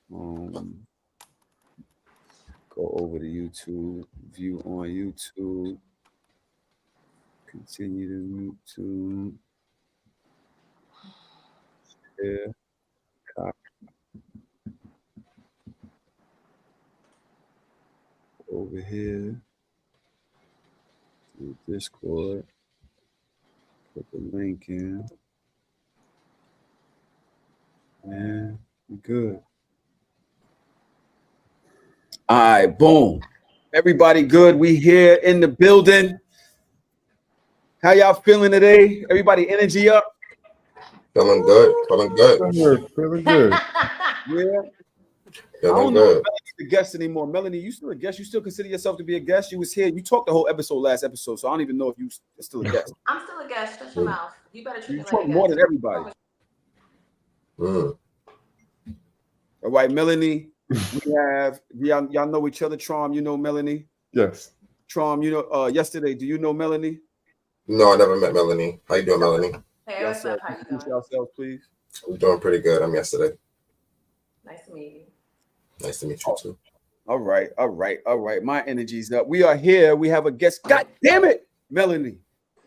Go over to YouTube, view on YouTube, continue to YouTube, share, copy over here to Discord, put the link in, and we good. All right, boom. Everybody good? We here in the building. How y'all feeling today? Everybody energy up? Feeling good. Feeling good. Feeling good. Yeah. I Feeling don't know if good. Melanie's a guest anymore. Melanie, you still a guest? You still consider yourself to be a guest? You was here. You talked the whole episode last episode, so I don't even know if you are still a guest. I'm still a guest. Shut your mouth. You better treat You me like talk a more guest. than everybody. All right, Melanie. We have y'all know each other. Trom, you know Melanie. Yes. Trom, you know. Yesterday, do you know Melanie? No, I never met Melanie. How you doing, Melanie? Hey, what's up? How you doing? Yourselves, please. I'm doing pretty good. I'm yesterday. Nice to meet you. Nice to meet you too. All right. My energy's up. We are here. We have a guest. God damn it, Melanie.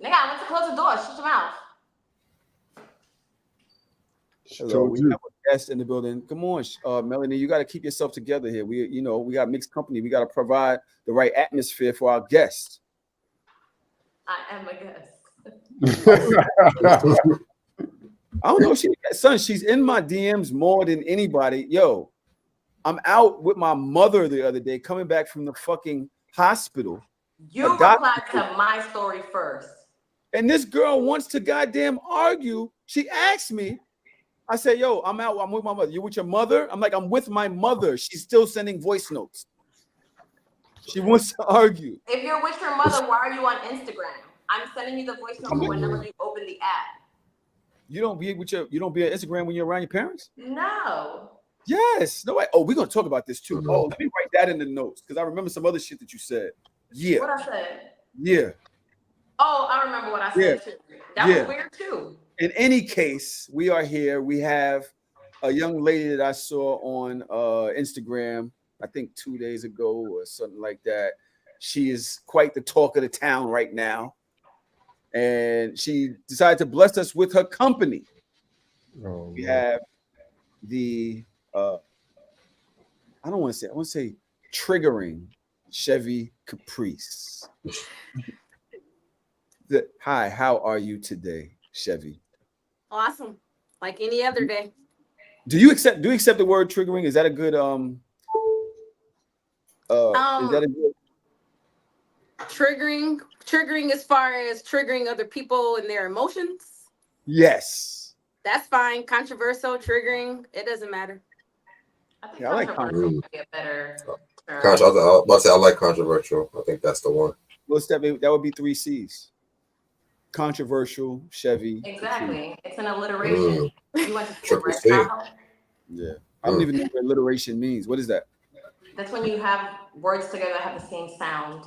Nigga, I went to close the door. Shut your mouth. Hello, we have a guest in the building. Come on, Melanie, you got to keep yourself together here. We got mixed company. We got to provide the right atmosphere for our guests. I am a guest. I don't know. She's in my DMs more than anybody. Yo, I'm out with my mother the other day, coming back from the fucking hospital. You replied to my story first. And this girl wants to goddamn argue. She asked me. I said, yo, I'm out. I'm with my mother. You with your mother? I'm like, I'm with my mother. She's still sending voice notes. She wants to argue. If you're with your mother, why are you on Instagram? I'm sending you the voice note whenever you open the app. You don't be on Instagram when you're around your parents? No. Yes. No way. Oh, we're gonna talk about this too. Oh, let me write that in the notes because I remember some other shit that you said. Yeah. What I said? Yeah. Oh, I remember what I said too. That was weird too. In any case, we are here. We have a young lady that I saw on Instagram, I think 2 days ago or something like that. She is quite the talk of the town right now. And she decided to bless us with her company. We have the I want to say triggering Chevy Caprice. Hi, how are you today, Chevy? Awesome, like any other day. Do you accept the word triggering? Is that a good is that a good triggering as far as triggering other people and their emotions? Yes. That's fine. Controversial, triggering, it doesn't matter. I think controversial would be a better term. I like controversial. I think that's the one. Well, that would be 3 C's. Controversial, Chevy. Exactly. It's an alliteration. You went to Triple C. Yeah. I don't even know what alliteration means. What is that? That's when you have words together that have the same sound.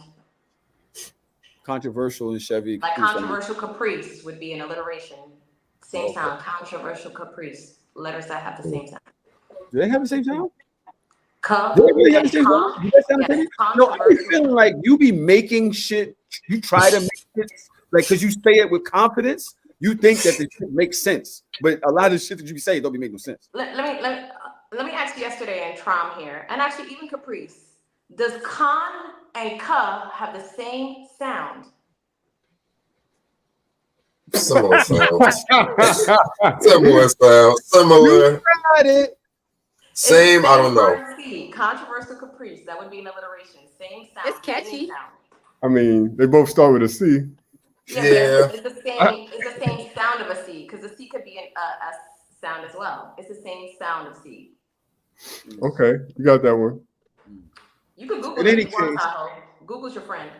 Controversial and Chevy. Like controversial caprice would be an alliteration. Same sound. Controversial caprice. Letters that have the same sound. Do they have the same sound? Do they really have the same sound? Do that sound the same? No, I'm feeling like you be making shit. You try to make it like because you say it with confidence. You think that the shit makes sense, but a lot of shit that you say don't be making no sense. Let me ask you yesterday and Trom here, and actually even Caprice. Does con and ka have the same sound? Similar sound. Similar sound. Similar. You got it. Same. I don't know. Controversial caprice. That would be an alliteration. Same sound. It's catchy. I mean, they both start with a C. Yeah. It's the same sound of a C because the C could be a sound as well. It's the same sound of C. Okay, you got that one. You can Google it if you want, Tahoe. Google's your friend.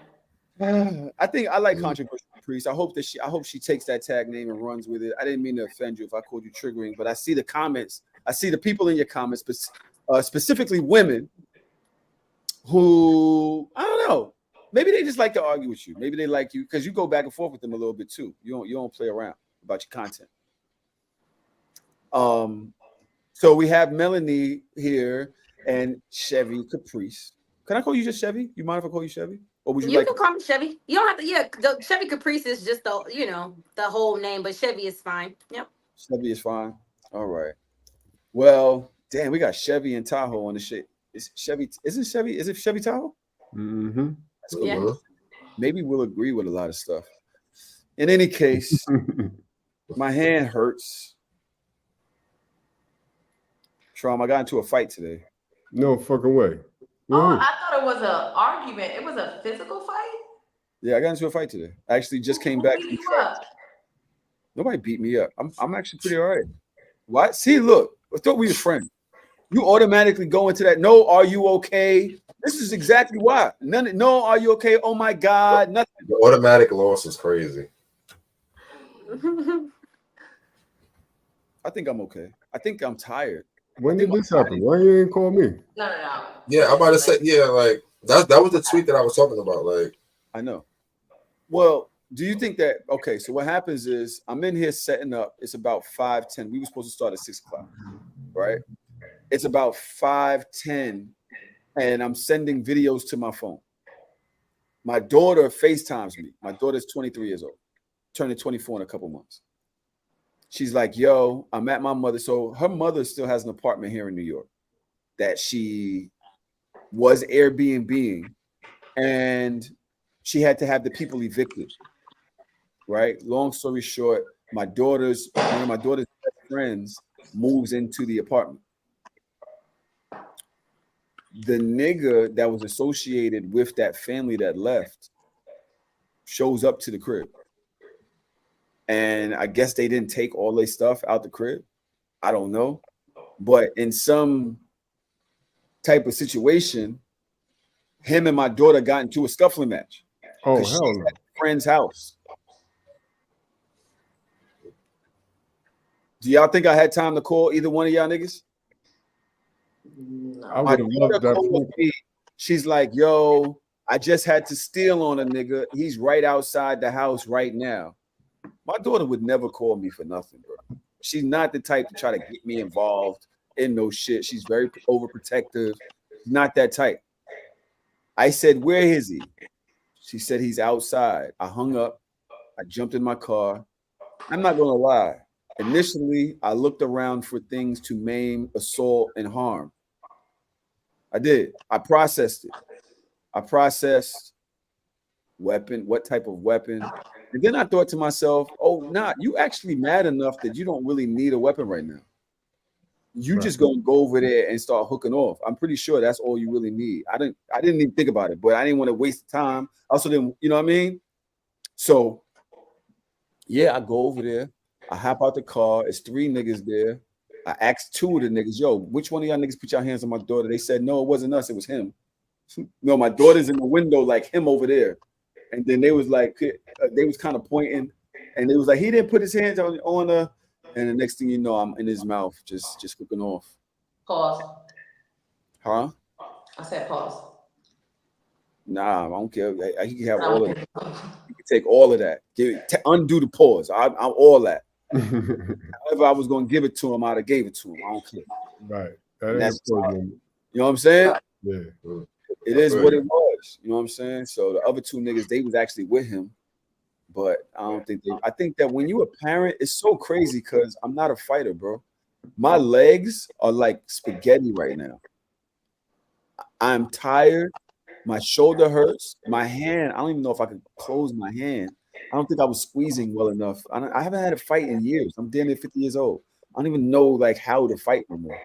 I think I like controversial caprice. I hope she takes that tag name and runs with it. I didn't mean to offend you if I called you triggering, but I see the comments. I see the people in your comments, specifically women, who I don't know. Maybe they just like to argue with you. Maybe they like you because you go back and forth with them a little bit too. You don't play around about your content. So we have Melanie here and Chevy Caprice. Can I call you just Chevy? You mind if I call you Chevy? Or would you You like can call me Chevy. You don't have to. Yeah, the Chevy Caprice is just the whole name, but Chevy is fine. Yep. Chevy is fine. All right. Well, damn, we got Chevy and Tahoe on the shit. Is Chevy? Is it Chevy? Is it Chevy Tahoe? Mm-hmm. That's cool. Yeah. Maybe we'll agree with a lot of stuff. In any case, my hand hurts. Trom, I got into a fight today. No fucking way. Oh, Woohoo. I thought it was an argument. It was a physical fight. Yeah, I got into a fight today. I actually just came Who back. beat From you up? Nobody beat me up. I'm actually pretty all right. What? See, look, I thought we were friends. You automatically go into that. No, are you okay? This is exactly why. None. No, are you okay? Oh my God, nothing. The automatic loss is crazy. I think I'm okay. I think I'm tired. When did this happen? Why you ain't call me? No. Yeah, I'm about to say, yeah, like that was the tweet that I was talking about. Like, I know. Well, do you think that okay? So what happens is I'm in here setting up. It's about 5:10. We were supposed to start at 6 o'clock, right? It's about 5:10, and I'm sending videos to my phone. My daughter FaceTimes me. My daughter's 23 years old, turning 24 in a couple months. She's like, yo, I'm at my mother. So her mother still has an apartment here in New York that she was Airbnb-ing, and she had to have the people evicted, right? Long story short, one of my daughter's best friends moves into the apartment. The nigga that was associated with that family that left shows up to the crib. And I guess they didn't take all their stuff out the crib. I don't know. But in some type of situation, him and my daughter got into a scuffling match. Oh, She's hell no. at a friend's house. Do y'all think I had time to call either one of y'all niggas? I My would have daughter loved that. called me. She's like, yo, I just had to steal on a nigga. He's right outside the house right now. My daughter would never call me for nothing, bro. She's not the type to try to get me involved in no shit. She's very overprotective. Not that type. I said, where is he? She said he's outside. I hung up. I jumped in my car. I'm not gonna lie. Initially, I looked around for things to maim, assault, and harm. I did. I processed it. I processed weapon, what type of weapon. And then I thought to myself, oh, nah, you actually mad enough that you don't really need a weapon right now. You just gonna go over there and start hooking off. I'm pretty sure that's all you really need. I didn't even think about it, but I didn't want to waste time. I also didn't, you know what I mean? So yeah, I go over there. I hop out the car. It's 3 niggas there. I asked 2 of the niggas, yo, which one of y'all niggas put your hands on my daughter? They said, no, it wasn't us. It was him. No, my daughter's in the window like him over there. And then they was like, they was kind of pointing. And they was like, he didn't put his hands on her. And the next thing you know, I'm in his mouth, just cooking off. Pause. Huh? I said pause. Nah, I don't care. He can have all of that. He can take all of that. Undo the pause. I'm all that. However I was going to give it to him, I'd have gave it to him. I don't care. Right. That That's ain't important. You know what I'm saying? Yeah. It is what it was. You know what I'm saying? So the other 2 niggas, they was actually with him. But I think that when you a parent, it's so crazy because I'm not a fighter, bro. My legs are like spaghetti right now. I'm tired. My shoulder hurts. My hand, I don't even know if I can close my hand. I don't think I was squeezing well enough. I haven't had a fight in years. I'm damn near 50 years old. I don't even know like how to fight anymore.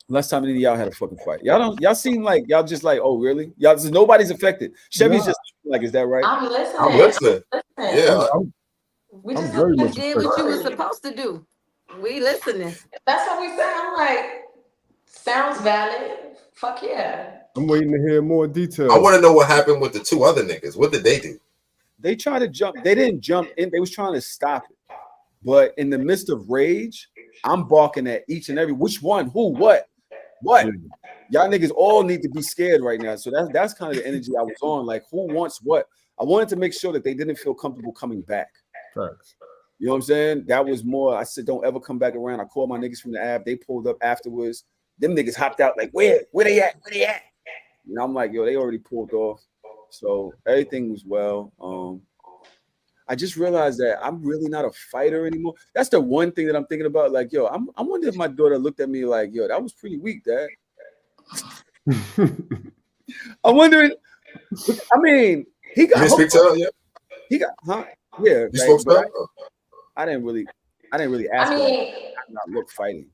Last time any of y'all had a fucking fight. Y'all seem like y'all just like, oh, really? Y'all just nobody's affected. Chevy's just like, is that right? I'm listening. I'm listening. Yeah. We I'm just very You much did what you were affected. supposed to do. We listening. That's what we say. I'm like, sounds valid. Fuck yeah. I'm waiting to hear more details. I want to know what happened with the 2 other niggas. What did they do? They tried to jump. They didn't jump in. They was trying to stop it. But in the midst of rage, I'm barking at each and every which one, who, what. Y'all niggas all need to be scared right now. So that's kind of the energy I was on. Like, who wants what? I wanted to make sure that they didn't feel comfortable coming back. Facts. You know what I'm saying? That was more. I said, don't ever come back around. I called my niggas from the app. They pulled up afterwards. Them niggas hopped out like, where they at? Where they at? And I'm like, yo, they already pulled off. So everything was well. I just realized that I'm really not a fighter anymore. That's the one thing that I'm thinking about. Like, yo, I wonder if my daughter looked at me like, yo, that was pretty weak, Dad. I'm wondering. I mean, he You got didn't speak hooked. to her yet? He got, huh? Yeah, You spoke to her? I didn't really ask I her. mean, I'm not look fighting.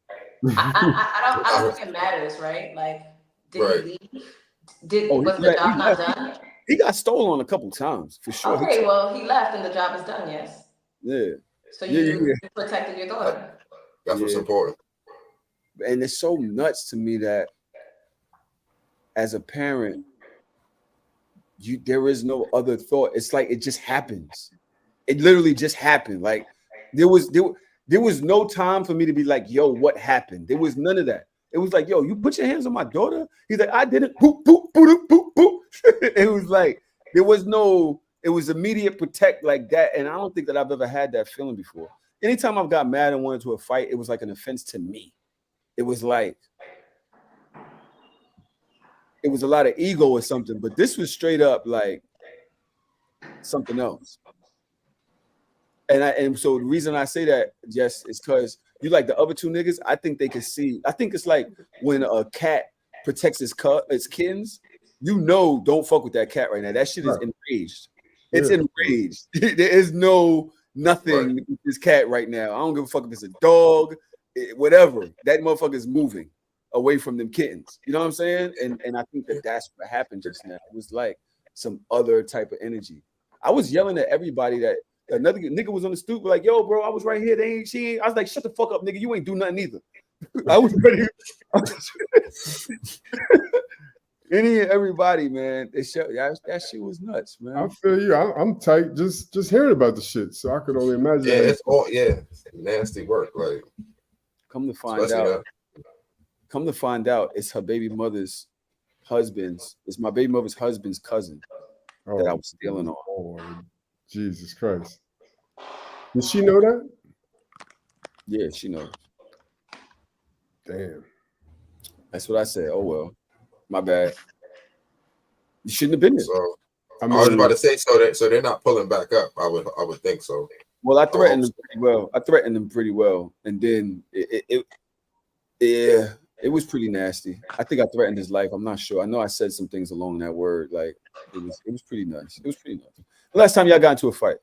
I don't think it matters, right? Like, did Right. he leave? Oh, Was the job not done? He got stolen a couple times for sure. Okay, well, he left and the job is done. Yes. Yeah. So you protected your daughter. That's what's important. And it's so nuts to me that as a parent, there is no other thought. It's like it just happens. It literally just happened. Like there was no time for me to be like, yo, what happened? There was none of that. It was like, yo, you put your hands on my daughter. He's like, I didn't. Boop, boop, boop, boop, boop. It was like there was no. It was immediate protect like that, and I don't think that I've ever had that feeling before. Anytime I've got mad and went into a fight, it was like an offense to me. It was like it was a lot of ego or something, but this was straight up like something else. And so the reason I say that, Jess, is because you like the other two niggas. I think they can see. I think it's like when a cat protects its kittens. You know, don't fuck with that cat right now. That shit is enraged. It's enraged. There is nothing with this cat right now. I don't give a fuck if it's a dog, whatever. That motherfucker is moving away from them kittens. You know what I'm saying? And I think that's what happened just now. It was like some other type of energy. I was yelling at everybody that another nigga was on the stoop, like, yo, bro, I was right here. I was like, shut the fuck up, nigga. You ain't do nothing either. I was ready. Any and everybody, man. That shit was nuts, man. I feel you. I'm tight just hearing about the shit. So I could only imagine. Yeah, it's all nasty work. Like, come to find out, it's her baby mother's husband's. It's my baby mother's husband's cousin that I was stealing on. Oh, Jesus Christ! Did she know that? Yeah, she knows. Damn. That's what I said. Oh well. My bad. You shouldn't have been there. So I was about to say, so they're not pulling back up. I would think so. Well, I threatened them pretty well. And then it was pretty nasty. I think I threatened his life. I'm not sure. I know I said some things along that word. Like it was pretty nice. It was pretty nice. The last time y'all got into a fight?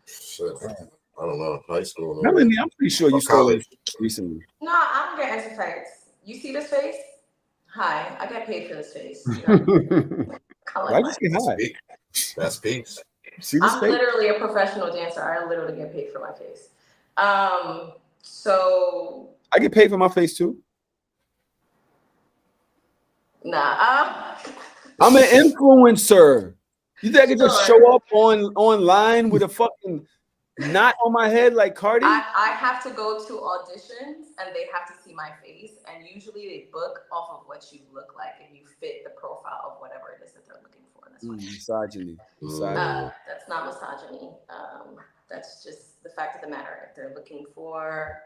Shit. I don't know. High school. I'm pretty sure you stole it recently. No, I don't get into fights. You see this face? Hi, I get paid for this face. You know? Why'd you say hi? That's peace. I'm literally a professional dancer. I literally get paid for my face. So I get paid for my face too. Nah. I'm an influencer. You think I can just show up online with a fucking knot on my head like Cardi? I have to go to auditions and they have to see my face, and usually they book off of what you look like and you fit the profile of whatever it is that they're looking for. That's misogyny. That's not misogyny. That's just the fact of the matter. If they're looking for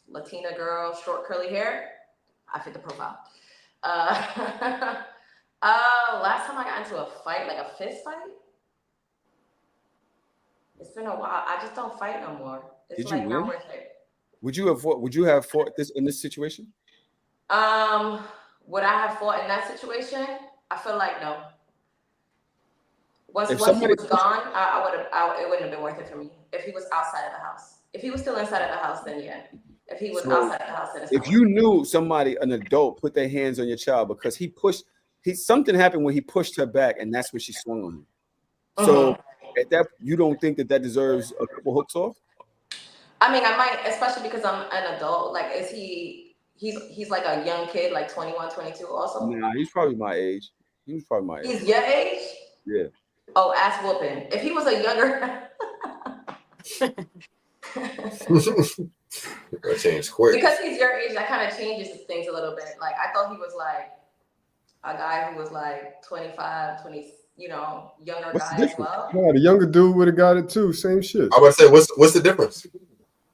Latina girl, short curly hair, I fit the profile. Last time I got into a fight, like a fist fight, it's been a while. I just don't fight no more. It's like not worth it. Would you have fought this in this situation? Would I have fought in that situation? I feel like no. Once he was gone, it wouldn't have been worth it for me. If he was outside of the house. If he was still inside of the house, then yeah. If he was outside of the house, then it's if you knew an adult, put their hands on your child because something happened when he pushed her back, and that's when she swung on him. So at that, you don't think that deserves a couple hooks off? I mean, I might, especially because I'm an adult. Like, is he's like a young kid, like 21, 22 also? Nah, he's probably my age. He's your age? Yeah. Oh, ass whooping. If he was a younger... That changed quick. Because he's your age, that kind of changes things a little bit. Like, I thought he was like a guy who was like 25, younger What's the guy as difference? well. No, the younger dude would have got it too. Same shit. I would say, what's the difference?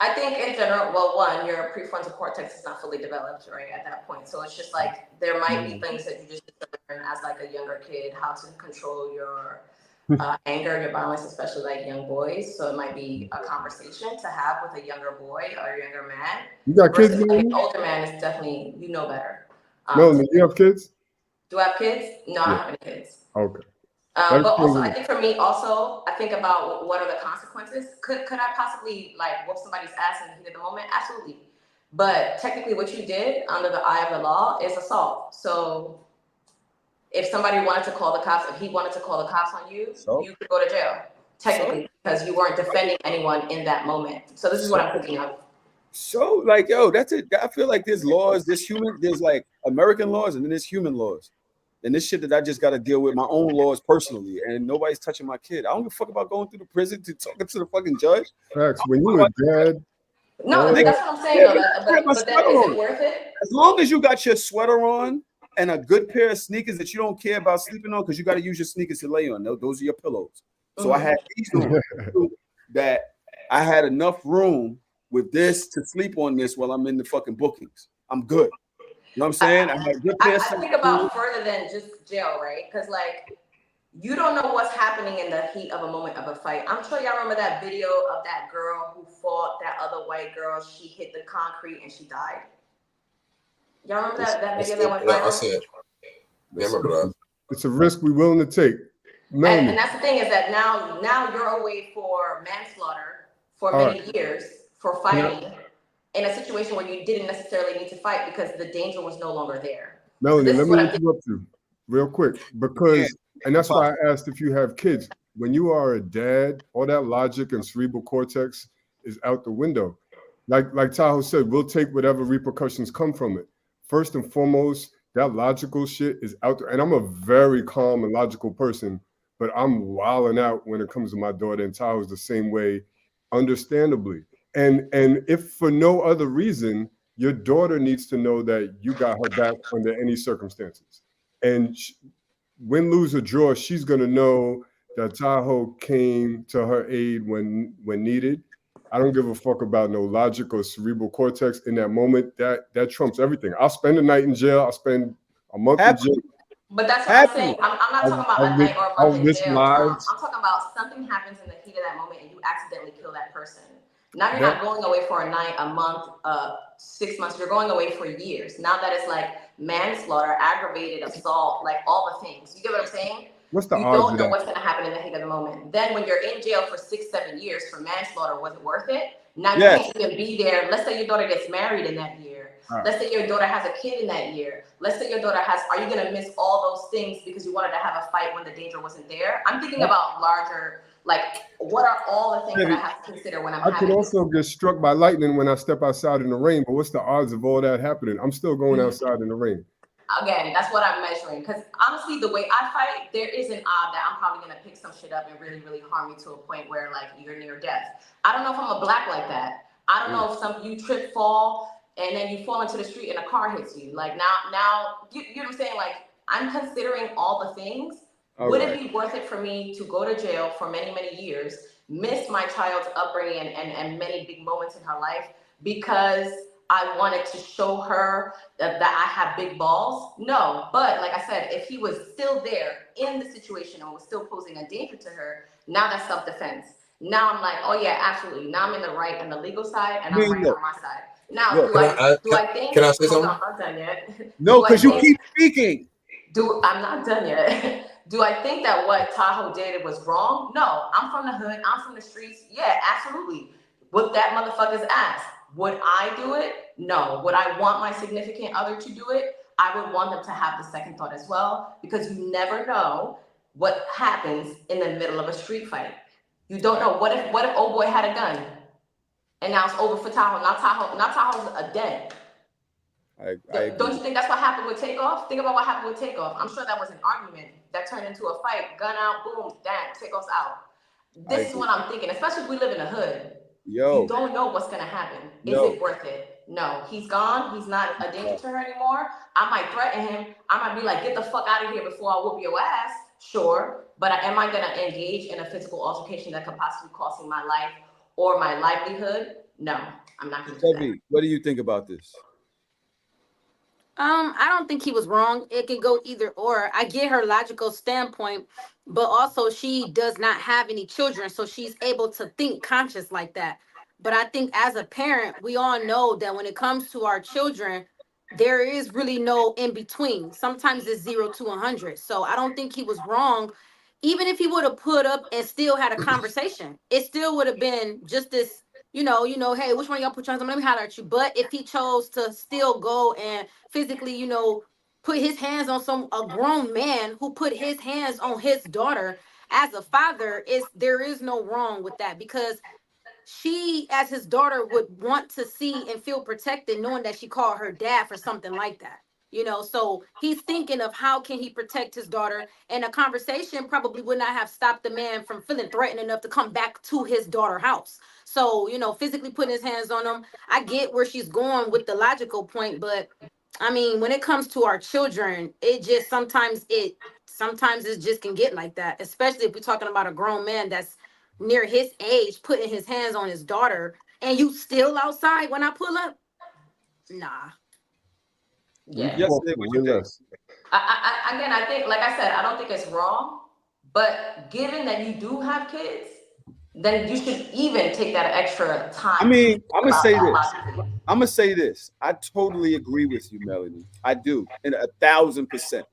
I think in general, well, one, your prefrontal cortex is not fully developed, right, at that point. So it's just like there might be things that you just learn as like a younger kid, how to control your anger, your violence, especially like young boys. So it might be a conversation to have with a younger boy or a younger man. You got kids, Versus like an Melanie? older man is definitely, better. Melanie, you have kids? Do I have kids? No, I Yeah. don't have any kids. Okay. But also, I think for me, also, I think about what are the consequences. Could I possibly like whoop somebody's ass in the heat of the moment? Absolutely. But technically, what you did under the eye of the law is assault. So if somebody wanted to call the cops, if he wanted to call the cops on you, you could go to jail. Technically, because you weren't defending anyone in that moment. So this is what I'm thinking of. So like, yo, that's it. I feel like there's laws, there's like American laws, and then there's human laws. And this shit that I just got to deal with my own laws personally, and nobody's touching my kid. I don't give a fuck about going through the prison to talking to the fucking judge. Facts. When you a dad, No, that's what I'm saying though. But then is it worth it? As long as you got your sweater on and a good pair of sneakers that you don't care about sleeping on, because you got to use your sneakers to lay on. Those are your pillows. So I had these on that I had enough room with this to sleep on this while I'm in the fucking bookings. I'm good. You know what I'm saying? I think about further than just jail, right? Because like you don't know what's happening in the heat of a moment of a fight. I'm sure y'all remember that video of that girl who fought that other white girl. She hit the concrete and she died. Y'all remember that video that went viral? Yeah, I see it. Yeah, I remember that. It's a risk we're willing to take. And that's the thing is that now you're away for manslaughter for many years for fighting in a situation where you didn't necessarily need to fight because the danger was no longer there. Melanie, let me interrupt you real quick because, and that's why I asked if you have kids. When you are a dad, all that logic and cerebral cortex is out the window. Like Tahoe said, we'll take whatever repercussions come from it. First and foremost, that logical shit is out there. And I'm a very calm and logical person, but I'm wilding out when it comes to my daughter, and Tahoe's the same way, understandably. And if for no other reason, your daughter needs to know that you got her back under any circumstances. And win, lose, or draw, she's going to know that Tahoe came to her aid when needed. I don't give a fuck about no logic or cerebral cortex in that moment. That trumps everything. I'll spend a night in jail. I'll spend a month in jail. But that's what I'm saying. I'm not talking about a night or a month in jail. I'm talking about something happens in the heat of that moment and you accidentally kill that person. Now you're not going away for a night, a month, 6 months. You're going away for years. Now that it's like manslaughter, aggravated assault, like all the things. You get what I'm saying? What's the odds? You don't know what's going to happen in the heat of the moment. Then when you're in jail for 6-7 years for manslaughter, was it worth it? Now you can't even be there. Let's say your daughter gets married in that year. Let's say your daughter has a kid in that year. Let's say your daughter has, are you going to miss all those things because you wanted to have a fight when the danger wasn't there? I'm thinking about larger, like, what are all the things that I have to consider when I'm having? I could also get struck by lightning when I step outside in the rain, but what's the odds of all that happening? I'm still going outside in the rain. Again, that's what I'm measuring. Because honestly, the way I fight, there is an odd that I'm probably going to pick some shit up and really, really harm you to a point where, like, you're near death. I don't know if I'm a black like that. I don't know if you trip, fall, and then you fall into the street and a car hits you. Like now, you know what I'm saying? Like, I'm considering all the things. Would it be worth it for me to go to jail for many, many years, miss my child's upbringing and many big moments in her life because I wanted to show her that I have big balls? No, but like I said, if he was still there in the situation and was still posing a danger to her, now that's self-defense. Now I'm like, oh yeah, absolutely. Now I'm in the right on the legal side and I'm right on my side. Now, do I think? Can I say something? I'm not done yet. No, because you keep speaking. I'm not done yet. Do I think that what Tahoe did was wrong? No, I'm from the hood. I'm from the streets. Yeah, absolutely. Whip that motherfucker's ass. Would I do it? No. Would I want my significant other to do it? I would want them to have the second thought as well, because you never know what happens in the middle of a street fight. You don't know. What if old boy had a gun? And now it's over for Tahoe. Now Tahoe's a dead. Don't you think that's what happened with Takeoff? Think about what happened with Takeoff. I'm sure that was an argument that turned into a fight. Gun out, boom, damn, Takeoff's out. This is what I'm thinking, especially if we live in the hood. You don't know what's going to happen. Is it worth it? No. He's gone. He's not a danger to her anymore. I might threaten him. I might be like, get the fuck out of here before I whoop your ass. Sure, but am I going to engage in a physical altercation that could possibly cost me my life or my livelihood? No, I'm not going to do that. Debbie, what do you think about this? I don't think he was wrong. It can go either or. I get her logical standpoint, but also she does not have any children, so she's able to think conscious like that. But I think as a parent, we all know that when it comes to our children, there is really no in between. Sometimes it's 0 to 100. So I don't think he was wrong. Even if he would have put up and still had a conversation, it still would have been just this, hey, which one of y'all put your hands on? Let me holler at you. But if he chose to still go and physically, put his hands on a grown man who put his hands on his daughter as a father, there is no wrong with that, because she, as his daughter, would want to see and feel protected knowing that she called her dad for something like that. So he's thinking of how can he protect his daughter, and a conversation probably would not have stopped the man from feeling threatened enough to come back to his daughter's house. So physically putting his hands on him, I get where she's going with the logical point, but I mean, when it comes to our children, it just sometimes it just can get like that, especially if we're talking about a grown man that's near his age putting his hands on his daughter, and you still outside when I pull up. Nah. Yeah. Yes, Well, Nick, what you think? Again, I think, like I said, I don't think it's wrong, but given that you do have kids, then you should even take that extra time. I mean, I'm gonna about say that this. logically. I'm gonna say this. I totally agree with you, Melanie. I do, and 1,000%.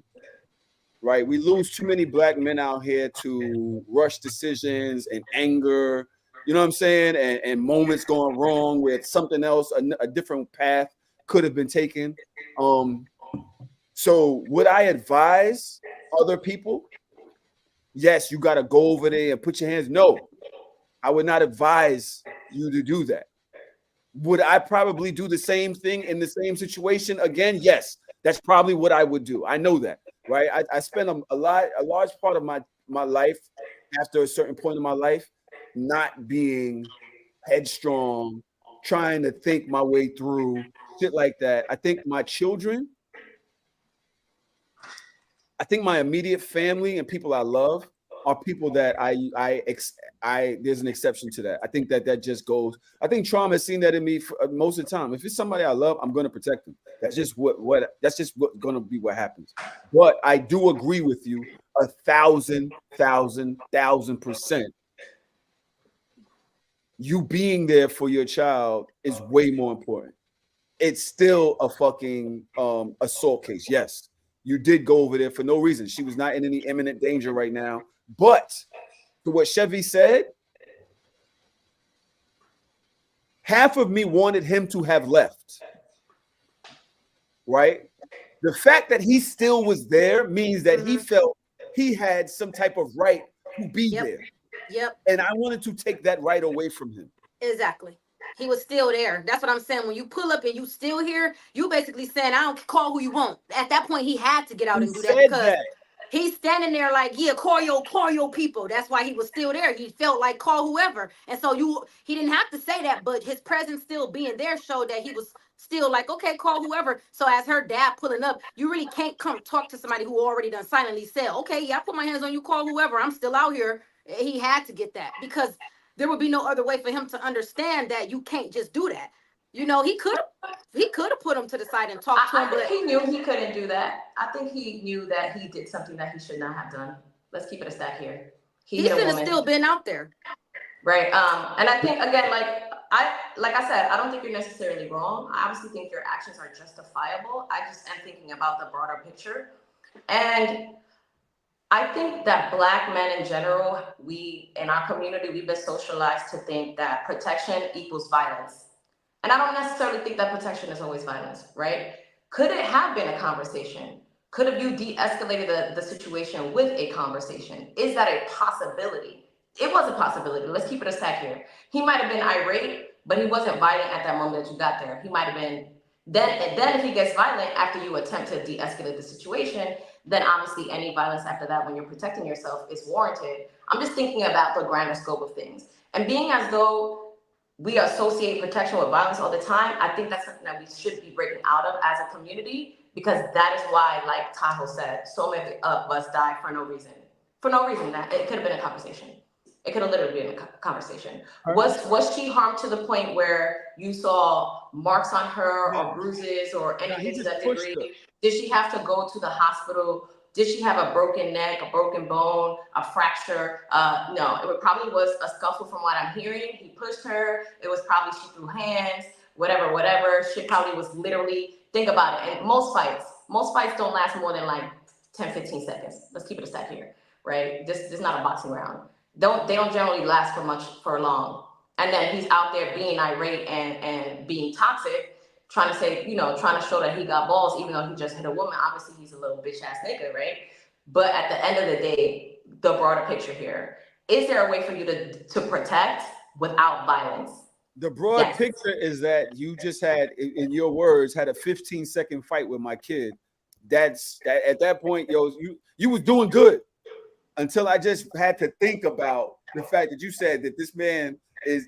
Right? We lose too many black men out here to rush decisions and anger. You know what I'm saying? And moments going wrong with something else, a different path could have been taken. So would I advise other people? Yes, you got to go over there and put your hands. No, I would not advise you to do that. Would I probably do the same thing in the same situation again? Yes, that's probably what I would do. I know that, right? I spent a large part of my life after a certain point in my life not being headstrong, trying to think my way through shit like that. I think my immediate family and people I love are people that there's an exception to that. I think that just goes. I think trauma has seen that in me for, most of the time. If it's somebody I love, I'm going to protect them. That's just what going to be what happens. But I do agree with you 1,000%. You being there for your child is way more important. It's still a fucking assault case. Yes, you did go over there for no reason. She was not in any imminent danger right now. But to what Chevy said, half of me wanted him to have left. Right? The fact that he still was there means that he felt he had some type of right to be there. Yep. And I wanted to take that right away from him. Exactly. He was still there. That's what I'm saying. When you pull up and you still here, you basically saying, I don't call who you want. At that point, he had to get out and do that because he's standing there like, yeah, call your people. That's why he was still there. He felt like call whoever. And so he didn't have to say that, but his presence still being there showed that he was still like, okay, call whoever. So as her dad pulling up, you really can't come talk to somebody who already done silently said, okay, yeah, I put my hands on you, call whoever. I'm still out here. He had to get that because there would be no other way for him to understand that you can't just do that. He could have put him to the side and talked to him. I think he knew he couldn't do that. I think he knew that he did something that he should not have done. Let's keep it a stack here. He should have still been out there. Right. And I think again, like I said, I don't think you're necessarily wrong. I obviously think your actions are justifiable. I just am thinking about the broader picture. And I think that Black men in general, we in our community, we've been socialized to think that protection equals violence. And I don't necessarily think that protection is always violence, right? Could it have been a conversation? Could have you de-escalated the situation with a conversation? Is that a possibility? It was a possibility. Let's keep it a stack here. He might have been irate, but he wasn't violent at that moment that you got there. He might have been, then if he gets violent after you attempt to de-escalate the situation, then obviously any violence after that when you're protecting yourself is warranted. I'm just thinking about the grander scope of things. And being as though we associate protection with violence all the time, I think that's something that we should be breaking out of as a community, because that is why, like Tahoe said, so many of us die for no reason. for no reason. That it could have been a conversation. It could have literally been a conversation. Was she harmed to the point where you saw marks on her or bruises or anything to that degree? Did she have to go to the hospital? Did she have a broken neck, a broken bone, a fracture? No, it probably was a scuffle from what I'm hearing. He pushed her. It was probably she threw hands, whatever. She probably was literally, think about it. And most fights don't last more than like 10, 15 seconds. Let's keep it a stack here, right? This is not a boxing round. They don't generally last for long. And then he's out there being irate and being toxic, trying to say, trying to show that he got balls, even though he just hit a woman. Obviously, he's a little bitch ass nigga, right? But at the end of the day, the broader picture here, is there a way for you to protect without violence? The broad picture is that you just had, in your words, had a 15-second fight with my kid. That's that. At that point, you was doing good until I just had to think about the fact that you said that this man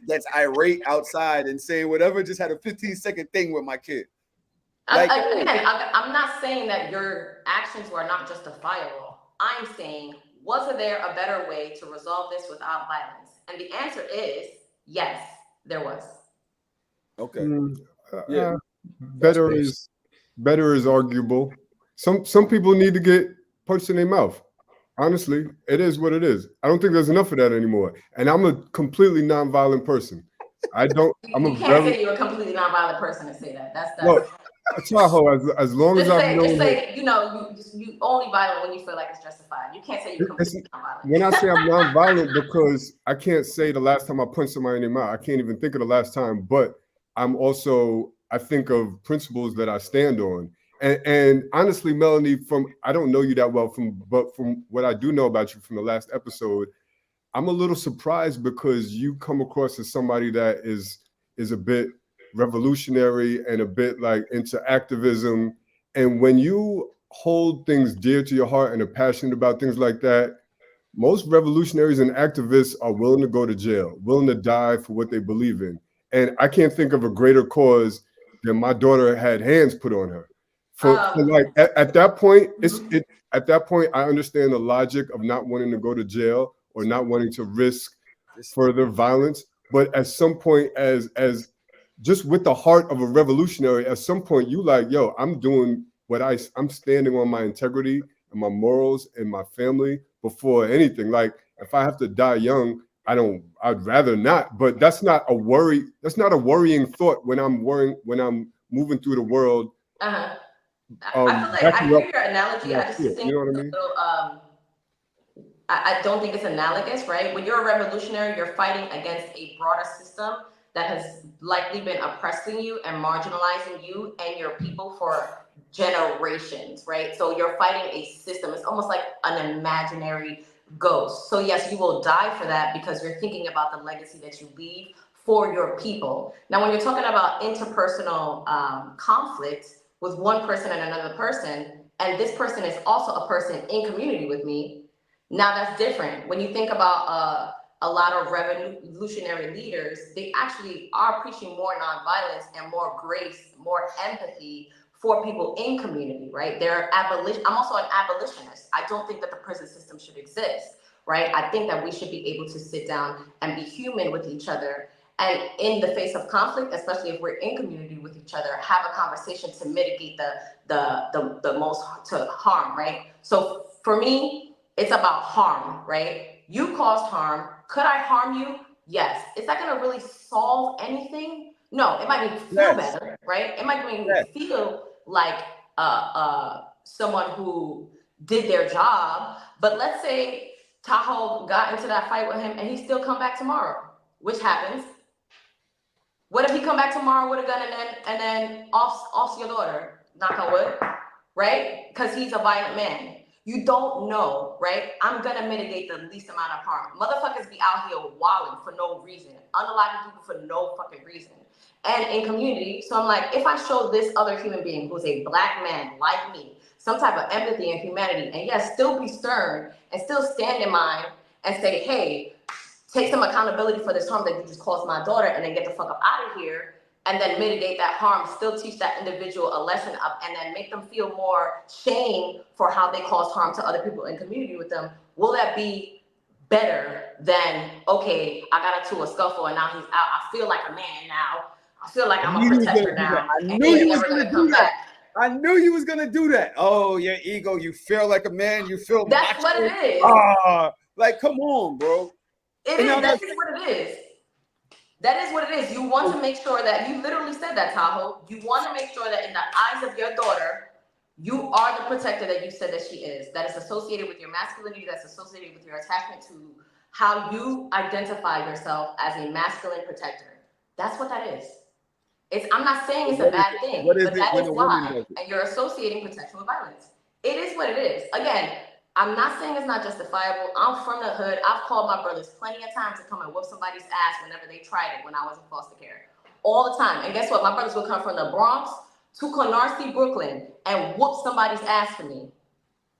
that's irate outside and saying whatever, just had a 15-second thing with my kid. Like, again, I'm not saying that your actions were not justifiable. I'm saying, was there a better way to resolve this without violence? And the answer is yes, there was. Okay. Better is arguable. Some people need to get punched in their mouth. Honestly, it is what it is. I don't think there's enough of that anymore. And I'm a completely nonviolent person. You can't say you're a completely nonviolent person and say that. That's well, Tahoe, as long as I've known you only violent when you feel like it's justified. You can't say you're completely nonviolent. When I say I'm nonviolent, because I can't say the last time I punched somebody in the mouth. I can't even think of the last time. But I think of principles that I stand on. And honestly, Melanie, I don't know you that well, but from what I do know about you from the last episode, I'm a little surprised because you come across as somebody that is a bit revolutionary and a bit like into activism. And when you hold things dear to your heart and are passionate about things like that, most revolutionaries and activists are willing to go to jail, willing to die for what they believe in. And I can't think of a greater cause than my daughter had hands put on her. At that point, at that point, I understand the logic of not wanting to go to jail or not wanting to risk further violence. But at some point, as just with the heart of a revolutionary, at some point you like, yo, I'm doing what I'm standing on my integrity and my morals and my family before anything. Like if I have to die young, I'd rather not. But that's not a worry. That's not a worrying thought when I'm moving through the world. I feel like I hear your analogy. I just think you know what I mean? I don't think it's analogous, right? When you're a revolutionary, you're fighting against a broader system that has likely been oppressing you and marginalizing you and your people for generations, right? So you're fighting a system. It's almost like an imaginary ghost. So yes, you will die for that because you're thinking about the legacy that you leave for your people. Now, when you're talking about interpersonal conflict with one person and another person, and this person is also a person in community with me, now that's different. When you think about a lot of revolutionary leaders, they actually are preaching more nonviolence and more grace, more empathy for people in community, right? I'm also an abolitionist. I don't think that the prison system should exist, right? I think that we should be able to sit down and be human with each other. And in the face of conflict, especially if we're in community with each other, have a conversation to mitigate the most to harm, right? So for me, it's about harm, right? You caused harm. Could I harm you? Yes. Is that going to really solve anything? No. It might make me feel better, right? It might make me feel like someone who did their job. But let's say Tahoe got into that fight with him and he still come back tomorrow, which happens. What if he come back tomorrow with a gun and then offs your daughter? Knock on wood, right? Because he's a violent man. You don't know, right? I'm gonna mitigate the least amount of harm. Motherfuckers be out here wilding for no reason, unaliving people for no fucking reason. And in community, so I'm like, if I show this other human being who's a black man like me, some type of empathy and humanity, and yes, still be stern and still stand in mine and say, hey, take some accountability for this harm that you just caused my daughter and then get the fuck up out of here and then mitigate that harm, still teach that individual a lesson up, and then make them feel more shame for how they cause harm to other people in community with them, will that be better than, okay, I got into a scuffle and now he's out, I feel like a man now, I feel like I'm a protector now, I and knew he's you was never gonna gonna do come that. back. I knew you was gonna do that. Oh, your ego, you feel like a man, you feel That's macho. what it is. Like, come on, bro. It is. That is what it is. That is what it is. You want to make sure that, you literally said that, Tahoe. You want to make sure that in the eyes of your daughter, you are the protector that you said that she is. That is associated with your masculinity. That's associated with your attachment to how you identify yourself as a masculine protector. That's what that is. I'm not saying it's a bad thing, but that is why. And you're associating protection with violence. It is what it is. Again, I'm not saying it's not justifiable. I'm from the hood. I've called my brothers plenty of times to come and whoop somebody's ass whenever they tried it when I was in foster care. All the time. And guess what? My brothers would come from the Bronx to Canarsie, Brooklyn, and whoop somebody's ass for me.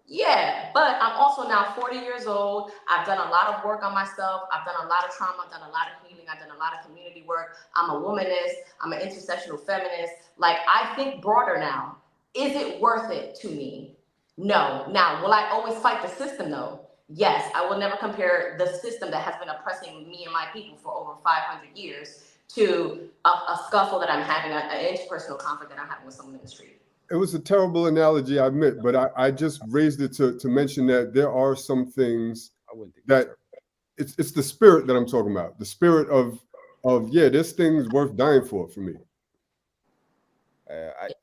Yeah, but I'm also now 40 years old. I've done a lot of work on myself. I've done a lot of trauma. I've done a lot of healing. I've done a lot of community work. I'm a womanist. I'm an intersectional feminist. Like, I think broader now. Is it worth it to me? No. Now, will I always fight the system though? Yes, I will never compare the system that has been oppressing me and my people for over 500 years to a scuffle that I'm having, an interpersonal conflict that I'm having with someone in the street. It was a terrible analogy, I admit, but I just raised it to mention that there are some things that it's the spirit that I'm talking about. The spirit of yeah, this thing's worth dying for me.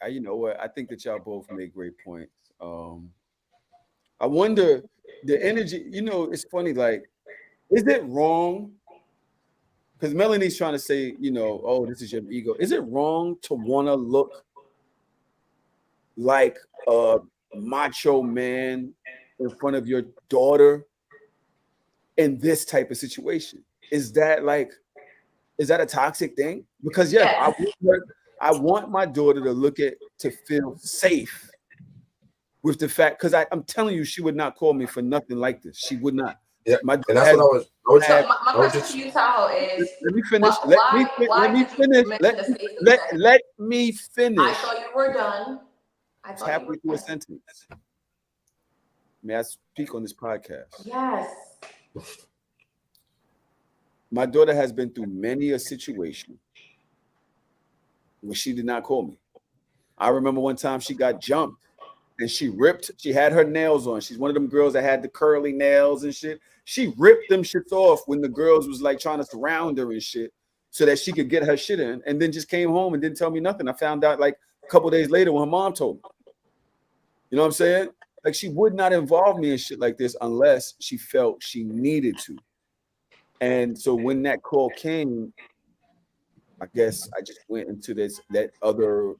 I you know what? I think that y'all both made great points. I wonder the energy, it's funny, like, is it wrong? Because Melanie's trying to say, oh, this is your ego. Is it wrong to want to look like a macho man in front of your daughter in this type of situation? Is that a toxic thing? Because yes. I want my daughter to feel safe with the fact, because I'm telling you, she would not call me for nothing like this. She would not. Yeah, and that's what I was. My question to you, Tahoe, is let me finish. Why Let me finish. I thought you were done. It's halfway through a sentence. May I speak on this podcast? Yes. My daughter has been through many a situation where she did not call me. I remember one time she got jumped and she had her nails on. She's one of them girls that had the curly nails and shit. She ripped them shits off when the girls was like trying to surround her and shit so that she could get her shit in, and then just came home and didn't tell me nothing. I found out like a couple days later when her mom told me. You know what I'm saying? Like, she would not involve me in shit like this unless she felt she needed to. And so when that call came, I guess I just went into that other,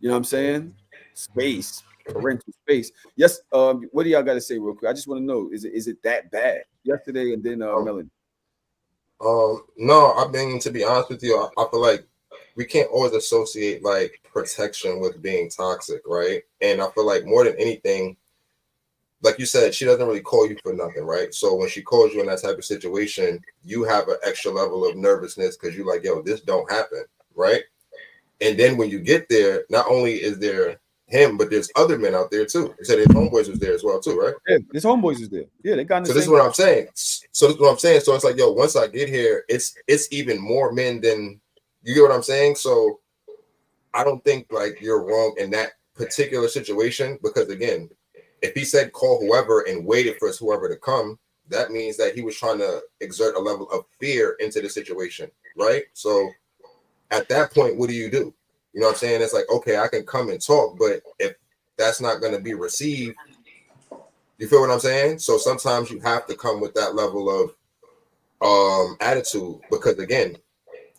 you know what I'm saying, space, parental space. Yes. What do y'all got to say real quick? I just want to know, is it that bad? Yesterday and then Melanie. No, I mean, to be honest with you, I feel like we can't always associate like protection with being toxic, right? And I feel like more than anything, like you said, she doesn't really call you for nothing, right? So when she calls you in that type of situation, you have an extra level of nervousness because you're like, yo, this don't happen, right? And then when you get there, not only is there him, but there's other men out there too. You said his homeboys was there as well too, right? Yeah, his homeboys is there. Yeah, they got in the So this is what I'm saying. So it's like, yo, once I get here, it's even more men than, you get what I'm saying? So I don't think like you're wrong in that particular situation, because again, if he said call whoever and waited for whoever to come, that means that he was trying to exert a level of fear into the situation, right? So at that point, what do? You know what I'm saying? It's like, okay, I can come and talk, but if that's not going to be received, you feel what I'm saying? So sometimes you have to come with that level of attitude, because again,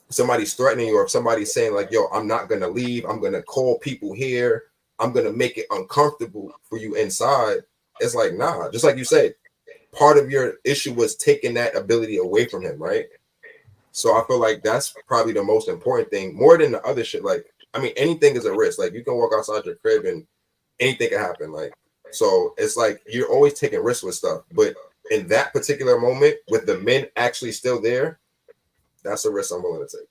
somebody's threatening you, or if somebody's saying like, yo, I'm not going to leave, I'm going to call people here, I'm going to make it uncomfortable for you inside. It's like, nah, just like you said, part of your issue was taking that ability away from him, right? So I feel like that's probably the most important thing, more than the other shit. Like, I mean, anything is a risk. Like, you can walk outside your crib and anything can happen. Like, so it's like you're always taking risks with stuff. But in that particular moment, with the men actually still there, that's a risk I'm willing to take.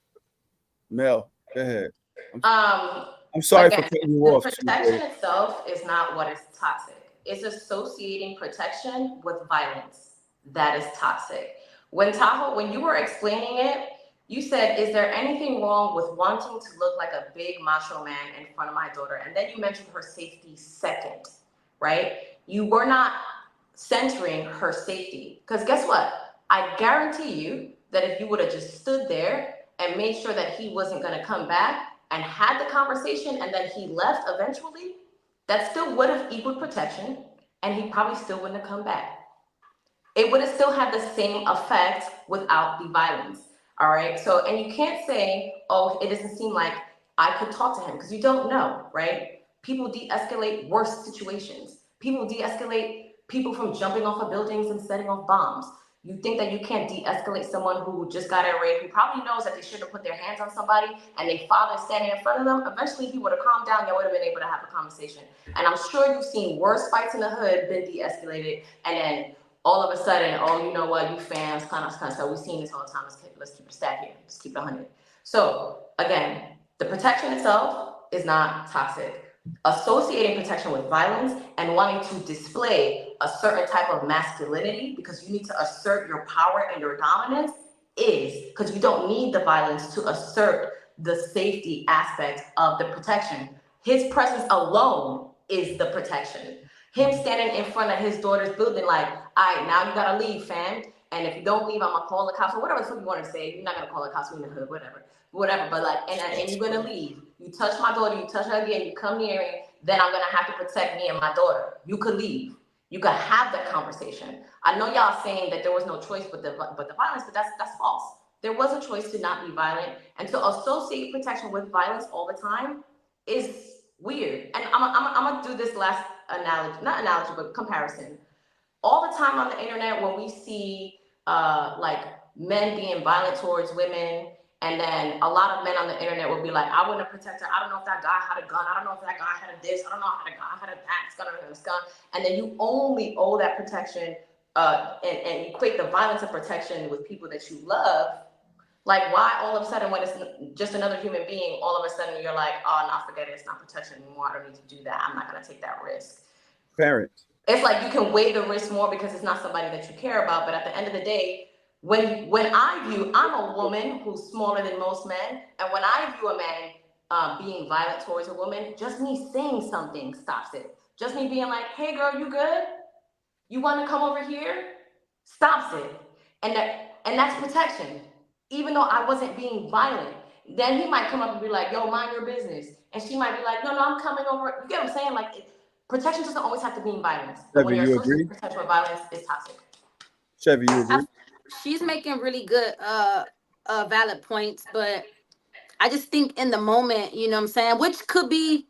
Mel. Go ahead. I'm, Um, I'm sorry for Again, cutting you the off too, protection babe. itself is not what is toxic. It's associating protection with violence that is toxic. When Tahoe, when you were explaining it, you said, "Is there anything wrong with wanting to look like a big macho man in front of my daughter?" And then you mentioned her safety second, right? You were not centering her safety. Because guess what? I guarantee you that if you would have just stood there and made sure that he wasn't going to come back and had the conversation and then he left eventually, that still would have equaled protection and he probably still wouldn't have come back. It would have still had the same effect without the violence. All right. So, and you can't say, oh, it doesn't seem like I could talk to him because you don't know, right? People de escalate worse situations. People de escalate people from jumping off of buildings and setting off bombs. You think that you can't de escalate someone who just got irate, who probably knows that they shouldn't have put their hands on somebody and their father standing in front of them. Eventually, he would have calmed down. Y'all would have been able to have a conversation. And I'm sure you've seen worse fights in the hood been de escalated and then all of a sudden, oh, you know what, you fans, kind of. So we've seen this all the time. Let's keep it stack here. Let's keep it 100. So again, the protection itself is not toxic. Associating protection with violence and wanting to display a certain type of masculinity because you need to assert your power and your dominance is because you don't need the violence to assert the safety aspect of the protection. His presence alone is the protection. Him standing in front of his daughter's building, like, all right, now you gotta leave, fam. And if you don't leave, I'm gonna call the cops or whatever the fuck you want to say. You're not gonna call the cops in the hood, whatever. But like, and you're gonna leave. You touch my daughter, you touch her again, you come near me, then I'm gonna have to protect me and my daughter. You could leave. You could have that conversation. I know y'all saying that there was no choice but the violence, but that's false. There was a choice to not be violent, and to associate protection with violence all the time is weird. And I'm gonna do this last analogy, not analogy, but comparison. All the time on the internet when we see like men being violent towards women, and then a lot of men on the internet will be like, I wouldn't have protected her. I don't know if that guy had a gun. I don't know if that guy had a this. I don't know if that guy had an axe gun or a gun. And then you only owe that protection and equate the violence of protection with people that you love. Like, why all of a sudden, when it's just another human being, all of a sudden you're like, oh, no, forget it. It's not protection anymore. I don't need to do that. I'm not going to take that risk. Parents. It's like you can weigh the risk more because it's not somebody that you care about. But at the end of the day, when I view, I'm a woman who's smaller than most men. And when I view a man being violent towards a woman, just me saying something stops it. Just me being like, hey, girl, you good? You want to come over here? Stops it. And that's protection. Even though I wasn't being violent. Then he might come up and be like, yo, mind your business. And she might be like, no, I'm coming over. You get what I'm saying? Like, protection doesn't always have to mean violence. But when Chevy, you're you associating agree? protection with violence, it's toxic. Chevy, you agree? She's making really good valid points, but I just think in the moment, you know what I'm saying, which could be,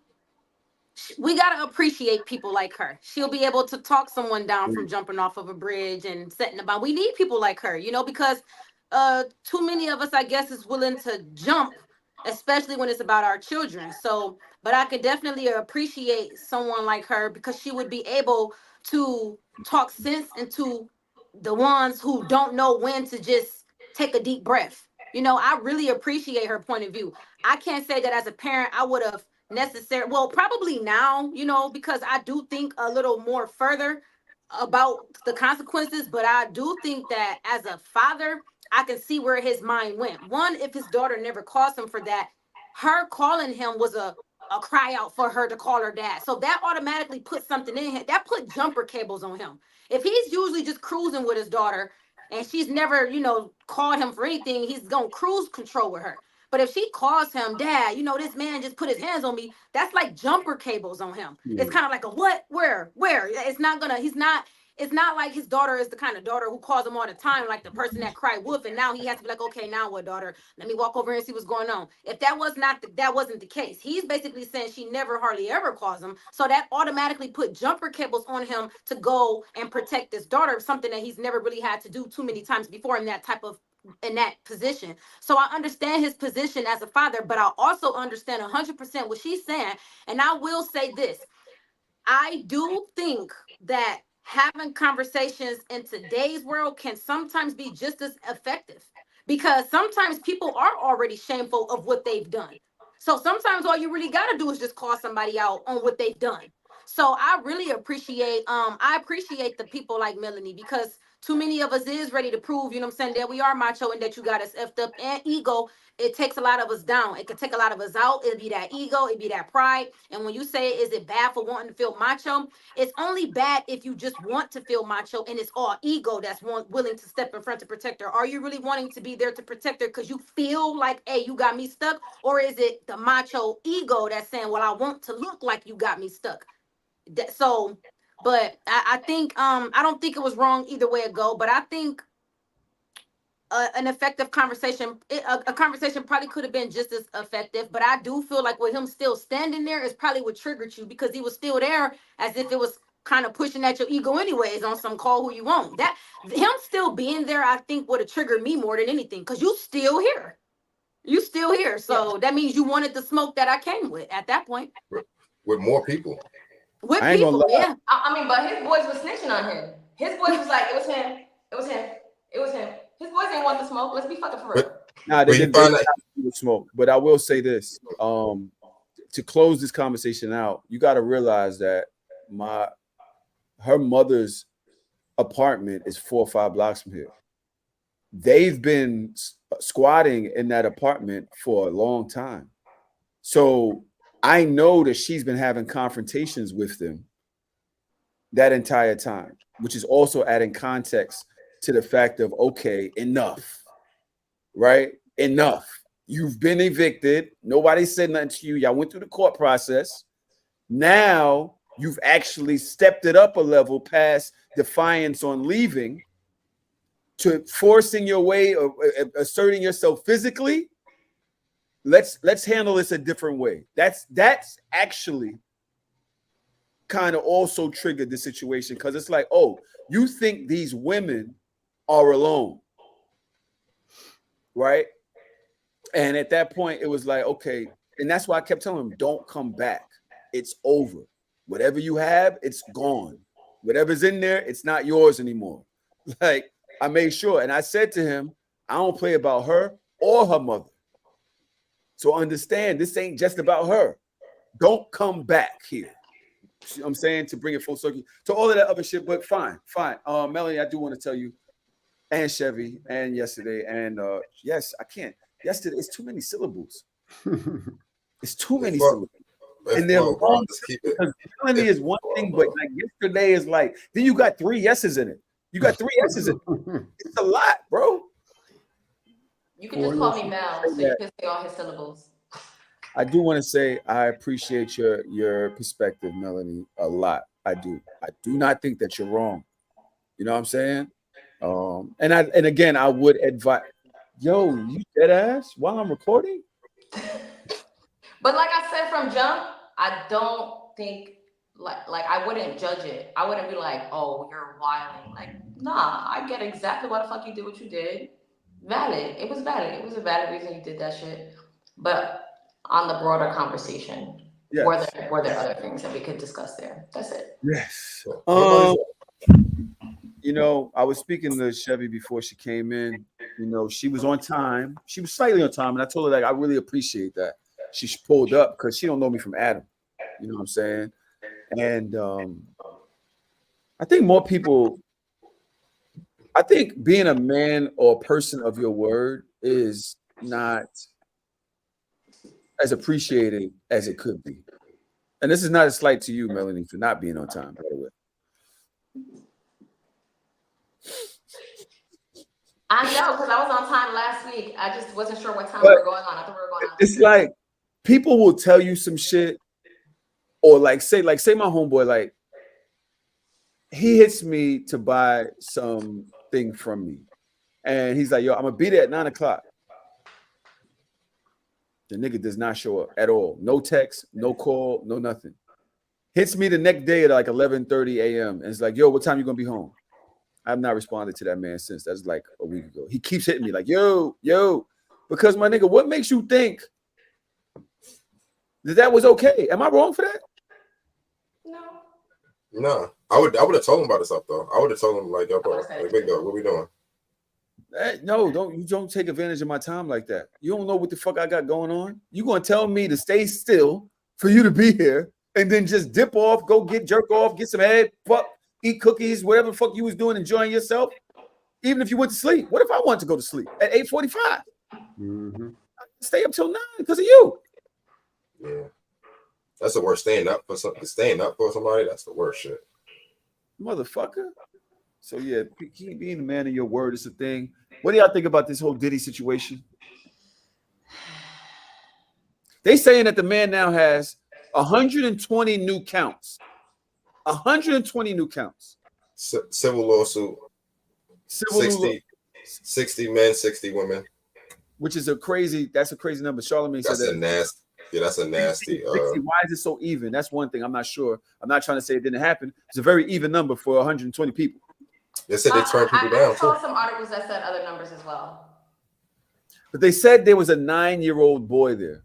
we got to appreciate people like her. She'll be able to talk someone down from jumping off of a bridge and setting about. We need people like her, you know, because too many of us, I guess, is willing to jump, especially when it's about our children. So, but I could definitely appreciate someone like her because she would be able to talk sense into the ones who don't know when to just take a deep breath. You know, I really appreciate her point of view. I can't say that as a parent I would have necessary, well, probably now, you know, because I do think a little more further about the consequences, but I do think that as a father I can see where his mind went. One, if his daughter never calls him for that, her calling him was a cry out for her to call her dad, so that automatically put something in him, that put jumper cables on him. If he's usually just cruising with his daughter and she's never, you know, called him for anything, he's gonna cruise control with her. But if she calls him, dad, you know, this man just put his hands on me, that's like jumper cables on him. It's kind of like a what, where? It's not gonna, he's not, it's not like his daughter is the kind of daughter who calls him all the time, like the person that cried wolf, and now he has to be like, okay, now what, daughter? Let me walk over here and see what's going on. If that was not that wasn't the case, he's basically saying she never hardly ever calls him, so that automatically put jumper cables on him to go and protect his daughter, something that he's never really had to do too many times before in that type of in that position. So I understand his position as a father, but I also understand 100% what she's saying. And I will say this, I do think that having conversations in today's world can sometimes be just as effective, because sometimes people are already shameful of what they've done. So sometimes all you really gotta do is just call somebody out on what they've done. So I really appreciate I appreciate the people like Melanie, because too many of us is ready to prove, you know what I'm saying, that we are macho and that you got us effed up. And ego, it takes a lot of us down. It can take a lot of us out. It'll be that ego, it'll be that pride. And when you say, is it bad for wanting to feel macho? It's only bad if you just want to feel macho and it's all ego that's willing to step in front to protect her. Are you really wanting to be there to protect her because you feel like, hey, you got me stuck? Or is it the macho ego that's saying, well, I want to look like you got me stuck? So, but I think I don't think it was wrong either way it go. But I think an effective conversation, a conversation probably could have been just as effective. But I do feel like with him still standing there is probably what triggered you, because he was still there as if it was kind of pushing at your ego anyways on some call who you want. That him still being there, I think would have triggered me more than anything, because you still here. You still here. So that means you wanted the smoke that I came with at that point. With more people. With I ain't gonna people, lie. yeah. I mean, but his boys was snitching on him. His boys was like, it was him. It was him. It was him. His boys didn't want the smoke. Let's be fucking for real. Nah, they When you didn't find out, smoke. But I will say this: to close this conversation out, you got to realize that her mother's apartment is 4 or 5 blocks from here. They've been squatting in that apartment for a long time, so I know that she's been having confrontations with them that entire time, which is also adding context to the fact of, okay, enough, right? Enough. You've been evicted. Nobody said nothing to you. Y'all went through the court process. Now you've actually stepped it up a level past defiance on leaving to forcing your way or asserting yourself physically. Let's handle this a different way. That's actually kind of also triggered the situation, because it's like, oh, you think these women are alone, right? And at that point, it was like, okay, and that's why I kept telling him, don't come back. It's over. Whatever you have, it's gone. Whatever's in there, it's not yours anymore. Like, I made sure, and I said to him, I don't play about her or her mother. So understand, this ain't just about her. Don't come back here. You know what I'm saying, to bring it full circle to all of that other shit. But fine. Melanie, I do want to tell you, and Chevy, and yesterday, and yes, I can't. Yesterday, it's too many syllables. It's too many syllables. And they're long. Because Melanie is one thing, but like yesterday is like, then you got 3 yeses in it. You got 3 yeses in it. It's a lot, bro. You can just call me Mel, so you can say all his syllables. I do want to say I appreciate your perspective, Melanie, a lot. I do. I do not think that you're wrong. You know what I'm saying? And again, I would advise, yo, you dead ass while I'm recording. But like I said from jump, I don't think like I wouldn't judge it. I wouldn't be like, oh, you're wilding. Like, nah, I get exactly why the fuck you did what you did. Valid. It was valid. It was a valid reason you did that shit. But on the broader conversation, yes, were there other things that we could discuss there? That's it. Yes. You know, I was speaking to Chevy before she came in. You know, she was on time. She was slightly on time, and I told her, like, I really appreciate that. She pulled up because she don't know me from Adam. You know what I'm saying? And I think more people, I think being a man or a person of your word is not as appreciated as it could be. And this is not a slight to you, Melanie, for not being on time, by the way. I know, because I was on time last week. I just wasn't sure what time we were going on. I thought we were going on. It's like people will tell you some shit, or like say my homeboy, like, he hits me to buy something from me. And he's like, yo, I'm gonna be there at 9:00. The nigga does not show up at all. No text, no call, no nothing. Hits me the next day at like 11:30 a.m. and it's like, yo, what time you gonna be home? I've not responded to that man since. That's like a week ago. He keeps hitting me like, yo, because my nigga, what makes you think that was okay? Am I wrong for that? No. I would have told him about this stuff though. I would have told him like, yo, bro, like, big dog, what we doing? No, don't take advantage of my time like that. You don't know what the fuck I got going on. You gonna tell me to stay still for you to be here and then just dip off, go get jerk off, get some head, fuck, eat cookies, whatever the fuck you was doing, enjoying yourself. Even if you went to sleep. What if I wanted to go to sleep at 8:45? Mm-hmm. Stay up till 9 because of you. Yeah. That's the worst. Staying up for somebody, that's the worst shit. Motherfucker. So yeah, being a man of your word is a thing. What do y'all think about this whole Diddy situation? They saying that the man now has 120 new counts. 120 new counts. Civil lawsuit. 60 men, 60 women. Which is a crazy number. Charlamagne said that. That's a nasty. 60, why is it so even? That's one thing. I'm not sure. I'm not trying to say it didn't happen. It's a very even number for 120 people. They said they turned people down. I saw some articles that said other numbers as well. But they said there was a 9-year-old boy there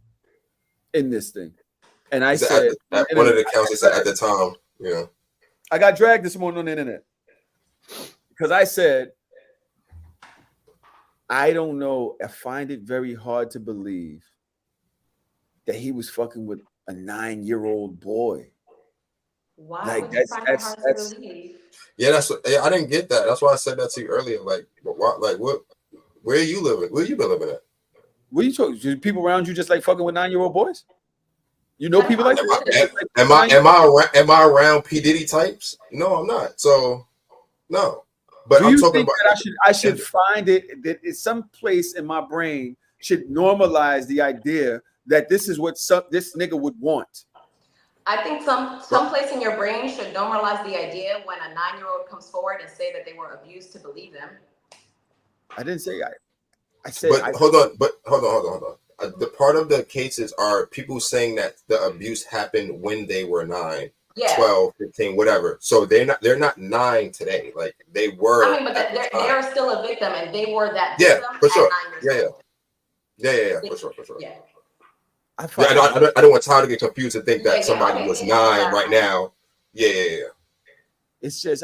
in this thing. And I said at one of the counts, they said at the time, yeah. I got dragged this morning on the internet because I said, I don't know. I find it very hard to believe that he was fucking with a 9-year-old boy. Why? Like that's yeah. I didn't get that. That's why I said that to you earlier. Like, what? Where are you living? Where you been living at? What are you talking? Do people around you just like fucking with 9-year-old boys? You know people like that? Am I around P Diddy types? No, I'm not. So no. But I'm talking about that I should find it that it's some place in my brain should normalize the idea that this is what this nigga would want. I think some place in your brain should normalize the idea when a 9-year-old comes forward and say that they were abused to believe them. I didn't say I said. But hold on. The part of the cases are people saying that the abuse happened when they were 9, 12, 15, whatever. So they're not 9 today. Like they were. I mean, but they're still a victim, and they were that victim. Yeah, for sure. Yeah, for sure. Yeah. I don't want Tyler to get confused and think that somebody was 9 right now. Yeah. It's just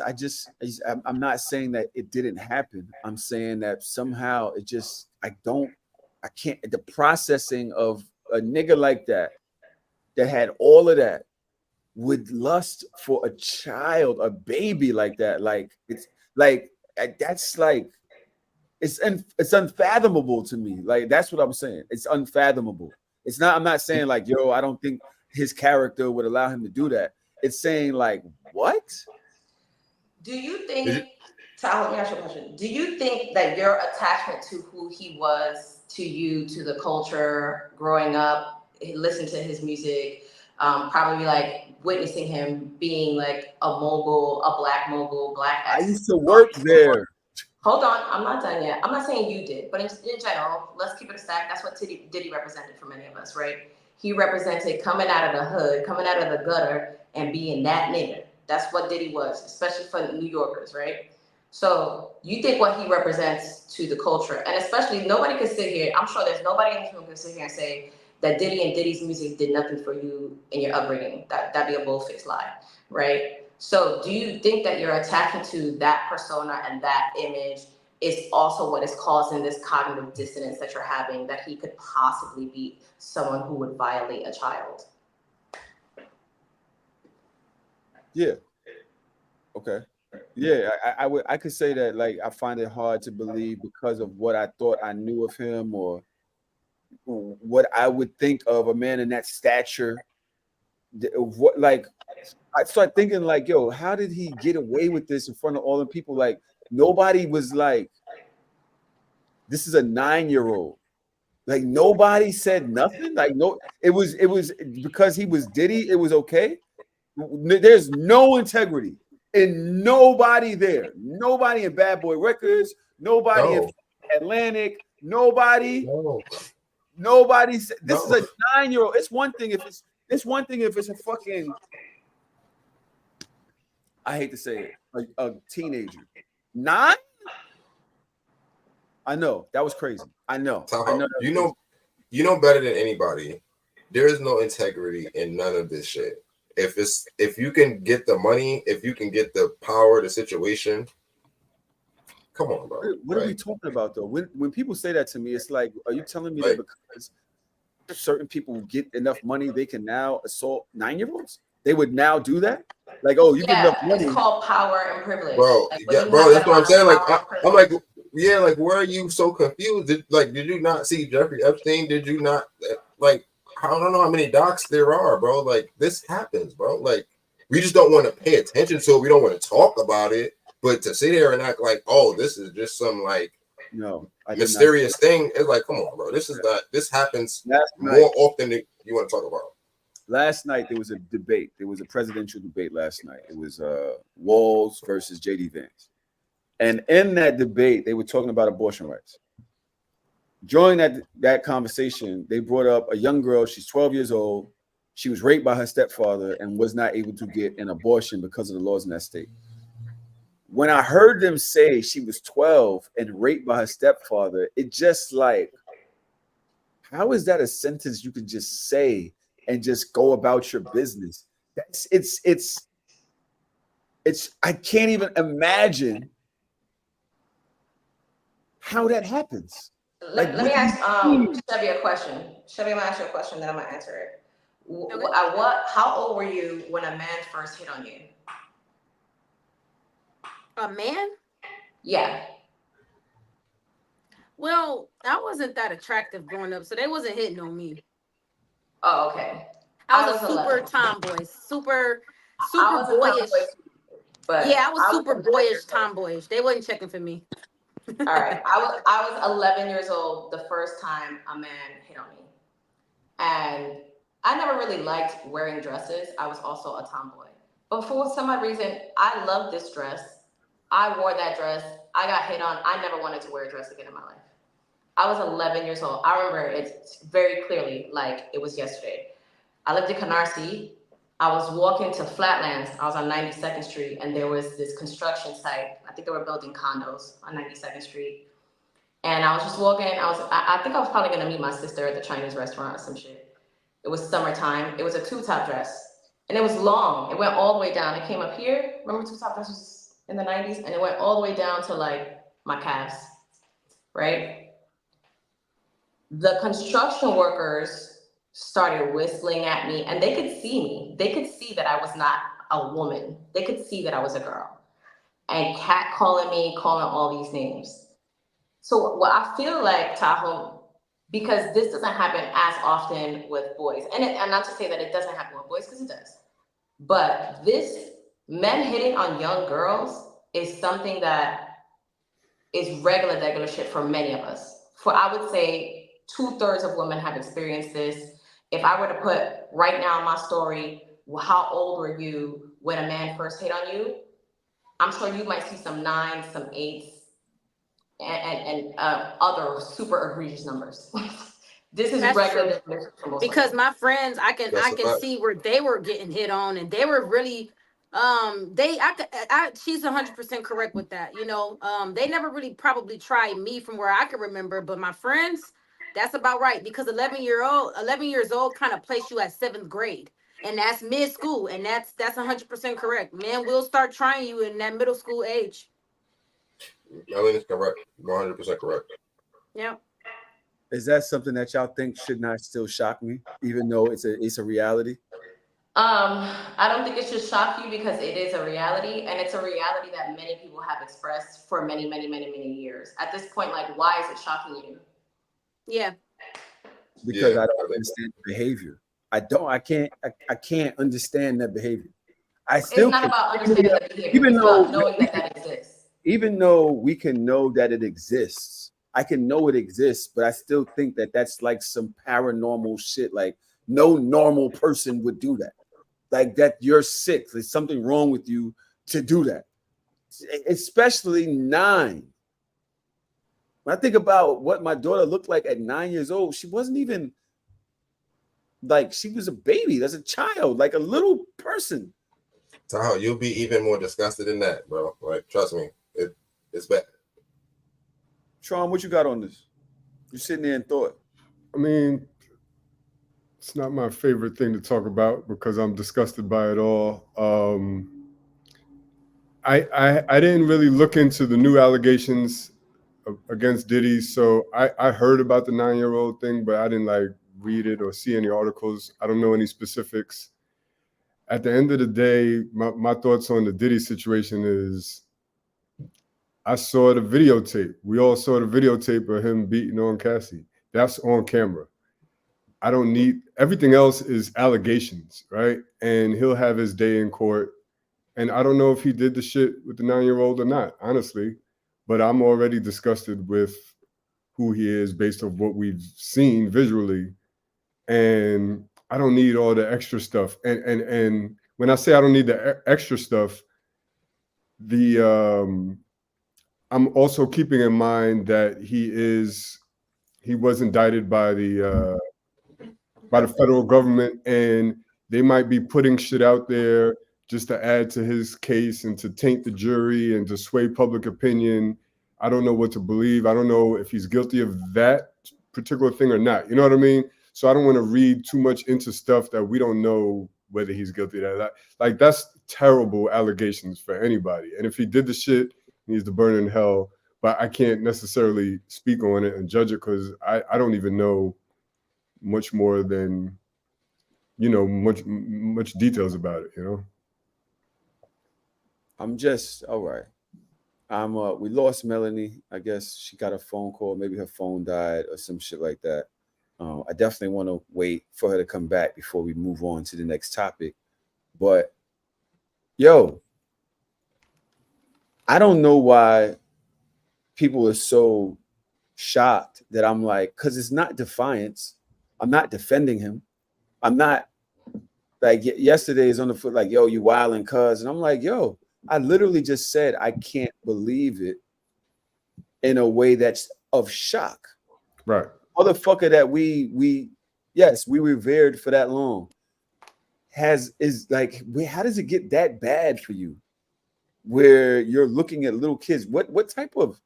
I'm not saying that it didn't happen. I'm saying that somehow it just I can't. The processing of a nigga like that had all of that would lust for a child, a baby like that. Like it's like that's like it's unfathomable to me. Like that's what I'm saying. It's unfathomable. It's not. I'm not saying like yo. I don't think his character would allow him to do that. It's saying like what? Do you think? Tahoe, let me ask you a question. Do you think that your attachment to who he was to you, to the culture, growing up, listen to his music, probably like witnessing him being like a mogul, a black mogul, black. I used to work there. Hold on, I'm not done yet. I'm not saying you did, but in general, let's keep it a stack. That's what Diddy represented for many of us, right? He represented coming out of the hood, coming out of the gutter, and being that nigga. That's what Diddy was, especially for New Yorkers, right? So you think what he represents to the culture, and especially nobody can sit here, I'm sure there's nobody in this room who can sit here and say that Diddy and Diddy's music did nothing for you in your upbringing. That'd be a bull-faced lie, right? So do you think that your attachment to that persona and that image is also what is causing this cognitive dissonance that you're having, that he could possibly be someone who would violate a child? Yeah. Okay. Yeah, I could say that like I find it hard to believe because of what I thought I knew of him or what I would think of a man in that stature. What like I start thinking like, yo, how did he get away with this in front of all the people? Like nobody was like, this is a 9-year-old. Like nobody said nothing. Like no, it was because he was Diddy. It was okay. There's no integrity and nobody there. Nobody in Bad Boy Records. Nobody in Atlantic. Nobody. Nobody said this is a 9-year-old. It's one thing if it's a fucking. I hate to say it, like a teenager. 9? I know that was crazy. I know. You know better than anybody. There is no integrity in none of this shit. If you can get the money, if you can get the power, the situation, Come on, bro. What are we talking about though? When people say that to me, it's like, are you telling me Like- that because certain people get enough money, they can now assault 9-year-olds? They would now do that? Like, oh, you get enough money, it's called power and privilege. Bro. Like, when Yeah, you bro. have That's that what I'm amount of saying. Like, power and I'm like, privilege. yeah, like, where are you so confused? Did you not see Jeffrey Epstein? Did you not like? I don't know how many docs there are, bro. Like, this happens, bro. Like, we just don't want to pay attention to it. We don't want to talk about it. But to sit here and act like, oh, this is just some like no, I did not. mysterious thing, it's like, come on, bro. This is not. This happens Last more night, often than you want to talk about. last night there was a debate. There was a presidential debate last night. It was Walls versus JD Vance. And in that debate, they were talking about abortion rights. During that conversation, they brought up a young girl. She's 12 years old. She was raped by her stepfather and was not able to get an abortion because of the laws in that state. When I heard them say she was 12 and raped by her stepfather, it just like, how is that a sentence you could just say and just go about your business? It's I can't even imagine how that happens. Let me ask Chevy a question. Chevy, I'm gonna ask you a question, then I'm gonna answer it. Okay. How old were you when a man first hit on you? A man? Yeah. Well, I wasn't that attractive growing up, so they wasn't hitting on me. Oh, okay. I was a super 11. tomboy, super I was a boyish. tomboy too, but Yeah, I was super 11 boyish, years old. tomboyish. They wasn't checking for me. All right. I was 11 years old the first time a man hit on me. And I never really liked wearing dresses. I was also a tomboy. But for some odd reason, I loved this dress. I wore that dress. I got hit on. I never wanted to wear a dress again in my life. I was 11 years old. I remember it very clearly, like it was yesterday. I lived in Canarsie. I was walking to Flatlands. I was on 92nd Street, and there was this construction site. I think they were building condos on 92nd Street. And I was just walking. I think I was probably gonna meet my sister at the Chinese restaurant or some shit. It was summertime. It was a two-top dress, and it was long. It went all the way down. It came up here. Remember two-top dresses in the 90s, and it went all the way down to like my calves, right? The construction workers started whistling at me, and they could see me. They could see that I was not a woman. They could see that I was a girl. And cat calling me, calling all these names. So what I feel like, Tahoe, because this doesn't happen as often with boys, and not to say that it doesn't happen with boys, because it does. But this men hitting on young girls is something that is regular shit for many of us. For I would say 2/3 of women have experienced this. If I were to put right now in my story, how old were you when a man first hit on you? I'm sure you might see some 9s, some 8s, and other super egregious numbers. This is That's regular true. for most Because women. my friends, I can That's a fact. see where they were getting hit on, and they were really she's 100% correct with that. You know, they never really probably tried me from where I can remember, but my friends, that's about right, because 11 years old kind of place you at 7th grade, and that's mid school, and that's 100% correct. Men will start trying you in that middle school age. I mean, it's correct. 100% correct. Yeah. Is that something that y'all think should not still shock me, even though it's a reality? I don't think it should shock you because it is a reality, and it's a reality that many people have expressed for many, many, many, many years. At this point, like, why is it shocking you? Yeah. Because Yeah, I I don't think- understand the behavior. I can't understand that behavior. I It's still not can't, about understanding the behavior. even It's though about knowing that exists. even though we can know that it exists. I can know it exists, but I still think that that's like some paranormal shit. Like no normal person would do that. Like that you're sick. There's something wrong with you to do that. Especially 9. When I think about what my daughter looked like at 9 years old, she wasn't even like she was a baby. That's a child, like a little person. Tahoe, you'll be even more disgusted than that, bro. Like, trust me, it's bad. Tron, what you got on this? You sitting there and thought. I mean, it's not my favorite thing to talk about because I'm disgusted by it all. I didn't really look into the new allegations against Diddy, so I heard about the 9-year-old thing, but I didn't like read it or see any articles. I don't know any specifics. At the end of the day, my thoughts on the Diddy situation is I saw the videotape. We all saw the videotape of him beating on Cassie. That's on camera. I don't need everything else is allegations, right? And he'll have his day in court. And I don't know if he did the shit with the 9-year-old or not, honestly. But I'm already disgusted with who he is based on what we've seen visually. And I don't need all the extra stuff. And when I say I don't need the extra stuff, the I'm also keeping in mind that he was indicted by the federal government, and they might be putting shit out there just to add to his case and to taint the jury and to sway public opinion. I don't know what to believe. I don't know if he's guilty of that particular thing or not. You know what I mean? So I don't want to read too much into stuff that we don't know whether he's guilty of that. Like that's terrible allegations for anybody. And if he did the shit, he needs to burn in hell. But I can't necessarily speak on it and judge it because I don't even know much more than much details about it. I'm just all right. We lost Melanie. I guess she got a phone call. Maybe her phone died or some shit like that. I definitely want to wait for her to come back before we move on to the next topic. But yo, I don't know why people are so shocked that I'm like, because it's not defiance. I'm not defending him. I'm not like yesterday is on the foot, like, yo, you wilding cuz. And I'm like, yo, I literally just said I can't believe it in a way that's of shock. Right. Motherfucker that we revered for that long is like, how does it get that bad for you? Where you're looking at little kids. What type of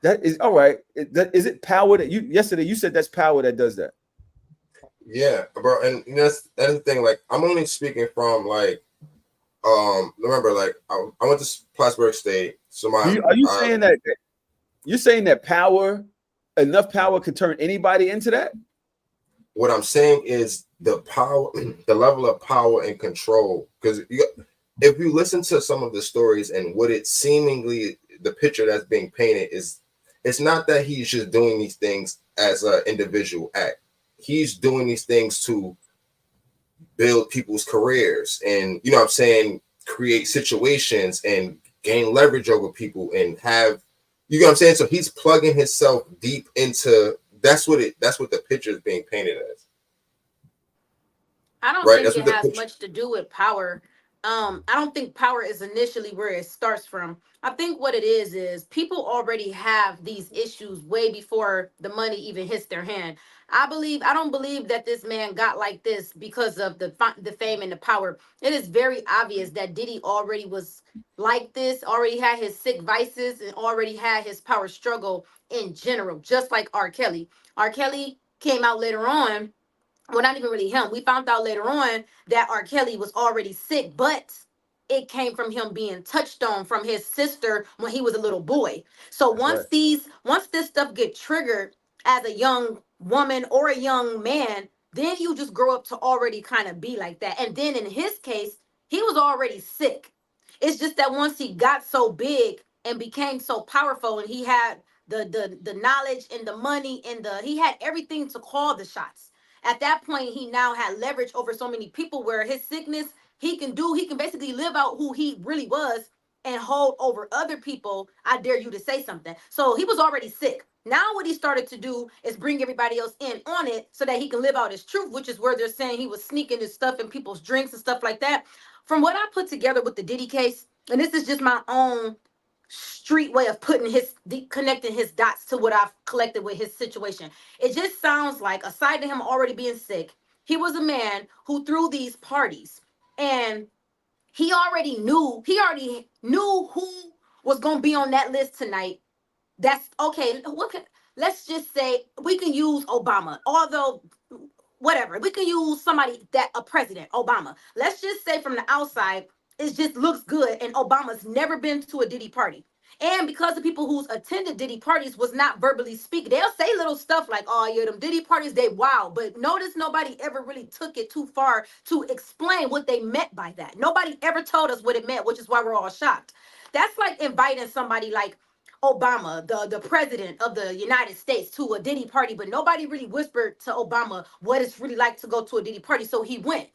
that is all right? Is it power that yesterday you said that's power that does that? Yeah, bro, and that's the thing. Like, I'm only speaking from like, remember, like, I went to Plattsburgh State. So Are you saying that you're saying that enough power could turn anybody into that? What I'm saying is the power, the level of power and control. Because if you listen to some of the stories and what it seemingly, the picture that's being painted is, it's not that he's just doing these things as an individual act. He's doing these things to build people's careers and, you know what I'm saying, create situations and gain leverage over people and have, you know what I'm saying? So he's plugging himself deep into, that's what the picture is being painted as. I don't think it has much to do with power. I don't think power is initially where it starts from. I think what it is people already have these issues way before the money even hits their hand. I don't believe that this man got like this because of the fame and the power. It is very obvious that Diddy already was like this, already had his sick vices, and already had his power struggle in general, just like R. Kelly. R. Kelly came out later on, well, not even really him. We found out later on that R. Kelly was already sick, but it came from him being touched on from his sister when he was a little boy. So once this stuff get triggered as a young woman or a young man, then you just grow up to already kind of be like that. And then in his case, he was already sick. It's just that once he got so big and became so powerful, and he had the knowledge and the money and he had everything to call the shots. At that point, he now had leverage over so many people where his sickness, he can basically live out who he really was and hold over other people. I dare you to say something. So he was already sick. Now what he started to do is bring everybody else in on it so that he can live out his truth, which is where they're saying he was sneaking his stuff in people's drinks and stuff like that. From what I put together with the Diddy case, and this is just my own street way of connecting his dots to what I've collected with his situation. It just sounds like, aside to him already being sick, he was a man who threw these parties, and he already knew who was going to be on that list tonight. That's okay. Let's just say we can use Obama, although whatever, we can use somebody, that a president, Obama. Let's just say from the outside, it just looks good. And Obama's never been to a Diddy party. And because the people who's attended Diddy parties was not verbally speaking, they'll say little stuff like, oh yeah, them Diddy parties, they wow. But notice nobody ever really took it too far to explain what they meant by that. Nobody ever told us what it meant, which is why we're all shocked. That's like inviting somebody like Obama, the president of the United States, to a Diddy party, but nobody really whispered to Obama what it's really like to go to a Diddy party. So he went.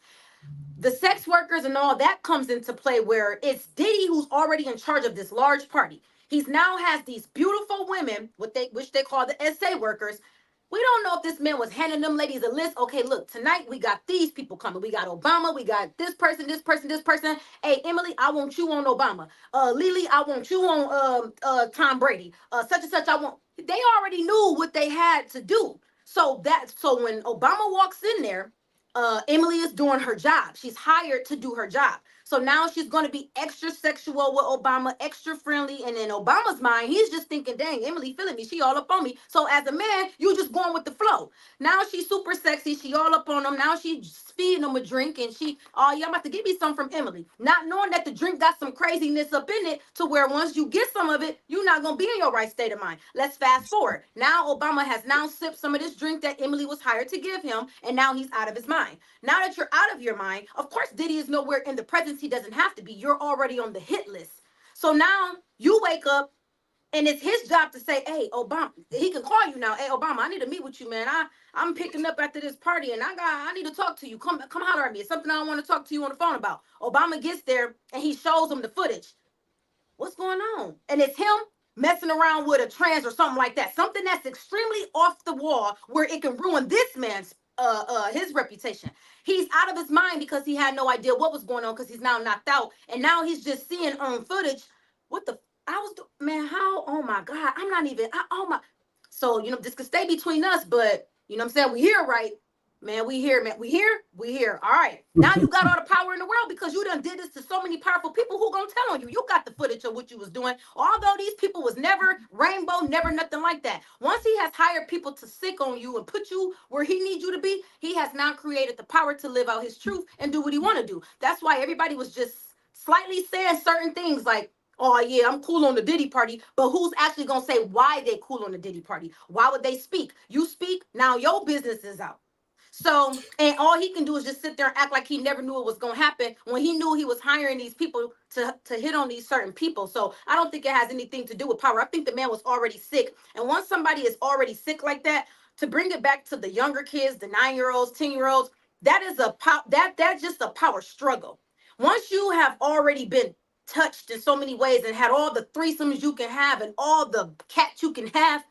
The sex workers and all that comes into play where it's Diddy who's already in charge of this large party. He's now has these beautiful women, which they call the SA workers. We don't know if this man was handing them ladies a list. Okay, look, tonight we got these people coming. We got Obama, we got this person, this person, this person. Hey, Emily, I want you on Obama. Lily, I want you on Tom Brady. Such and such, I want. They already knew what they had to do. So when Obama walks in there, Emily is doing her job. She's hired to do her job. So now she's going to be extra sexual with Obama, extra friendly. And in Obama's mind, he's just thinking, dang, Emily feeling me. She all up on me. So as a man, you just going with the flow. Now she's super sexy. She all up on him. Now she's feeding him a drink. And oh, yeah, I'm about to give me some from Emily. Not knowing that the drink got some craziness up in it to where once you get some of it, you're not going to be in your right state of mind. Let's fast forward. Now Obama has now sipped some of this drink that Emily was hired to give him. And now he's out of his mind. Now that you're out of your mind, of course, Diddy is nowhere in the presence. He doesn't have to be. You're already on the hit list. So now you wake up and it's his job to say, hey, Obama, he can call you now. Hey, Obama, I need to meet with you, man. I'm picking up after this party and I need to talk to you. Come holler at me. It's something I want to talk to you on the phone about. Obama gets there and he shows him the footage. What's going on? And it's him messing around with a trans or something like that. Something that's extremely off the wall where it can ruin this man's his reputation. He's out of his mind because he had no idea what was going on because he's now knocked out. And now he's just seeing footage. What the man, how, oh my God, I'm not even, oh my. So, this could stay between us, but you know what I'm saying? We here, right? Man, we here, man. We here. All right. Now you got all the power in the world because you done did this to so many powerful people who gonna tell on you. You got the footage of what you was doing. Although these people was never rainbow, never nothing like that. Once he has hired people to sick on you and put you where he needs you to be, he has now created the power to live out his truth and do what he want to do. That's why everybody was just slightly saying certain things like, oh yeah, I'm cool on the Diddy party, but who's actually gonna say why they cool on the Diddy party? Why would they speak? You speak, now your business is out. So, and all he can do is just sit there and act like he never knew it was going to happen when he knew he was hiring these people to hit on these certain people. So I don't think it has anything to do with power. I think the man was already sick. And once somebody is already sick like that, to bring it back to the younger kids, the 9-year-olds, 10-year-olds, that is that's just a power struggle. Once you have already been touched in so many ways and had all the threesomes you can have and all the cats you can have,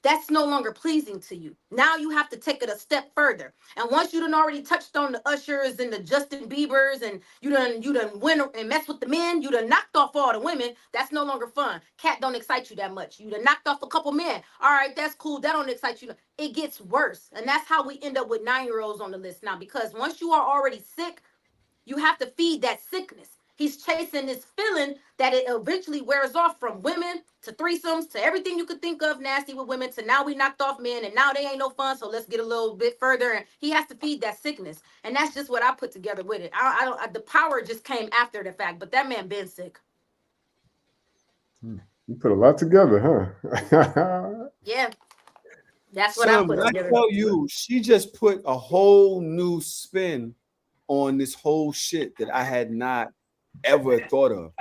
that's no longer pleasing to you. Now you have to take it a step further. And once you done already touched on the Ushers and the Justin Biebers and you done win and mess with the men, you done knocked off all the women, that's no longer fun. Cat don't excite you that much. You done knocked off a couple men. All right, that's cool. That don't excite you. It gets worse. And that's how we end up with 9-year-olds on the list now, because once you are already sick, you have to feed that sickness. He's chasing this feeling that it eventually wears off, from women to threesomes to everything you could think of nasty with women to now we knocked off men and now they ain't no fun. So let's get a little bit further. And he has to feed that sickness. And that's just what I put together with it. The power just came after the fact, but that man been sick. You put a lot together, huh? Yeah. That's what I put together. I tell you, she just put a whole new spin on this whole shit that I had not ever thought of.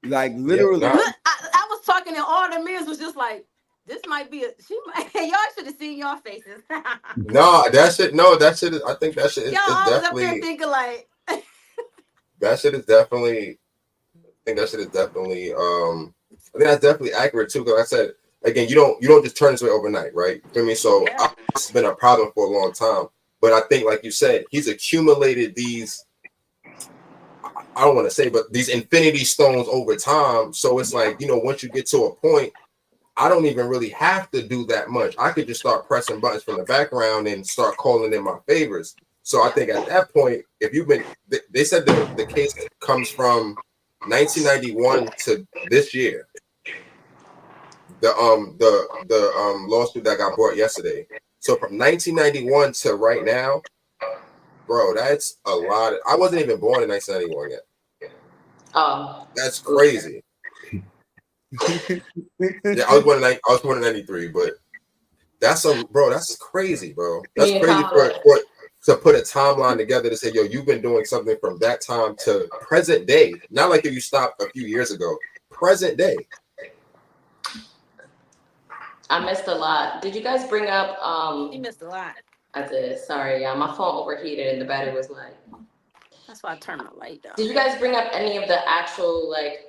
Like literally, Yeah, look, I was talking and all the men was just like, "This might be y'all should have seen your faces." that shit is, I think that shit is, y'all always definitely up there thinking like, that shit is definitely. I think that shit is definitely. I think that's definitely accurate too. Because I said again, you don't just turn this way overnight, right? You know what I mean? So yeah. It's been a problem for a long time. But I think, like you said, he's accumulated these, I don't want to say, but these infinity stones over time. So it's like, once you get to a point, I don't even really have to do that much. I could just start pressing buttons from the background and start calling in my favors. So I think at that point, if you've been, they said the case comes from 1991 to this year. The lawsuit that got brought yesterday. So from 1991 to right now, bro, that's a lot. I wasn't even born in 1991 yet. Oh, That's crazy. Yeah, I was born in 93, but that's crazy, bro. That's me and crazy Kamala. for to put a timeline together to say, yo, you've been doing something from that time to present day. Not like if you stopped a few years ago. Present day. I missed a lot. Did you guys bring up You missed a lot. I did. Sorry, yeah. My phone overheated and the battery was like. That's why I turned my light down. Did you guys bring up any of the actual like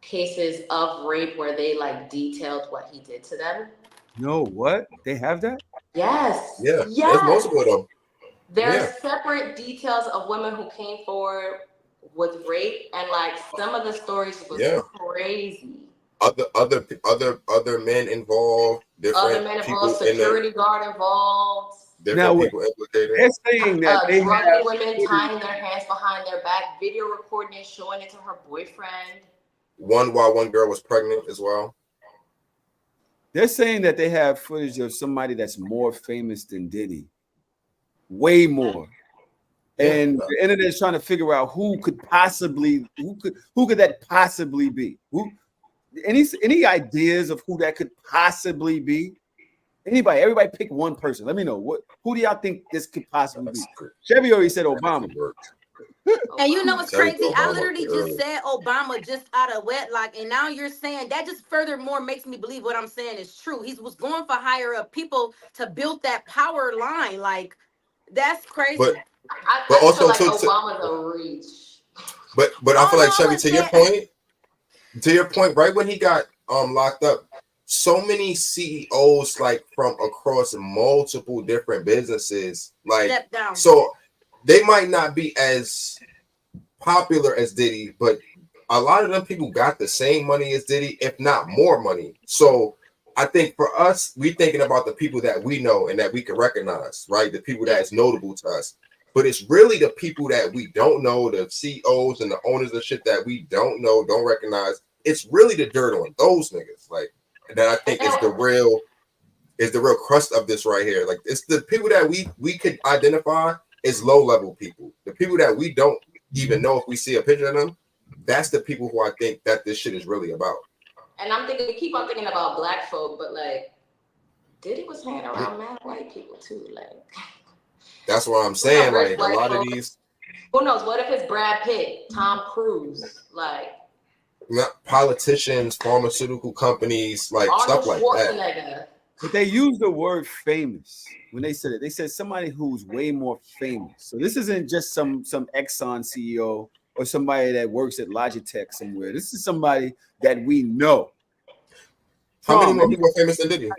cases of rape where they like detailed what he did to them? No, what? They have that? Yes. Yeah. Yes. There's multiple of them. There's separate details of women who came forward with rape, and like some of the stories was crazy. Other men involved. Other men involved. Security guard involved. Different people implicated. They're saying that they drugging women, tying their hands behind their back, video recording it, showing it to her boyfriend. While one girl was pregnant as well. They're saying that they have footage of somebody that's more famous than Diddy. Way more. And the internet is trying to figure out who could that possibly be? Any ideas of who that could possibly be? Everybody pick one person. Let me know who do y'all think this could possibly be? Chevy already said Obama. And you know what's crazy? I literally just said Obama just out of wedlock, and now you're saying that just furthermore makes me believe what I'm saying is true. He was going for higher up people to build that power line. Like, that's crazy. But I also feel like Obama's a reach. But I feel like, Chevy, to your point, right when he got locked up, so many CEOs like from across multiple different businesses, like stepped down. So they might not be as popular as Diddy, but a lot of them people got the same money as Diddy, if not more money. So I think for us, we thinking about the people that we know and that we can recognize, right? The people that is notable to us. But it's really the people that we don't know, the CEOs and the owners of shit that we don't know, don't recognize. It's really the dirt on those niggas, like that. I think is the real crust of this right here. Like it's the people that we could identify as low level people. The people that we don't even know if we see a picture of them. That's the people who I think that this shit is really about. And I'm thinking, keep on thinking about black folk, but like Diddy was hanging around mad white people too, like. That's what I'm saying. Like a lot of these. Who knows? What if it's Brad Pitt, Tom Cruise, like politicians, pharmaceutical companies, like Arnold stuff like that. But they use the word famous when they said it. They said somebody who's way more famous. So this isn't just some Exxon CEO or somebody that works at Logitech somewhere. This is somebody that we know. How many more people are famous than Diddy?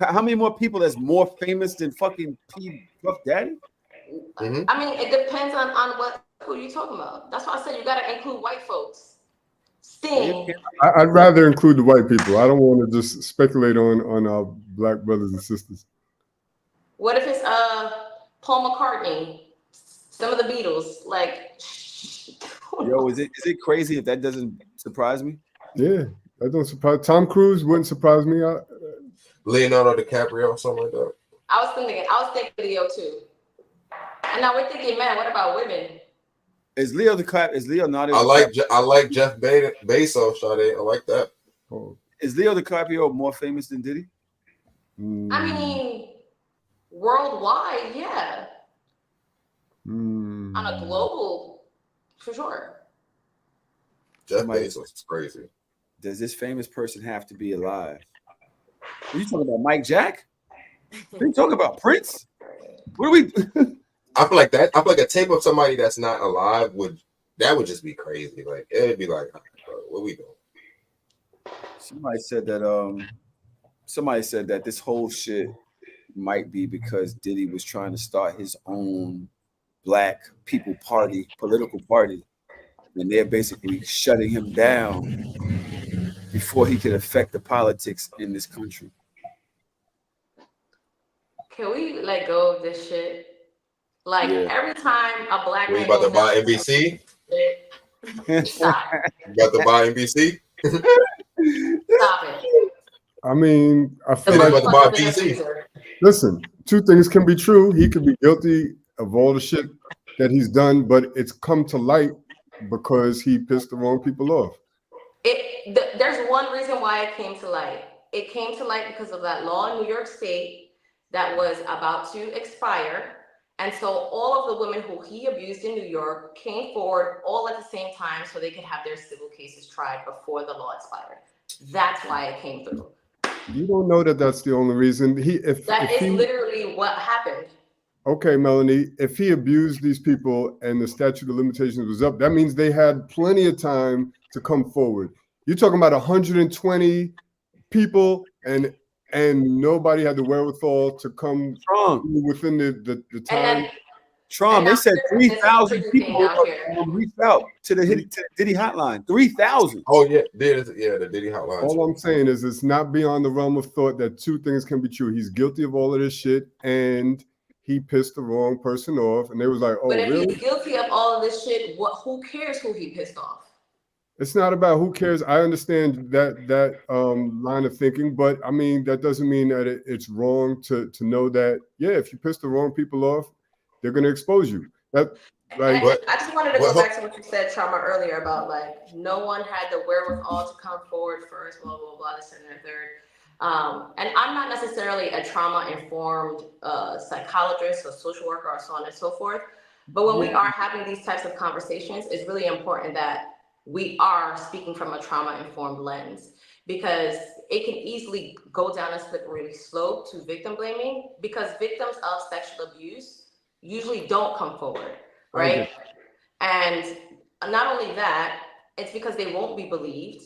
How many more people that's more famous than fucking P. Puff Daddy? Mm-hmm. I mean, it depends on who you talking about. That's why I said you got to include white folks. Sting. I'd rather include the white people. I don't want to just speculate on our black brothers and sisters. What if it's Paul McCartney, some of the Beatles, like? Yo, is it crazy if that doesn't surprise me? Yeah, that don't surprise. Tom Cruise wouldn't surprise me. Leonardo DiCaprio or something like that. I was thinking Leo too. And now we're thinking, man, what about women? Is Leonardo? I like Jeff Bezos, Sade. I like that. Oh. Is Leo DiCaprio more famous than Diddy? I mean, worldwide, yeah. On a global, for sure. Jeff Bezos is crazy. Does this famous person have to be alive? Are you talking about Mike Jack? Are you talking about Prince? What are we? I feel like a tape of somebody that's not alive would just be crazy. Like it'd be like, what we doing? Somebody said that this whole shit might be because Diddy was trying to start his own black people party, political party, and they're basically shutting him down before he could affect the politics in this country. Can we let go of this shit? Like every time a black man about to buy NBC? Stop. You about to buy NBC? Stop it. I mean, I feel like about to buy BC. Listen, two things can be true. He could be guilty of all the shit that he's done, but it's come to light because he pissed the wrong people off. There's one reason why it came to light. It came to light because of that law in New York State that was about to expire. And so all of the women who he abused in New York came forward all at the same time so they could have their civil cases tried before the law expired. That's why it came through. You don't know that that's the only reason. That is literally what happened. Okay, Melanie, if he abused these people and the statute of limitations was up, that means they had plenty of time to come forward. You're talking about 120 people and nobody had the wherewithal to come within the time. Trump, they said 3,000 people reached out to the Diddy hotline. 3,000. Oh yeah, the Diddy hotline. All I'm saying is it's not beyond the realm of thought that two things can be true. He's guilty of all of this shit and he pissed the wrong person off, and they was like, "Oh, but if really? He's guilty of all of this shit. Who cares who he pissed off?" It's not about who cares. I understand that line of thinking, but I mean that doesn't mean that it's wrong to know that. Yeah, if you piss the wrong people off, they're going to expose you. I just wanted to go back to what you said, Trauma, earlier about like no one had the wherewithal to come forward first, blah blah blah, this and the third. And I'm not necessarily a trauma-informed psychologist or social worker or so on and so forth. But when we are having these types of conversations, it's really important that we are speaking from a trauma-informed lens, because it can easily go down a slippery slope to victim blaming, because victims of sexual abuse usually don't come forward, right? And not only that, it's because they won't be believed.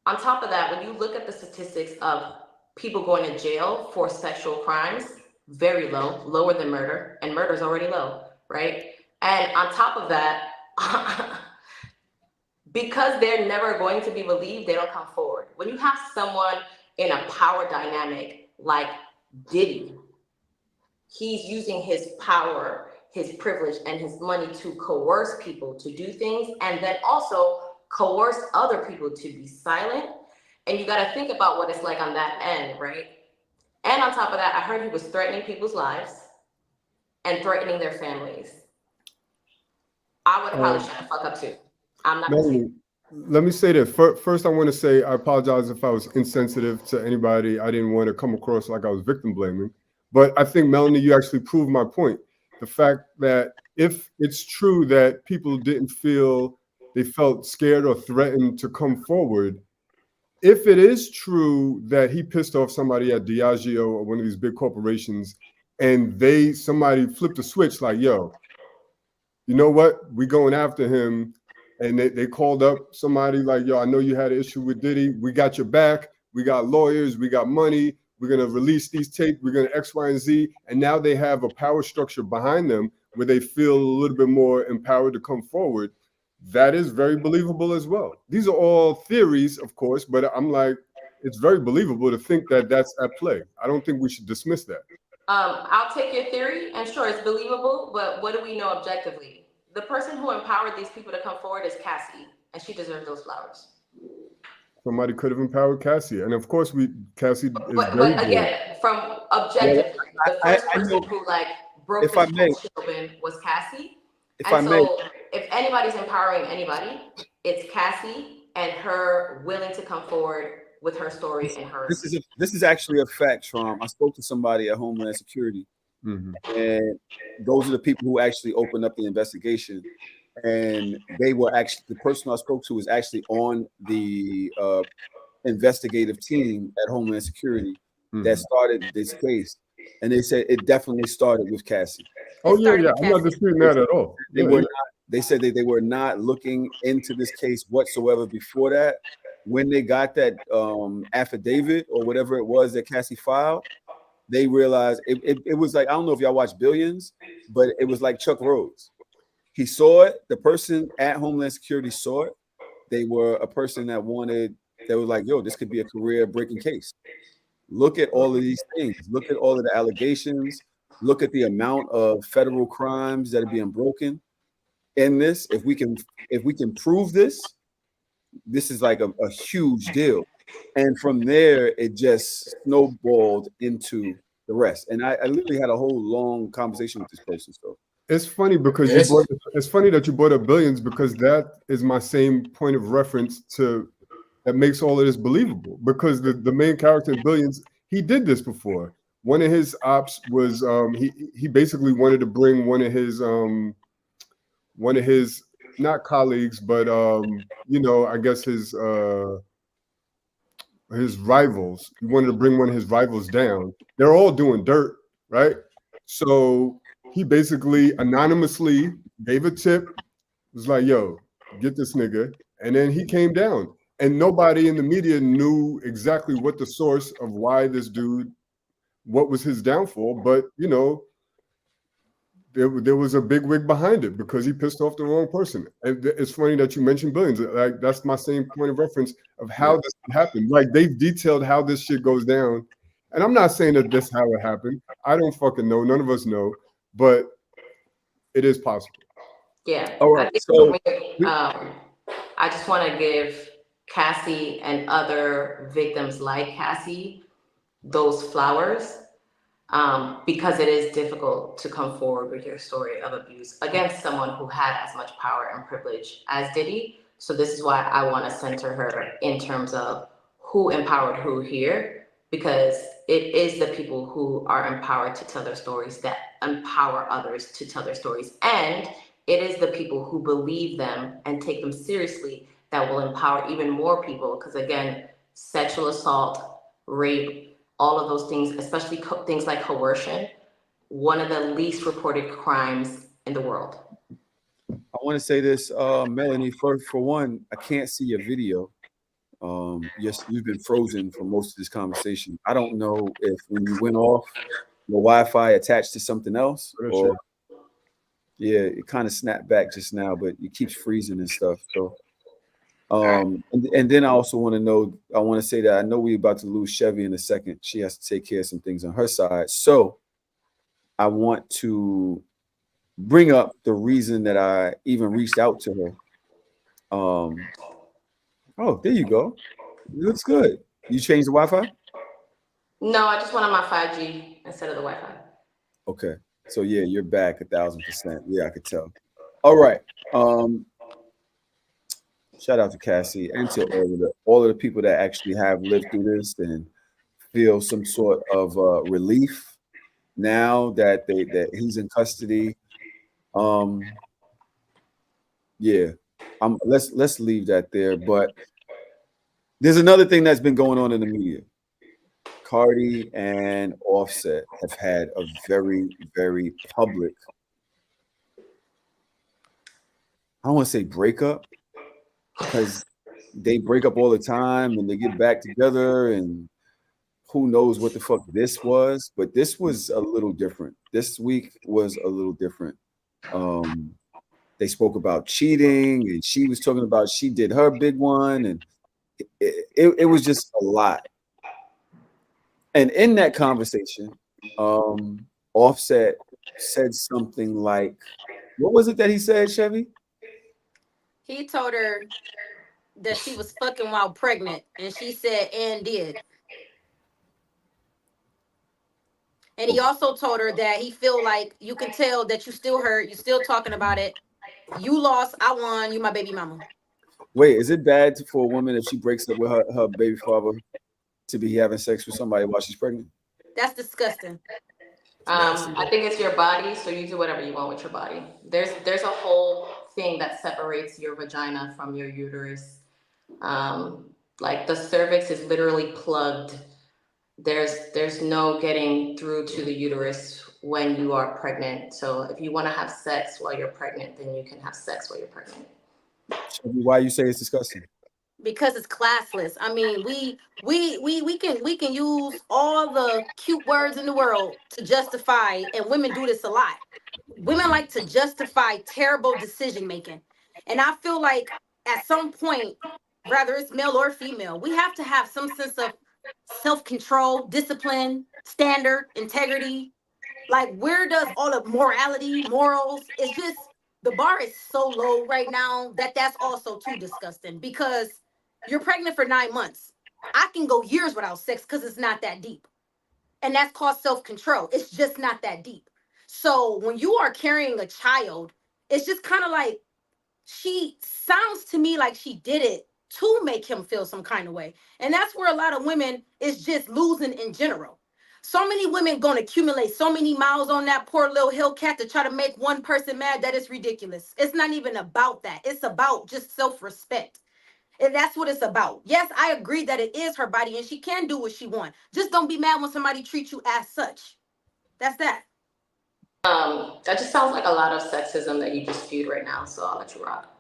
On top of that, when you look at the statistics of people going to jail for sexual crimes, very low, lower than murder, and murder is already low, right? And on top of that, because they're never going to be believed, they don't come forward. When you have someone in a power dynamic like Diddy, he's using his power, his privilege, and his money to coerce people to do things, and then also coerce other people to be silent. And you got to think about what it's like on that end, right? And on top of that, I heard he was threatening people's lives and threatening their families. I would probably shut the fuck up too. I'm not gonna say. Let me say that first. I want to say I apologize if I was insensitive to anybody. I didn't want to come across like I was victim blaming. But I think, Melanie, you actually proved my point. The fact that if it's true that people didn't feel they felt scared or threatened to come forward, if it is true that he pissed off somebody at Diageo or one of these big corporations, and somebody flipped a switch like, yo, you know what? We going after him. And they called up somebody like, yo, I know you had an issue with Diddy. We got your back. We got lawyers. We got money. We're going to release these tapes. We're going to X, Y, and Z. And now they have a power structure behind them where they feel a little bit more empowered to come forward. That is very believable as well. These are all theories, of course, but I'm like, it's very believable to think that that's at play. I don't think we should dismiss that. I'll take your theory, and sure, it's believable, but what do we know objectively? The person who empowered these people to come forward is Cassie, and she deserves those flowers. Somebody could have empowered Cassie, and of course, Cassie is but again, from objectively, the first person who like broke this bullshit open was Cassie. If anybody's empowering anybody, it's Cassie and her willing to come forward with her story and her. This is actually a fact, Trump. I spoke to somebody at Homeland Security, and those are the people who actually opened up the investigation. And they were actually, the person I spoke to was actually on the investigative team at Homeland Security that started this case. And they said it definitely started with Cassie. Oh yeah. I'm not disputing that at all. They said that they were not looking into this case whatsoever before that. When they got that affidavit or whatever it was that Cassie filed, they realized it was like, I don't know if y'all watch Billions, but it was like Chuck Rhodes. He saw it. The person at Homeland Security saw it. They were a person that they were like, yo, this could be a career-breaking case. Look at all of these things. Look at all of the allegations. Look at the amount of federal crimes that are being broken in this. If we can prove this, this is like a huge deal. And from there, it just snowballed into the rest. And I literally had a whole long conversation with this person. So It's funny because And this is it's funny that you brought up Billions because that is my same point of reference to that makes all of this believable because the main character in Billions, he did this before. One of his ops was he basically wanted to bring one of his not colleagues, but you know, I guess his rivals. He wanted to bring one of his rivals down. They're all doing dirt, right? So he basically anonymously gave a tip, was like, yo, get this nigga. And then he came down. And nobody in the media knew exactly what the source of why this dude, what was his downfall. But, you know, there was a big wig behind it because he pissed off the wrong person. And it's funny that you mentioned Billions. Like that's my same point of reference of how this happened. Like they've detailed how this shit goes down. And I'm not saying that this how it happened. I don't fucking know. None of us know, but it is possible. Yeah, All I right. think So I just want to give Cassie and other victims like Cassie those flowers, because it is difficult to come forward with your story of abuse against someone who had as much power and privilege as Diddy. So this is why I want to center her in terms of who empowered who here, because it is the people who are empowered to tell their stories that empower others to tell their stories. And it is the people who believe them and take them seriously that will empower even more people. Because again, sexual assault, rape, all of those things, especially things like coercion, one of the least reported crimes in the world. I want to say this, Melanie. For one, I can't see your video. Yes, you've been frozen for most of this conversation. I don't know if when you went off, your Wi-Fi attached to something else, That's or true. yeah, it kind of snapped back just now, but it keeps freezing and stuff. So, and then I also want to know. I want to say that I know we're about to lose Chevy in a second. She has to take care of some things on her side. So, I want to bring up the reason that I even reached out to her. Oh, there you go. It looks good. You changed the Wi-Fi? No, I just went on my 5G instead of the Wi-Fi. Okay. So yeah, you're back 1,000%. Yeah, I could tell. All right. Um, Shout out to Cassie and to all of the people that actually have lived through this and feel some sort of relief now that he's in custody. Um, yeah. Let's leave that there. But there's another thing that's been going on in the media. Cardi and Offset have had a very, very public, I don't want to say breakup, because they break up all the time and they get back together and who knows what the fuck this was, but this was a little different. This week was a little different. Um, they spoke about cheating and she was talking about she did her big one and it was just a lot. And in that conversation, Offset said something like, what was it that he said, Chevy? He told her that she was fucking while pregnant, and she said and did. And he also told her that he feel like you can tell that you still hurt, you still talking about it. You lost, I won. You my baby mama. Wait, is it bad for a woman if she breaks up with her baby father to be having sex with somebody while she's pregnant? That's disgusting. It's nasty. I think it's your body, so you do whatever you want with your body. There's a whole thing that separates your vagina from your uterus. Like the cervix is literally plugged. There's no getting through to the uterus when you are pregnant. So if you want to have sex while you're pregnant, then you can have sex while you're pregnant. Chevy, why you say it's disgusting? Because it's classless. I mean, we can use all the cute words in the world to justify, and women do this a lot. Women like to justify terrible decision making. And I feel like at some point, whether it's male or female, we have to have some sense of self-control, discipline, standard, integrity. Like, where does all the morality, morals? It's just the bar is so low right now that that's also too disgusting because you're pregnant for 9 months. I can go years without sex because it's not that deep. And that's called self-control. It's just not that deep. So when you are carrying a child, it's just kind of like she sounds to me like she did it to make him feel some kind of way. And that's where a lot of women is just losing in general. So many women gonna accumulate so many miles on that poor little Hellcat to try to make one person mad that it's ridiculous. It's not even about that. It's about just self-respect. And that's what it's about. Yes, I agree that it is her body and she can do what she wants. Just don't be mad when somebody treats you as such. That's that. That just sounds like a lot of sexism that you just spewed right now, so I'll let you rock.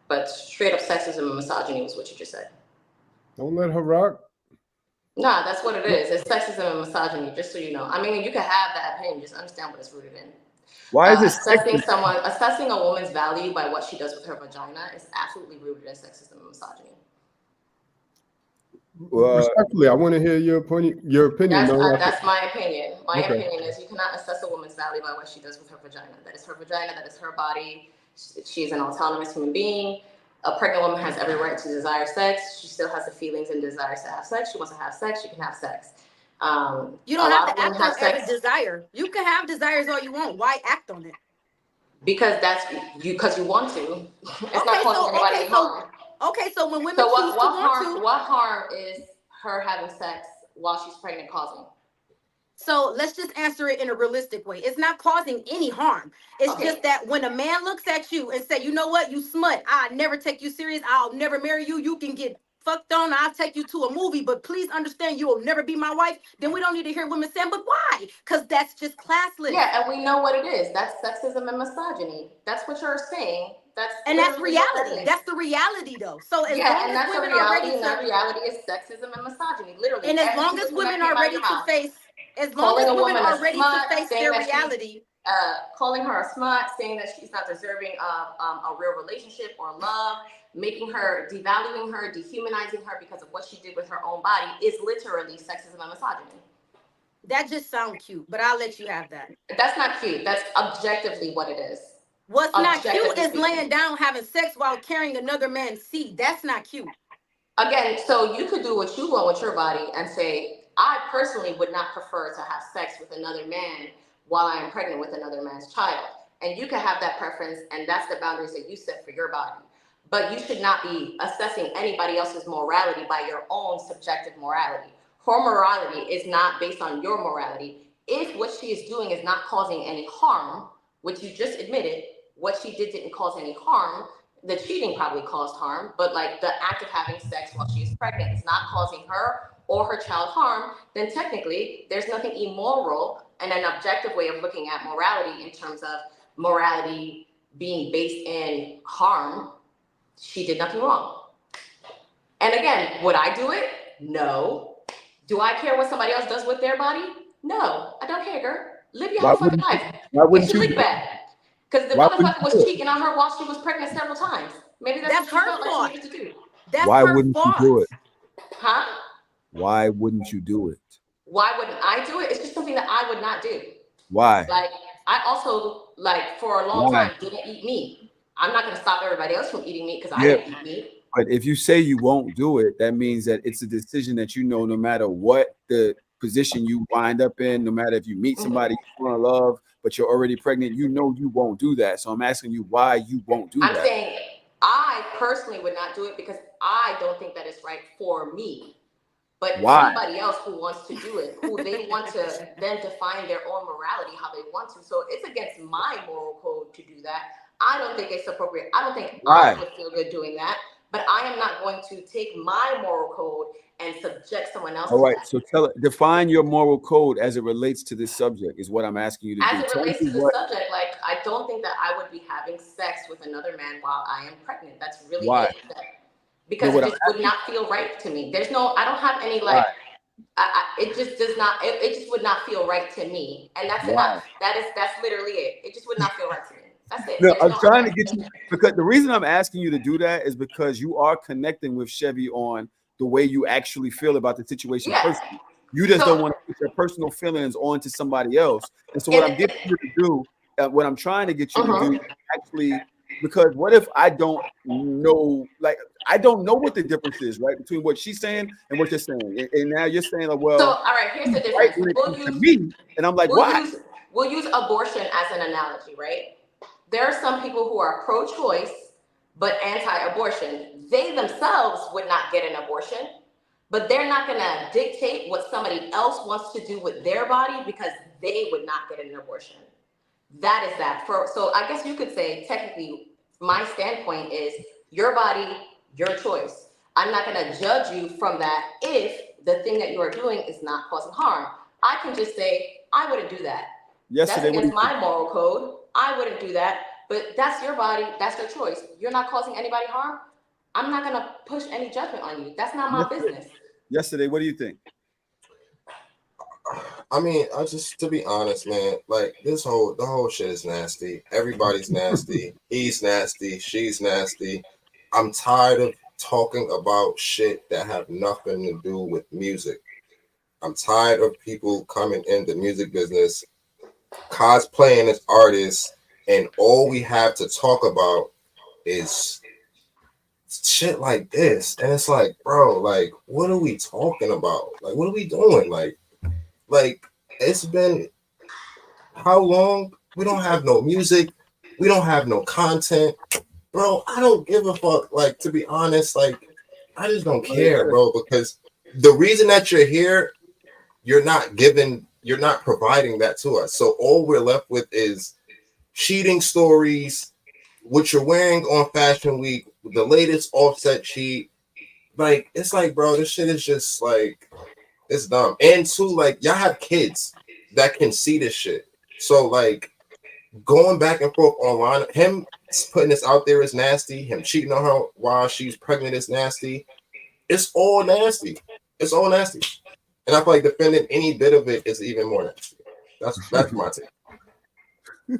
But straight up sexism and misogyny was what you just said. Don't let her rock. Nah, that's what it is. It's sexism and misogyny, just so you know. I mean, you can have that opinion, just understand what it's rooted in. Why is it Assessing a woman's value by what she does with her vagina is absolutely rooted in sexism and misogyny. Respectfully, I want to hear your opinion. That's my opinion. My opinion is you cannot assess a woman's value by what she does with her vagina. That is her vagina. That is her body. She is an autonomous human being. A pregnant woman has every right to desire sex. She still has the feelings and desires to have sex. She wants to have sex. She can have sex. You don't have to act on every desire. You can have desires all you want. Why act on it? Because you want to. It's not causing anybody any harm. Okay, so when women choose to want to, what harm is her having sex while she's pregnant causing? So let's just answer it in a realistic way. It's not causing any harm. It's just that when a man looks at you and say, you know what, you smut, I'll never take you serious. I'll never marry you. You can get fucked on. I'll take you to a movie, but please understand you will never be my wife. Then we don't need to hear women saying, but why? Because that's just classless. Yeah, and we know what it is. That's sexism and misogyny. That's what you're saying. That's reality. That's the reality, though. So as long as women are ready to, that reality is sexism and misogyny, literally. And as long as women are ready to face, as long as women are ready to face their reality, calling her a smut, saying that she's not deserving of a real relationship or love, making her, devaluing her, dehumanizing her because of what she did with her own body is literally sexism and misogyny. That just sounds cute, but I'll let you have that. That's not cute. That's objectively what it is. What's not cute is laying down having sex while carrying another man's seed. That's not cute. Again, so you could do what you want with your body and say, I personally would not prefer to have sex with another man while I am pregnant with another man's child. And you can have that preference, and that's the boundaries that you set for your body. But you should not be assessing anybody else's morality by your own subjective morality. Her morality is not based on your morality. If what she is doing is not causing any harm, which you just admitted, what she didn't cause any harm, the cheating probably caused harm, but like the act of having sex while she is pregnant is not causing her or her child harm, then technically there's nothing immoral and an objective way of looking at morality in terms of morality being based in harm. She did nothing wrong. And again, would I do it? No. Do I care what somebody else does with their body? No, I don't care, girl. Live your whole fucking life. Why wouldn't you you? Look bad. Because the motherfucker was cheating on her while she was pregnant several times. Maybe that's what her fault. Like she needed to do. That's Why her wouldn't fault. you do it? Huh? Why wouldn't you do it? Why wouldn't I do it? It's just something that I would not do. Why? Like, I also, like, for a long time, didn't eat meat. I'm not going to stop everybody else from eating meat because I didn't eat meat. But if you say you won't do it, that means that it's a decision that you know, no matter what the position you wind up in, no matter if you meet somebody you want to love, but you're already pregnant, you know you won't do that. So I'm asking you why you won't do that. I'm saying I personally would not do it because I don't think that it's right for me. But anybody else who wants to do it, who they want to then define their own morality how they want to. So it's against my moral code to do that. I don't think it's appropriate. I don't think I would feel good doing that. But I am not going to take my moral code and subject someone else to that. So define your moral code as it relates to this subject is what I'm asking you to do. As it relates to the subject, like, I don't think that I would be having sex with another man while I am pregnant. That's really it. Because it just would not feel right to me. There's no, I don't have any, like, it just does not, it just would not feel right to me. And that's enough. That's literally it. It just would not feel right to me. That's it. No, I'm trying to get you, because the reason I'm asking you to do that is because you are connecting with Chevy on the way you actually feel about the situation personally. You just don't want to put your personal feelings onto somebody else. And so what I'm getting you to do, what I'm trying to get you to do, actually, because what if I don't know, like, I don't know what the difference is, right, between what she's saying and what you're saying. And now you're saying, like, well, so all right, here's the difference. Right, when it comes to me, and I'm like, why? we'll use abortion as an analogy, right? There are some people who are pro-choice but anti-abortion. They themselves would not get an abortion, but they're not going to dictate what somebody else wants to do with their body because they would not get an abortion. That is that. So I guess you could say technically my standpoint is your body, your choice. I'm not going to judge you from that if the thing that you are doing is not causing harm. I can just say I wouldn't do that. Yesterday, That's against my moral code. I wouldn't do that. But that's your body. That's your choice. You're not causing anybody harm. I'm not going to push any judgment on you. That's not my business. Yesterday, what do you think? I mean, I just, to be honest, man, like the whole shit is nasty. Everybody's nasty. He's nasty. She's nasty. I'm tired of talking about shit that have nothing to do with music. I'm tired of people coming in the music business, cosplaying as artists, and all we have to talk about is shit like this. And it's like, bro, like, what are we talking about? Like, what are we doing? Like it's been how long? We don't have no music. We don't have no content. Bro, I don't give a fuck. Like, to be honest, like, I just don't care, bro, because the reason that you're here, you're not providing that to us. So all we're left with is cheating stories, what you're wearing on Fashion Week, the latest Offset cheat. Like, it's like, bro, this shit is just like, it's dumb. And two, like, y'all have kids that can see this shit. So, like, going back and forth online, him putting this out there is nasty. Him cheating on her while she's pregnant is nasty. It's all nasty. It's all nasty. And I feel like defending any bit of it is even more nasty. That's my take.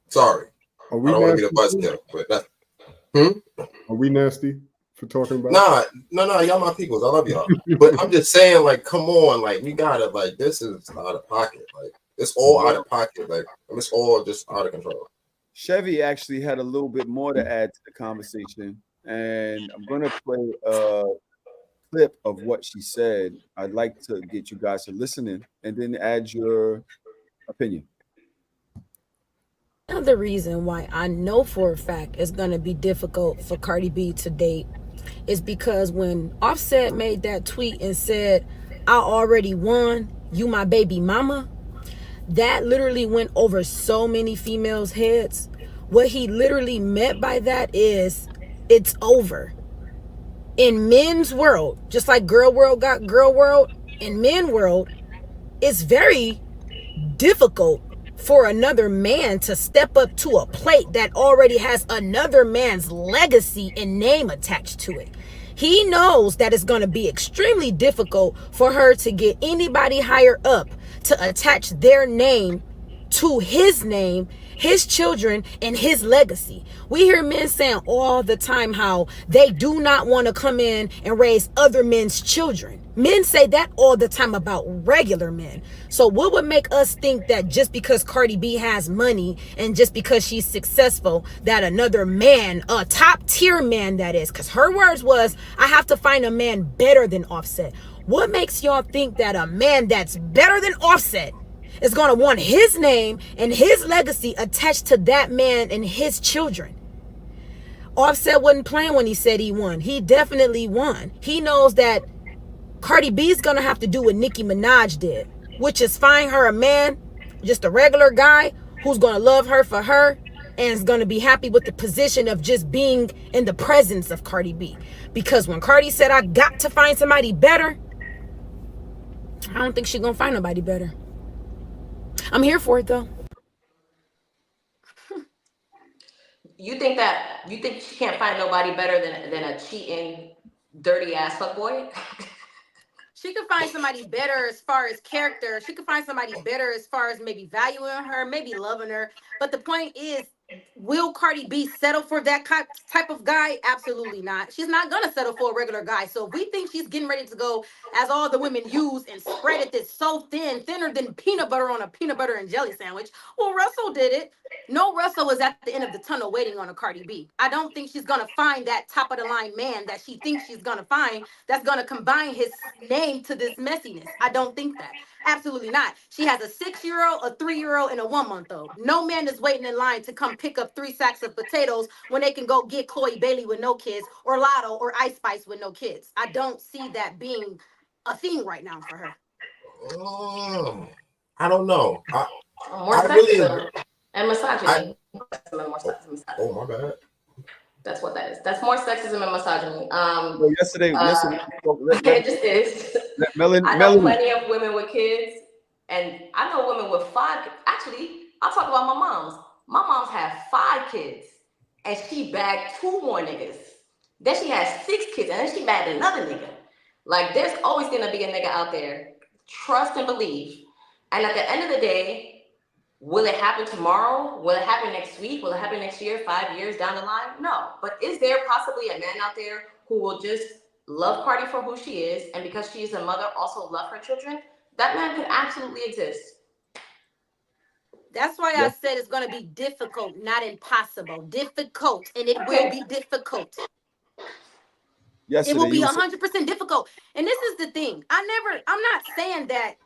Sorry. I don't want to be the buzzkill, but that's... Are we nasty for talking about? No, y'all my peoples. I love y'all. But I'm just saying, like, come on, like, we gotta, like, this is out of pocket. Like, it's all out of pocket. Like, it's all just out of control. Chevy actually had a little bit more to add to the conversation, and I'm gonna play a clip of what she said. I'd like to get you guys to listen in and then add your opinion. Another reason why I know for a fact it's going to be difficult for Cardi B to date is because when Offset made that tweet and said, I already won, you my baby mama, that literally went over so many females' heads. What he literally meant by that is it's over. In men's world, just like girl world got girl world, in men world, it's very difficult for another man to step up to a plate that already has another man's legacy and name attached to it. He knows that it's going to be extremely difficult for her to get anybody higher up to attach their name to his name, his children, and his legacy. We hear men saying all the time how they do not want to come in and raise other men's children. Men say that all the time about regular men. So what would make us think that just because Cardi B has money and just because she's successful, that another man, a top tier man that is, because her words was, I have to find a man better than Offset. What makes y'all think that a man that's better than Offset is going to want his name and his legacy attached to that man and his children? Offset wasn't playing when he said he won. He definitely won. He knows that Cardi B's going to have to do what Nicki Minaj did, which is find her a man, just a regular guy who's going to love her for her and is going to be happy with the position of just being in the presence of Cardi B. Because when Cardi said, I got to find somebody better, I don't think she's going to find nobody better. I'm here for it, though. You think she can't find nobody better than a cheating, dirty ass fuckboy? She could find somebody better as far as character. She could find somebody better as far as maybe valuing her, maybe loving her. But the point is, Will Cardi B settle for that type of guy? Absolutely not. She's not gonna settle for a regular guy. So if we think she's getting ready to go, as all the women use, and spread it this so thin, thinner than peanut butter on a peanut butter and jelly sandwich, well, Russell did it. No, Russell was at the end of the tunnel waiting on a Cardi B. I don't think she's gonna find that top of the line man that she thinks she's gonna find that's gonna combine his name to this messiness. I don't think that. Absolutely not. She has a 6-year-old, a 3-year-old, and a 1-month-old. No man is waiting in line to come pick up 3 sacks of potatoes when they can go get Chloe Bailey with no kids, or Lotto or Ice Spice with no kids. I don't see that being a thing right now for her. I don't know. More sexism and misogyny. Oh, my bad. That's what that is. That's more sexism and misogyny. Well, yesterday, it just is. I know plenty of women with kids, and I know women with 5. Actually, I'll talk about my moms. My mom's have 5 kids, and she bagged 2 more niggas. Then she has 6 kids, and then she bagged another nigga. Like, there's always gonna be a nigga out there. Trust and believe. And at the end of the day, will it happen tomorrow? Will it happen next week? Will it happen next year, 5 years down the line? No. But is there possibly a man out there who will just love Cardi for who she is, and because she is a mother, also love her children? That man could absolutely exist. That's why I said it's going to be difficult, not impossible. Difficult, and it will be difficult. It will be 100% difficult. And this is the thing. I'm not saying that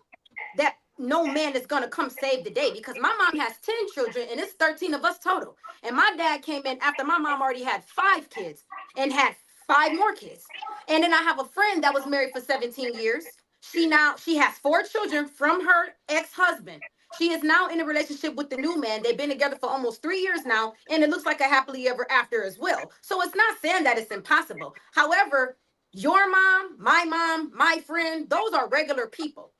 no man is going to come save the day, because my mom has 10 children and it's 13 of us total. And my dad came in after my mom already had 5 kids and had 5 more kids. And then I have a friend that was married for 17 years. She has 4 children from her ex-husband. She is now in a relationship with the new man. They've been together for almost 3 years now, and it looks like a happily ever after as well. So it's not saying that it's impossible. However, your mom, my friend, those are regular people.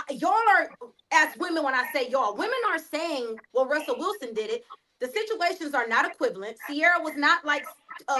Y'all are, as women, when I say y'all, women are saying, well, Russell Wilson did it. The situations are not equivalent. Sierra was not like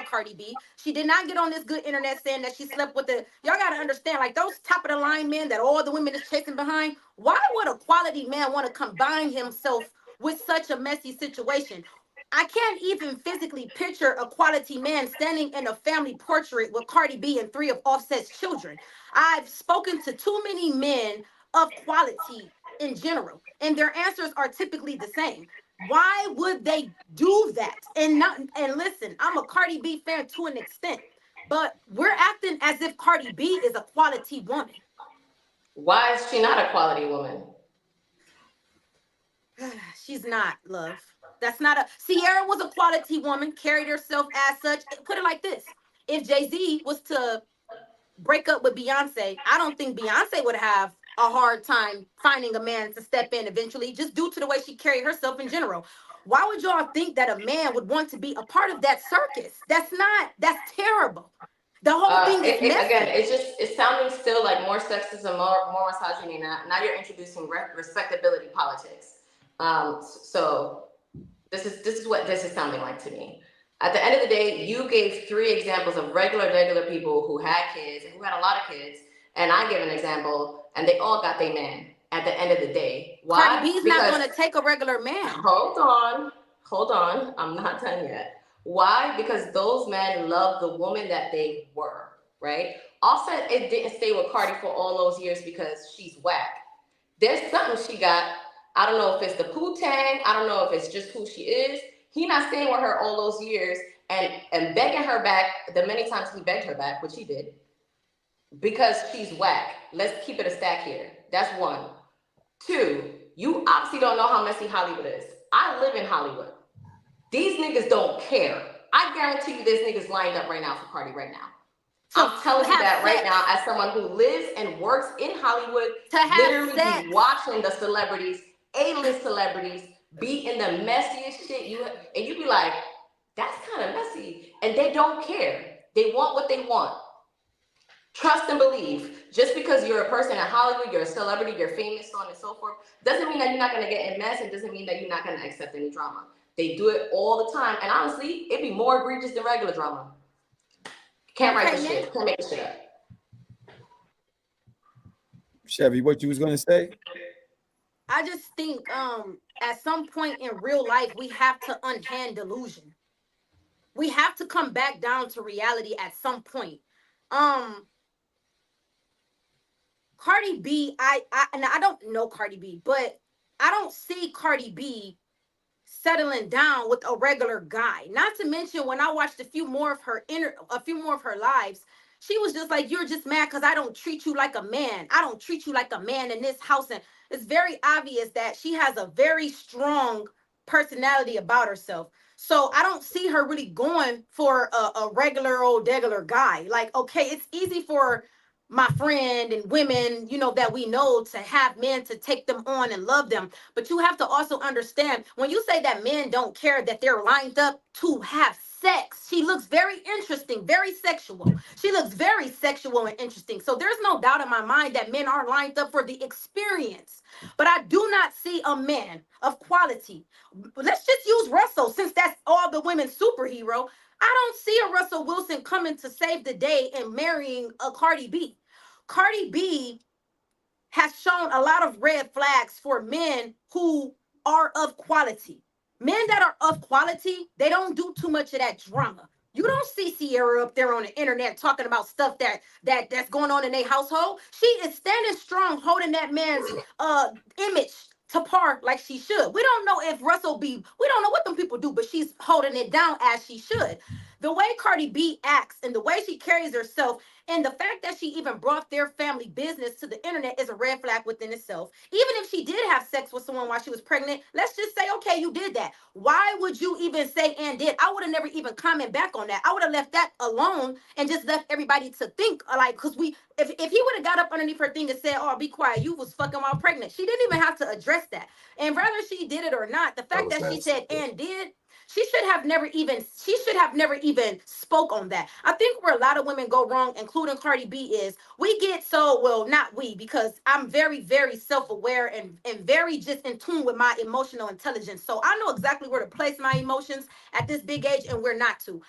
Cardi B. She did not get on this good internet saying that she slept with y'all got to understand, like those top of the line men that all the women is chasing behind, why would a quality man want to combine himself with such a messy situation? I can't even physically picture a quality man standing in a family portrait with Cardi B and 3 of Offset's children. I've spoken to too many men of quality in general, and their answers are typically the same. Why would they do that? And listen, I'm a Cardi B fan to an extent, but we're acting as if Cardi B is a quality woman. Why is she not a quality woman? She's not, love. That's not Sierra was a quality woman, carried herself as such. Put it like this. If Jay-Z was to break up with Beyonce, I don't think Beyonce would have a hard time finding a man to step in eventually, just due to the way she carried herself in general. Why would y'all think that a man would want to be a part of that circus? That's terrible. The whole thing is messy. Again, it's sounding still like more sexism, more misogyny. Now you're introducing respectability politics. So this is what this is sounding like to me. At the end of the day, you gave 3 examples of regular people who had kids and who had a lot of kids, and I gave an example, and they all got their man at the end of the day. Why? Cardi B's not going to take a regular man. Hold on. I'm not done yet. Why? Because those men love the woman that they were, right? Offset, it didn't stay with Cardi for all those years because she's whack. There's something she got. I don't know if it's the poo-tang. I don't know if it's just who she is. He not staying with her all those years and begging her back the many times he begged her back, which he did, because she's whack. Let's keep it a stack here. That's 1. 2, you obviously don't know how messy Hollywood is. I live in Hollywood. These niggas don't care. I guarantee you there's niggas lined up right now for Cardi right now. So I'm telling you that right now as someone who lives and works in Hollywood, literally be watching the celebrities, A-list celebrities, be in the messiest shit and you be like, that's kind of messy. And they don't care. They want what they want. Trust and believe. Just because you're a person in Hollywood, you're a celebrity, you're famous, so on and so forth, doesn't mean that you're not going to get in mess. It doesn't mean that you're not going to accept any drama. They do it all the time. And honestly, it'd be more egregious than regular drama. Can't write the shit. Can't make the shit up. Chevy, what you was going to say? I just think at some point in real life we have to unhand delusion. We have to come back down to reality at some point. Um Cardi B, I don't know Cardi B, but I don't see Cardi B settling down with a regular guy. Not to mention when I watched a few more of her lives, she was just like, "You're just mad because I don't treat you like a man. I don't treat you like a man in this house." And it's very obvious that she has a very strong personality about herself. So I don't see her really going for a regular old degular guy. Like, okay, it's easy for my friend and women, that we know to have men to take them on and love them. But you have to also understand when you say that men don't care that they're lined up to have sex, she looks very interesting, very sexual. She looks very sexual and interesting. So there's no doubt in my mind that men are lined up for the experience. But I do not see a man of quality. Let's just use Russell since that's all the women's superhero. I don't see a Russell Wilson coming to save the day and marrying a Cardi B. Cardi B has shown a lot of red flags for men who are of quality. Men that are of quality, they don't do too much of that drama. You don't see Sierra up there on the internet talking about stuff that's going on in their household. She is standing strong, holding that man's image to par like she should. We don't know if Russell B. We don't know what them people do, but she's holding it down as she should. The way Cardi B acts and the way she carries herself and the fact that she even brought their family business to the internet is a red flag within itself. Even if she did have sex with someone while she was pregnant, let's just say, okay, you did that. Why would you even say and did? I would have never even comment back on that. I would have left that alone and just left everybody to think like, because if he would have got up underneath her thing and said, "Oh, be quiet, you was fucking while pregnant," she didn't even have to address that. And whether she did it or not, the That fact was that she nasty. said and did, she should have never even spoke on that. I think where a lot of women go wrong, including Cardi B, is we get so, well, not we, because I'm very, very self-aware and very just in tune with my emotional intelligence. So I know exactly where to place my emotions at this big age and where not to.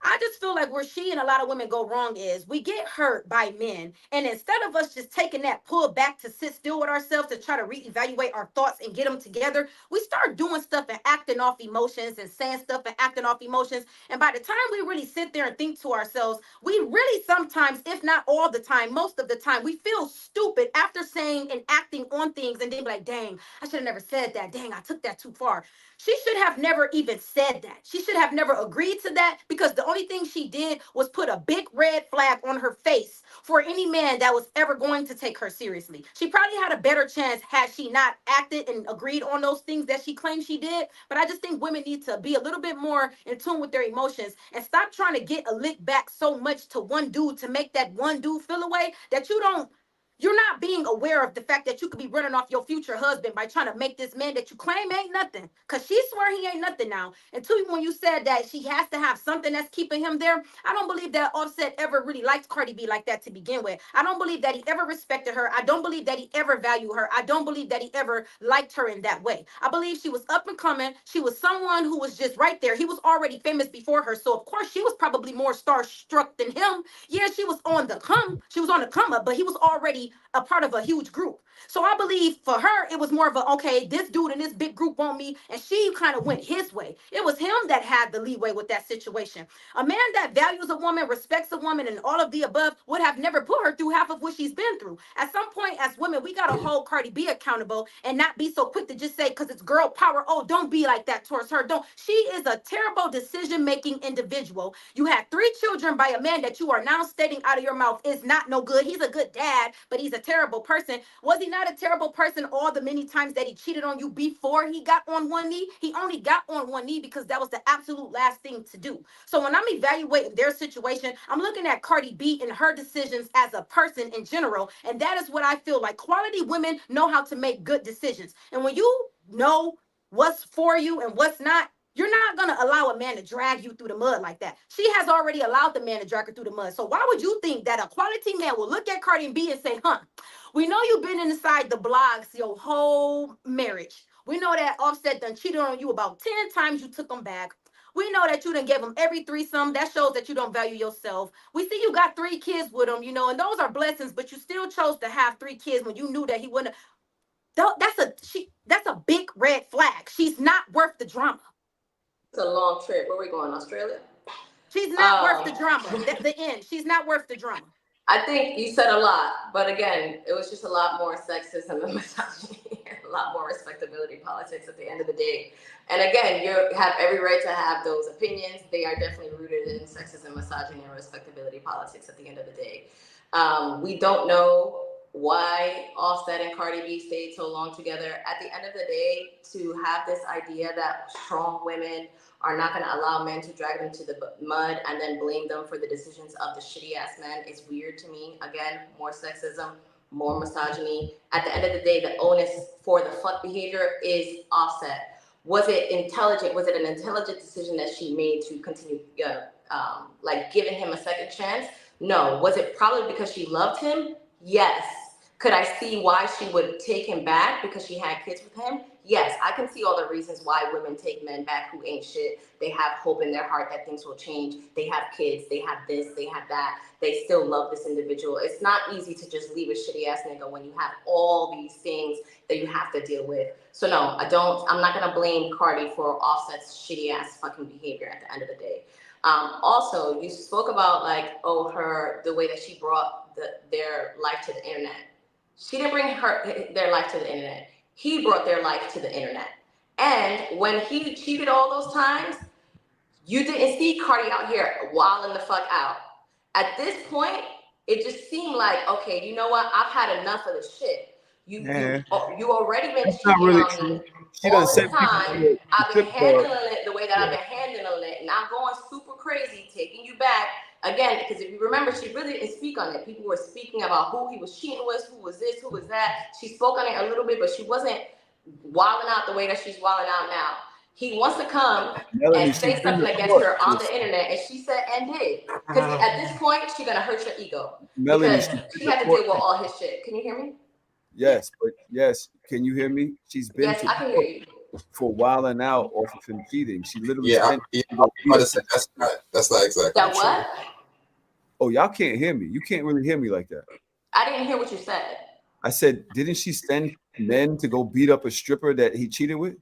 I just feel like where she and a lot of women go wrong is we get hurt by men. And instead of us just taking that pull back to sit still with ourselves to try to reevaluate our thoughts and get them together, we start doing stuff and acting off emotions and saying stuff and acting off emotions. And by the time we really sit there and think to ourselves, we really sometimes, if not all the time, most of the time, we feel stupid after saying and acting on things and then be like, dang, I should have never said that. Dang, I took that too far. She should have never even said that. She should have never agreed to that because the only thing she did was put a big red flag on her face for any man that was ever going to take her seriously. She probably had a better chance had she not acted and agreed on those things that she claimed she did. But I just think women need to be a little bit more in tune with their emotions and stop trying to get a lick back so much to one dude to make that one dude feel away that you're not being aware of the fact that you could be running off your future husband by trying to make this man that you claim ain't nothing. Cause she swear he ain't nothing now. And two, when you said that she has to have something that's keeping him there, I don't believe that Offset ever really liked Cardi B like that to begin with. I don't believe that he ever respected her. I don't believe that he ever valued her. I don't believe that he ever liked her in that way. I believe she was up and coming. She was someone who was just right there. He was already famous before her. So of course she was probably more starstruck than him. Yeah, she was on the come. She was on the come up, but he was already a part of a huge group. So I believe for her, it was more of a, okay, this dude in this big group want me. And she kind of went his way. It was him that had the leeway with that situation. A man that values a woman, respects a woman, and all of the above would have never put her through half of what she's been through. At some point, as women, we got to hold Cardi B accountable and not be so quick to just say, because it's girl power, oh, don't be like that towards her. Don't. She is a terrible decision making individual. You had 3 children by a man that you are now stating out of your mouth is not no good. He's a good dad, but he's a terrible person. Was he not a terrible person all the many times that he cheated on you before he got on one knee? He only got on one knee because that was the absolute last thing to do. So when I'm evaluating their situation, I'm looking at Cardi B and her decisions as a person in general. And that is what I feel like. Quality women know how to make good decisions. And when you know what's for you and what's not, you're not going to allow a man to drag you through the mud like that. She has already allowed the man to drag her through the mud. So why would you think that a quality man will look at Cardi B and say, huh, we know you've been inside the blogs your whole marriage. We know that Offset done cheated on you about 10 times. You took them back. We know that you done gave him every threesome. That shows that you don't value yourself. We see you got 3 kids with him, and those are blessings, but you still chose to have 3 kids when you knew that he wouldn't. That's a big red flag. She's not worth the drama. It's a long trip. Where we going? Australia? She's not worth the drama. The end. She's not worth the drama. I think you said a lot, but again, it was just a lot more sexism and misogyny, and a lot more respectability politics at the end of the day. And again, you have every right to have those opinions. They are definitely rooted in sexism, misogyny, and respectability politics at the end of the day. We don't know why Offset and Cardi B stayed so long together. At the end of the day, to have this idea that strong women are not going to allow men to drag them to the mud and then blame them for the decisions of the shitty ass men is weird to me. Again, more sexism, more misogyny. At the end of the day, the onus for the fuck behavior is Offset. Was it intelligent? Was it an intelligent decision that she made to continue, like giving him a second chance? No. Was it probably because she loved him? Yes. Could I see why she would take him back because she had kids with him? Yes, I can see all the reasons why women take men back who ain't shit. They have hope in their heart that things will change. They have kids, they have this, they have that. They still love this individual. It's not easy to just leave a shitty ass nigga when you have all these things that you have to deal with. So no, I'm not gonna blame Cardi for Offset's shitty ass fucking behavior at the end of the day. Also, you spoke about like, the way that she brought their life to the internet. She didn't bring their life to the internet. He brought their life to the internet. And when he cheated all those times, you didn't see Cardi out here wilding the fuck out. At this point, it just seemed like, okay, you know what? I've had enough of this shit. You already been cheating really on me She all doesn't this send time. people I've been handling it the way that I've been handling it, not going super crazy, taking you back. Again, because if you remember, she really didn't speak on it. People were speaking about who he was cheating with, who was this, who was that. She spoke on it a little bit, but she wasn't wilding out the way that she's wilding out now. He wants to come and say something against her on the internet, and she said and did. Because at this point, she's gonna hurt your ego. Melanie, because she had to deal with all his shit. Can you hear me? Yes, but yes, can you hear me? She's been Yes, to I can hear you. for wilding out off of him cheating. She literally Yeah, spent. that's not exactly That true. what? Oh, y'all can't hear me. You can't really hear me like that. I didn't hear what you said. I said, didn't she send men to go beat up a stripper that he cheated with?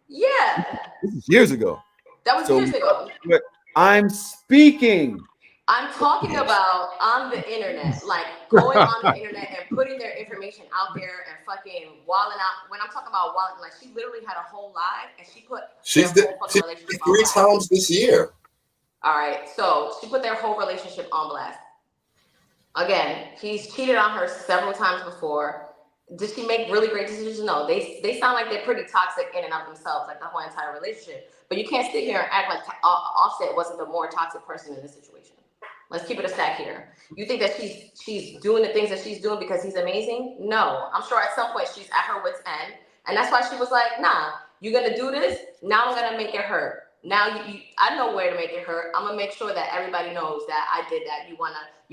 Yeah. This is years ago. That was years ago. But I'm speaking. I'm talking about on the internet, like going on the internet and putting their information out there and fucking wilding out. When I'm talking about wilding, like she literally had a whole live and she put She's their whole fucking relationship on 3 blast. times this year. All right, so she put their whole relationship on blast. Again, he's cheated on her several times before. Did she make really great decisions? No, they sound like they're pretty toxic in and of themselves, like the whole entire relationship. But you can't sit here and act like Offset wasn't the more toxic person in this situation. Let's keep it a stack here. You think that she's doing the things that she's doing because he's amazing? No, I'm sure at some point she's at her wit's end, and that's why she was like, "Nah, you're gonna do this. Now I'm gonna make it hurt. Now I know where to make it hurt. I'm gonna make sure that everybody knows that I did that. You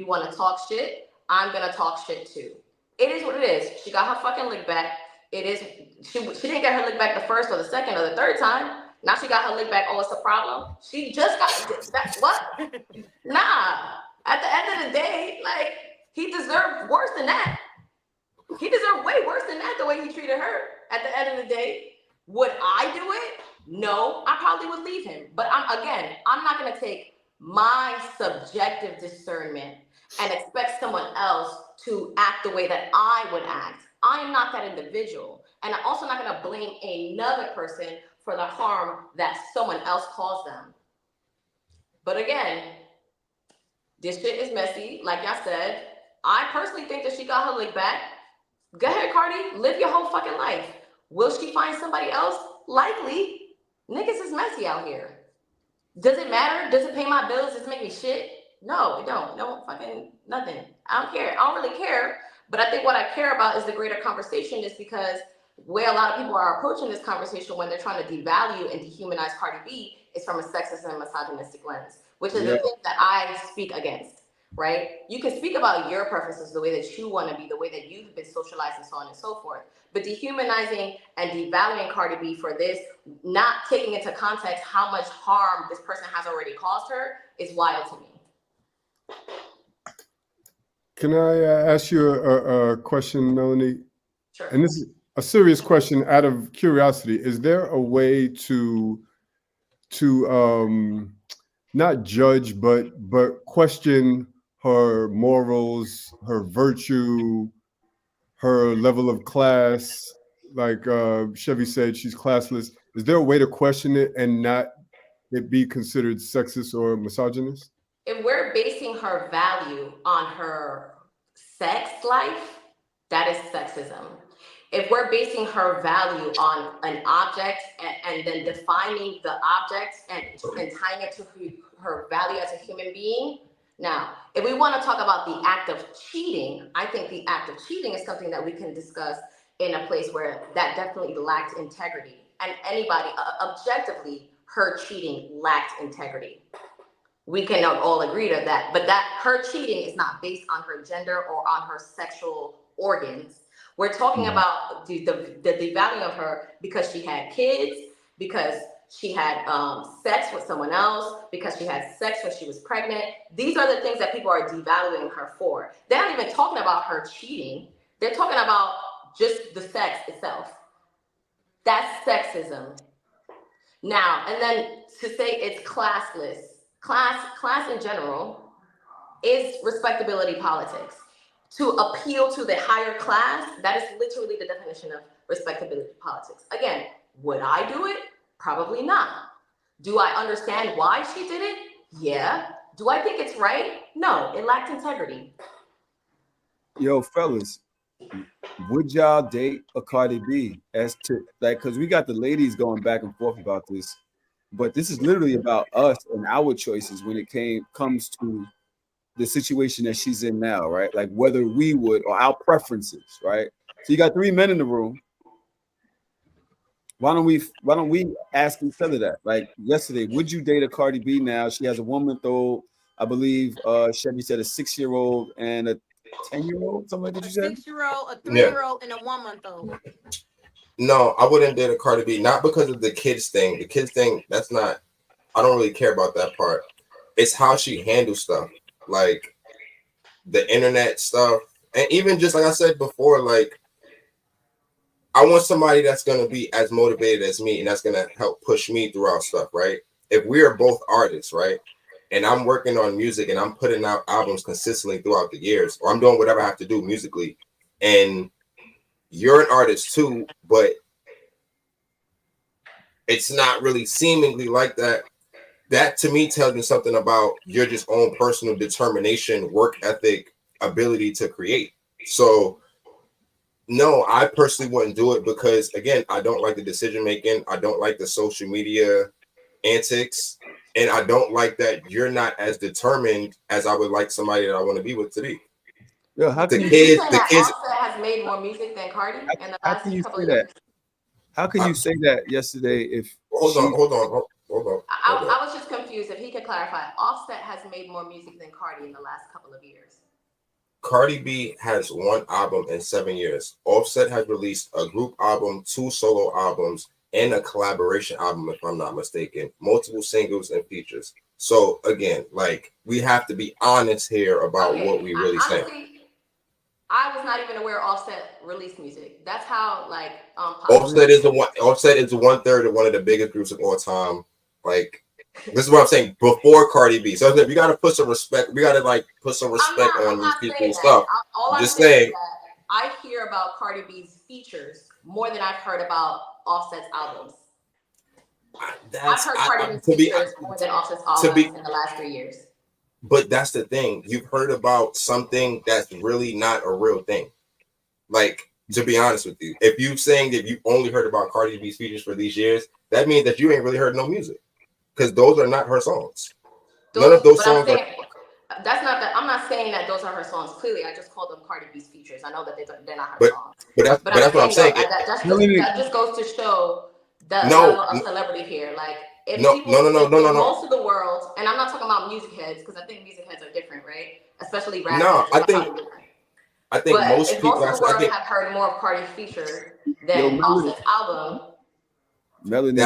wanna talk shit? I'm gonna talk shit too. It is what it is. She got her fucking lick back. It is. She didn't get her lick back the first or the second or the third time. Now she got her lick back. Oh, it's a problem. She just got that. What? Nah. At the end of the day, like he deserved worse than that. He deserved way worse than that. The way he treated her. At the end of the day, would I do it? No. I probably would leave him. But I'm not gonna take my subjective discernment and expect someone else to act the way that I would act. I am not that individual. And I'm also not gonna blame another person for the harm that someone else caused them. But again, this shit is messy. Like I said, I personally think that she got her lick back. Go ahead, Cardi, live your whole fucking life. Will she find somebody else? Likely. Niggas is messy out here. Does it matter? Does it pay my bills? Does it make me shit? No, it don't. No fucking nothing. I don't care. I don't really care. But I think what I care about is the greater conversation, is because where a lot of people are approaching this conversation when they're trying to devalue and dehumanize Cardi B is from a sexist and misogynistic lens, which is the thing that I speak against, right? You can speak about your preferences, the way that you want to be, the way that you've been socialized and so on and so forth. But dehumanizing and devaluing Cardi B for this, not taking into context how much harm this person has already caused her, is wild to me. Can I ask you a question, Melanie? Sure. And a serious question out of curiosity. Is there a way to not judge but question her morals, her virtue, her level of class? Like Chevy said, she's classless. Is there a way to question it and not it be considered sexist or misogynist? If we're basing her value on her sex life, that is sexism. If we're basing her value on an object and then defining the object and tying it to her value as a human being, now, if we want to talk about the act of cheating, I think the act of cheating is something that we can discuss in a place where that definitely lacked integrity. And anybody, objectively, her cheating lacked integrity. We can all agree to that, but that her cheating is not based on her gender or on her sexual organs. We're talking about the devaluing of her because she had kids, because she had sex with someone else, because she had sex when she was pregnant. These are the things that people are devaluing her for. They're not even talking about her cheating. They're talking about just the sex itself. That's sexism. Now, and then to say it's classless, class in general is respectability politics. To appeal to the higher class, that is literally the definition of respectability politics. Again, would I do it? Probably not. Do I understand why she did it? Yeah. Do I think it's right? No, it lacked integrity. Yo, fellas, would y'all date a Cardi B? As to like, because we got the ladies going back and forth about this, but this is literally about us and our choices when it comes to the situation that she's in now, right? Like whether we would or our preferences, right? So you got three men in the room. Why don't we ask each other that? Like yesterday, would you date a Cardi B now? She has a woman though, I believe Chevy said a 6-year-old and a 10-year-old, something like that A you said? 6-year-old, a Yeah. 3-year-old, and a 1-month-old. No, I wouldn't date a Cardi B, not because of the kids thing. The kids thing, that's not, I don't really care about that part. It's how she handles stuff, like the internet stuff. And even just like I said before, like I want somebody that's going to be as motivated as me and that's going to help push me throughout stuff, right? If we are both artists, right? And I'm working on music and I'm putting out albums consistently throughout the years, or I'm doing whatever I have to do musically, and you're an artist too, but it's not really seemingly like that. That to me tells me something about your just own personal determination, work ethic, ability to create. So no, I personally wouldn't do it because again, I don't like the decision making. I don't like the social media antics. And I don't like that you're not as determined as I would like somebody that I want to be with to be. Yo, how can The you kids, saying the that kids. Offset has made more music than Cardi in the how last can you couple say of that? years? How can you say that yesterday if Hold on. I was just confused. If he could clarify, Offset has made more music than Cardi in the last couple of years. Cardi B has one album in 7 years. Offset has released a group album, 2 solo albums, and a collaboration album, if I'm not mistaken. Multiple singles and features. So again, like we have to be honest here about what we really say. I was not even aware Offset released music. That's how like Offset is the one. Offset is 1/3 of one of the biggest groups of all time. Like this is what I'm saying. Before Cardi B, so we got to put some respect. We got to like put some respect on these people's stuff. All I'm saying is that I hear about Cardi B's features more than I've heard about Offset's albums. I've heard Cardi B's features more than Offset's albums in the last 3 years. But that's the thing. You've heard about something that's really not a real thing. Like, to be honest with you, if you're saying that you only heard about Cardi B's features for these years, that means that you ain't really heard no music. Because those are not her songs. None of those songs are. That's not that. I'm not saying that those are her songs. Clearly, I just called them Cardi B's features. I know that they're not her songs. But that's what I'm saying. That just goes to show the level of celebrity here. Like, if most of the world, and I'm not talking about music heads because I think music heads are different, right? Especially rap. No, I think most people. Most of the world have heard more of Cardi's feature than Offset's album. Melanie,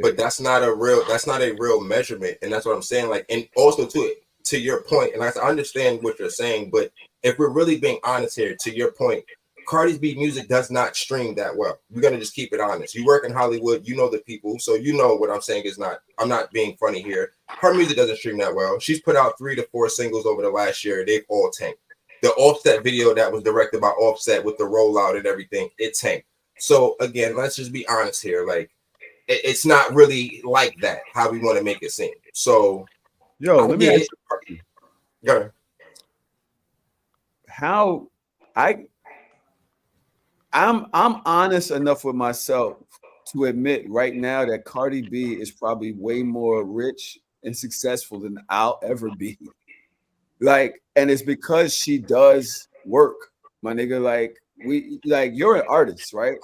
but that's not a real measurement, and that's what I'm saying. Like, and also to your point, and I understand what you're saying, but if we're really being honest here, to your point, Cardi B music does not stream that well. We're gonna just keep it honest. You work in Hollywood, you know the people, so you know what I'm saying is not. I'm not being funny here. Her music doesn't stream that well. She's put out 3 to 4 singles over the last year. They've all tanked. The Offset video that was directed by Offset with the rollout and everything, it tanked. So again, let's just be honest here. Like, it's not really like that how we want to make it seem. So, yo, let me ask you, go ahead. how I'm honest enough with myself to admit right now that Cardi B is probably way more rich and successful than I'll ever be. Like, and it's because she does work, my nigga. Like, you're an artist, right?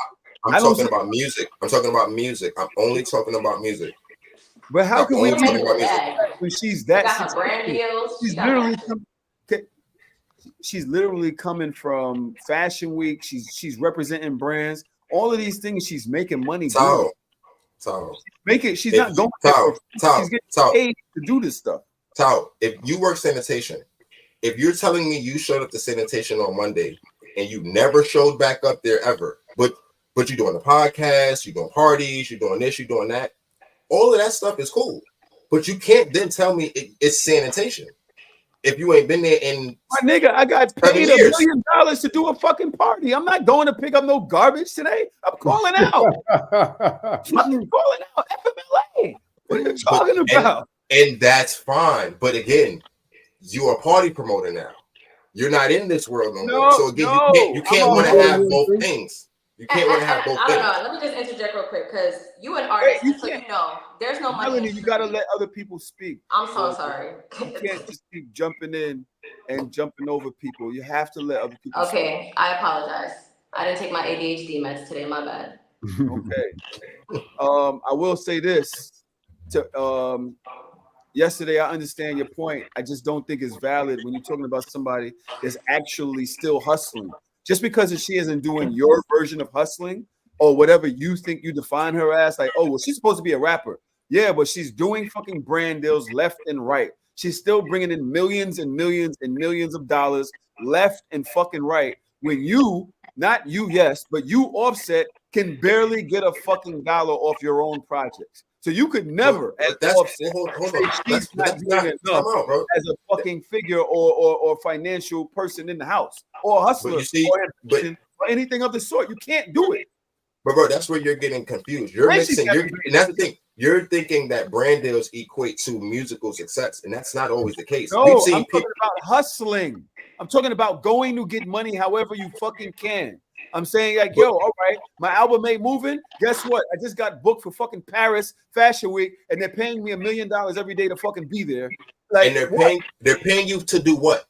I'm talking about music. I'm talking about music. I'm only talking about music. But how can we talk about music when she's that got her brand successful? deals. She's literally coming from Fashion Week. She's representing brands. All of these things, she's making money. Tahoe. She's not going. She's getting paid to do this stuff. Tahoe, if you work sanitation, if you're telling me you showed up to sanitation on Monday and you never showed back up there ever, but you're doing a podcast, you're doing parties, you're doing this, you're doing that, all of that stuff is cool. But you can't then tell me it's sanitation if you ain't been there in my nigga. I got paid $1 million to do a fucking party. I'm not going to pick up no garbage today. I'm calling out. Fucking calling out FMLA. What are you talking about? And that's fine. But again, you're a party promoter now. You're not in this world no more. So again, you can't want to have both things. You can't want to have both things. I don't know. Let me just interject real quick because you an artist, so you know there's no money. Melanie, you gotta let other people speak. I'm so sorry. You can't just keep jumping in and jumping over people. You have to let other people speak. Okay, I apologize. I didn't take my ADHD meds today. My bad. Okay. I will say this. Yesterday, I understand your point. I just don't think it's valid when you're talking about somebody that's actually still hustling. Just because she isn't doing your version of hustling or whatever you think you define her as, like, oh, well, she's supposed to be a rapper. Yeah, but she's doing fucking brand deals left and right. She's still bringing in millions and millions and millions of dollars left and fucking right. When you, not you, yes, but you, Offset, can barely get a fucking dollar off your own projects. So you could never, as Offset, she's not doing enough as a fucking figure or financial person in the house or hustler or anything of the sort. You can't do it. But bro, that's where you're getting confused. You're mixing. And that's the thing. You're thinking that brand deals equate to musical success, and that's not always the case. No, I'm talking about hustling. I'm talking about going to get money however you fucking can. I'm saying, like, yo, all right, my album ain't moving. Guess what? I just got booked for fucking Paris Fashion Week, and they're paying me $1 million every day to fucking be there. Like, and they're paying you to do what?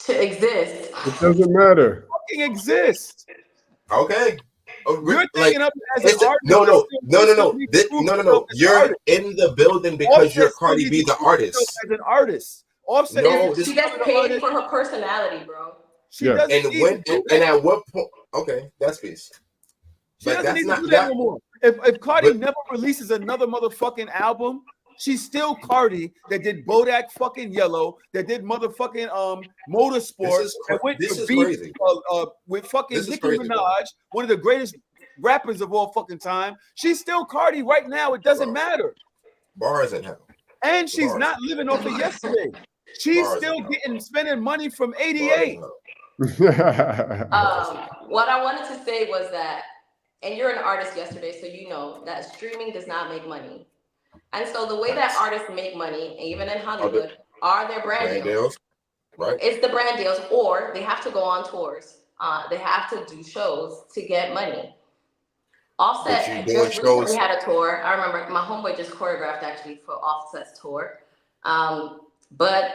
To exist. It doesn't matter. Fucking exist. Okay. You're thinking of it as an artist. No. You're in the building because you're Cardi B, the artist. As an artist, Offset. No, she gets paid for her personality, bro. She doesn't and at what point? Okay, that's peace. She doesn't need to do that no more. If Cardi never releases another motherfucking album, she's still Cardi that did Bodak fucking Yellow, that did motherfucking Motorsport, that went to beat with fucking Nicki Minaj, one of the greatest rappers of all fucking time. She's still Cardi right now. It doesn't matter. Bars in hell. And she's not living off of yesterday. She's still spending money from 88. What I wanted to say was that, and you're an artist yesterday, so you know that streaming does not make money. And so the way that artists make money, even in Hollywood, are their brand deals. Right. It's the brand deals, or they have to go on tours. They have to do shows to get money. Offset just recently had a tour. I remember my homeboy just choreographed actually for Offset's tour. But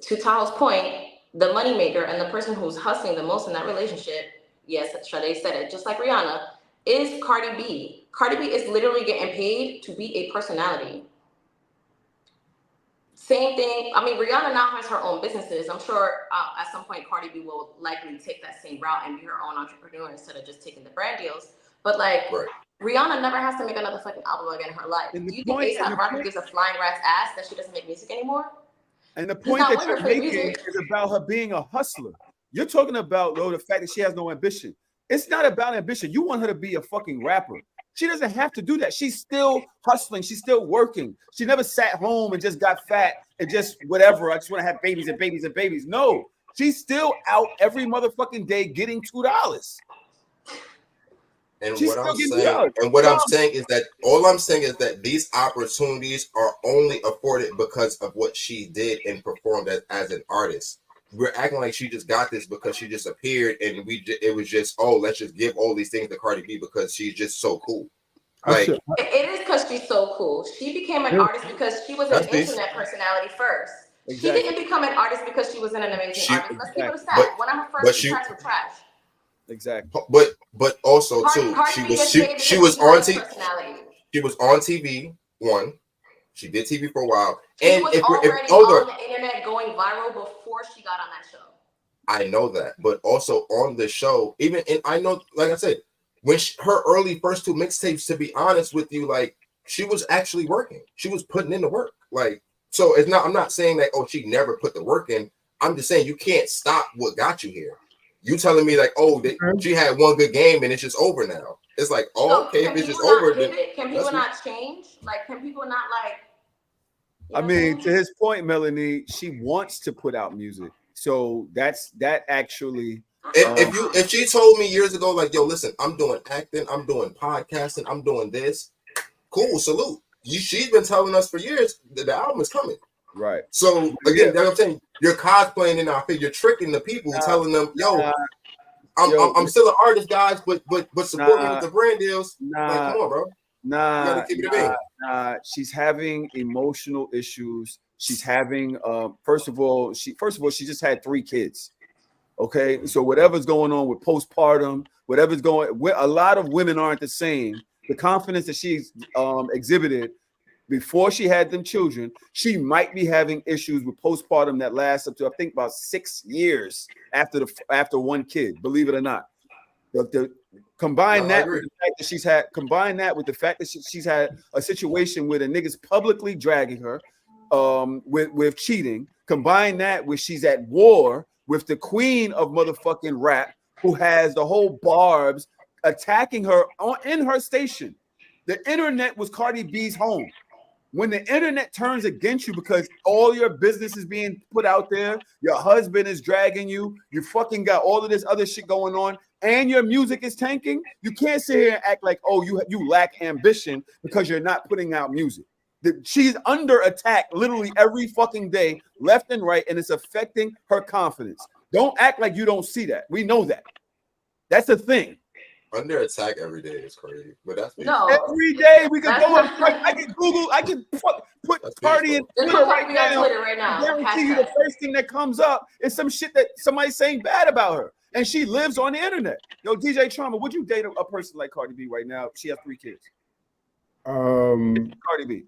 to Tahoe's point, the moneymaker and the person who's hustling the most in that relationship, yes, Sade said it, just like Rihanna, is Cardi B. Cardi B is literally getting paid to be a personality. Same thing. I mean, Rihanna now has her own businesses. I'm sure at some point Cardi B will likely take that same route and be her own entrepreneur instead of just taking the brand deals. But like, Rihanna never has to make another fucking album again in her life. Do you think A$AP Rocky gives a flying rat's ass that she doesn't make music anymore? And the point that you're making is about her being a hustler. You're talking about though the fact that she has no ambition. It's not about ambition. You want her to be a fucking rapper. She doesn't have to do that. She's still hustling. She's still working. She never sat home and just got fat and just whatever. I just want to have babies and babies and babies. No, she's still out every motherfucking day getting $2. And She's what I'm still getting saying, $2. and what I'm saying is that all I'm saying is that these opportunities are only afforded because of what she did and performed as an artist. We're acting like she just got this because she just appeared, and it was just, oh, let's just give all these things to Cardi B because she's just so cool. Like it is because she's so cool. She became an artist because she was an internet personality first. Exactly. She didn't become an artist because she was an amazing artist. Let's keep it a stat. One of her first tracks were trash. Exactly. But also too, she was on TV. One, she did TV for a while, and she was already on the internet going viral before she got on that show. I know that, but also on the show, even and I know, like I said, when her early first 2 mixtapes, to be honest with you, like she was actually working. She was putting in the work. Like, so it's not. I'm not saying that she never put the work in. I'm just saying you can't stop what got you here. You telling me like, she had one good game and it's just over now. It's like, okay, if it's just over, then can people not change? Like, can people not like? I mean, to his point, Melanie, she wants to put out music, so that actually. If she told me years ago, like, yo, listen, I'm doing acting, I'm doing podcasting, I'm doing this, cool, salute. She's been telling us for years that the album is coming. Right. So again, that's what I'm saying. You're cosplaying in our face. You're tricking the people, telling them, "Yo, I'm still an artist, guys, but support me with the brand deals." Like, come on, bro. You gotta keep it she's having emotional issues. She's having first of all, she just had 3 kids. Okay, so whatever's going on with postpartum, whatever's going, a lot of women aren't the same. The confidence that she's exhibited before she had them children, she might be having issues with postpartum that lasts up to, I think, about 6 years after one kid. Believe it or not, combine that with the fact that she's had a situation where the niggas publicly dragging her with cheating. Combine that with she's at war with the queen of motherfucking rap, who has the whole Barbs attacking her in her station. The internet was Cardi B's home. When the internet turns against you because all your business is being put out there, your husband is dragging you, you fucking got all of this other shit going on, and your music is tanking, you can't sit here and act like, oh, you lack ambition because you're not putting out music. She's under attack literally every fucking day, left and right, and it's affecting her confidence. Don't act like you don't see that. We know that. That's the thing. Under attack every day is crazy, but that's no every day we could go. I can Google. I can put Cardi in Twitter right now. I guarantee you, the first thing that comes up is some shit that somebody's saying bad about her, and she lives on the internet. Yo, DJ Trauma, would you date a person like Cardi B right now? She has 3 kids. Cardi B.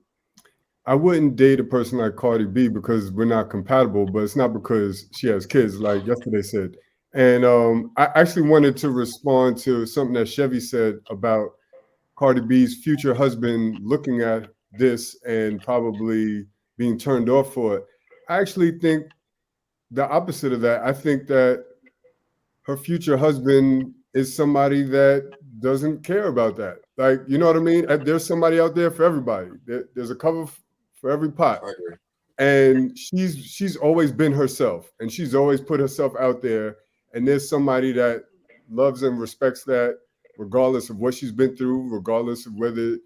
I wouldn't date a person like Cardi B because we're not compatible, but it's not because she has kids, like yesterday said. And I actually wanted to respond to something that Chevy said about Cardi B's future husband looking at this and probably being turned off for it. I actually think the opposite of that. I think that her future husband is somebody that doesn't care about that. Like, you know what I mean? There's somebody out there for everybody. There's a cover for every pot. And she's always been herself, and she's always put herself out there. And there's somebody that loves and respects that, regardless of what she's been through, regardless of whether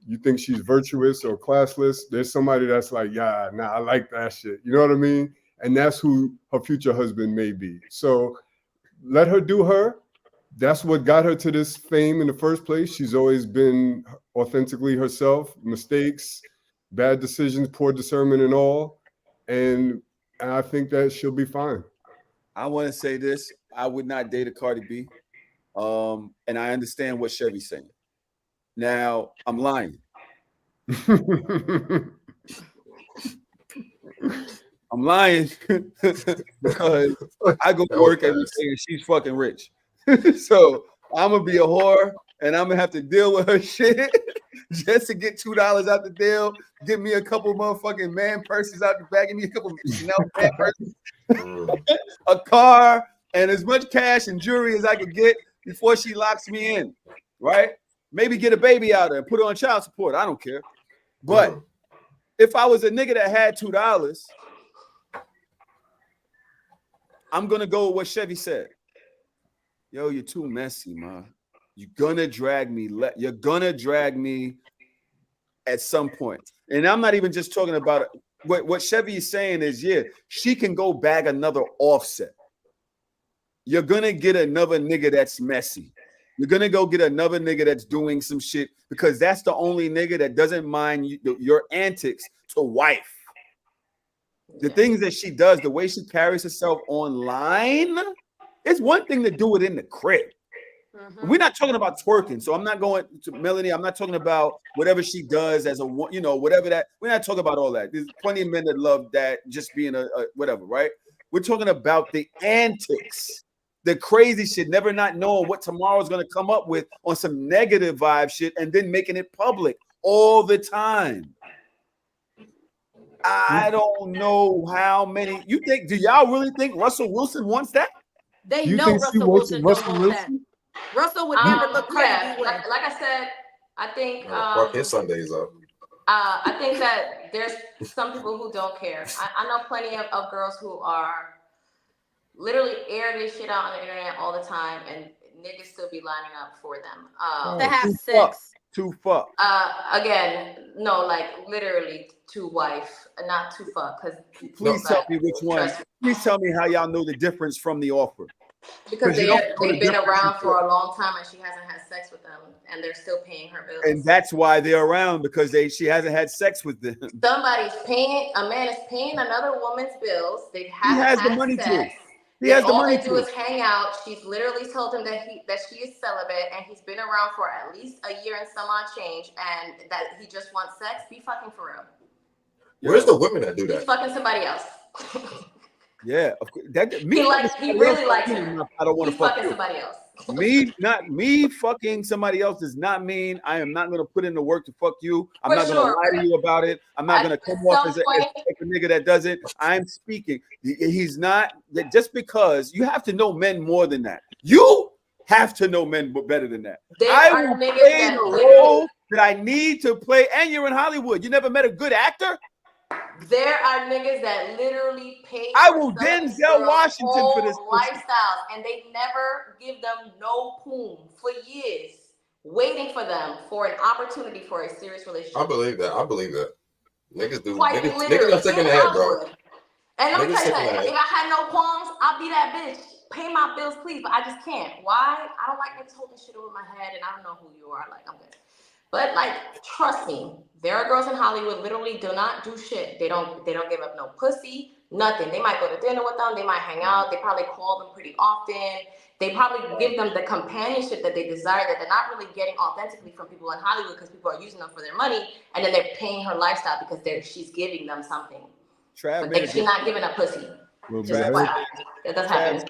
you think she's virtuous or classless. There's somebody that's like, yeah, nah, I like that shit. You know what I mean? And that's who her future husband may be. So let her do her. That's what got her to this fame in the first place. She's always been authentically herself, mistakes, bad decisions, poor discernment and all. And I think that she'll be fine. I want to say this. I would not date a Cardi B. And I understand what Chevy's saying. Now, I'm lying. I'm lying because I go to work every day and she's fucking rich. So I'm going to be a whore and I'm going to have to deal with her shit just to get $2 out the deal. Give me a couple motherfucking man purses out the bag. Give me a couple Chanel man purses. A car, and as much cash and jewelry as I could get before she locks me in, right? Maybe get a baby out there and put her on child support. I don't care. But if I was a nigga that had $2, I'm gonna go with what Chevy said. Yo, you're too messy, man. You're gonna drag me. You're gonna drag me at some point. And I'm not even just talking about what Chevy is saying is, yeah, she can go bag another Offset. You're gonna get another nigga that's messy. You're gonna go get another nigga that's doing some shit because that's the only nigga that doesn't mind your antics to wife. The things that she does, the way she carries herself online, it's one thing to do it in the crib. Mm-hmm. We're not talking about twerking, so I'm not going to Melanie. I'm not talking about whatever she does as a, whatever that. We're not talking about all that. There's plenty of men that love that, just being a whatever, right? We're talking about the antics, the crazy shit, never not knowing what tomorrow's going to come up with on some negative vibe shit, and then making it public all the time. I don't know how many. Do y'all really think Russell Wilson wants that? They know Russell Wilson don't want that. Russell would never look Cardi B way. Like I said, I think fuck his Sundays up. I think that there's some people who don't care. I know plenty of girls who are literally air this shit out on the internet all the time, and niggas still be lining up for them. To have sex. To fuck. Again, no, like literally to wife, not to fuck. Because please tell me which one. Please tell me how y'all know the difference from the offer. Because they've been around for a long time and she hasn't had sex with them, and they're still paying her bills. And that's why they're around, because she hasn't had sex with them. Somebody's paying. A man is paying another woman's bills. They haven't had the money sex. He has the all money they do is hang out. She's literally told him that she is celibate, and he's been around for at least a year and some odd change, and that he just wants sex. Be fucking for real. Where's the women that do that? He's fucking somebody else. Yeah, he really likes her. I don't want to fuck somebody else. me fucking somebody else does not mean I am not going to put in the work to fuck you. I'm not going to lie to you about it. I'm not going to come off as a nigga that doesn't. I'm speaking. He's not. Just because you have to know men more than that. You have to know men better than that. I will play the role that I need to play. And you're in Hollywood. You never met a good actor? There are niggas that literally pay. I will Denzel Washington for this lifestyles, and they never give them no poom for years, waiting for them for an opportunity for a serious relationship. I believe that. Niggas do. Quite niggas are sick in the head, bro. And let me tell you that if I had no qualms, I'll be that bitch. Pay my bills, please, but I just can't. Why? I don't like niggas holding shit over my head, and I don't know who you are. Like, I'm good. But like, trust me, there are girls in Hollywood literally do not do shit. They don't give up no pussy, nothing. They might go to dinner with them. They might hang out. They probably call them pretty often. They probably give them the companionship that they desire that they're not really getting authentically from people in Hollywood because people are using them for their money, and then they're paying her lifestyle because she's giving them something. But she's not giving up pussy. That does happen.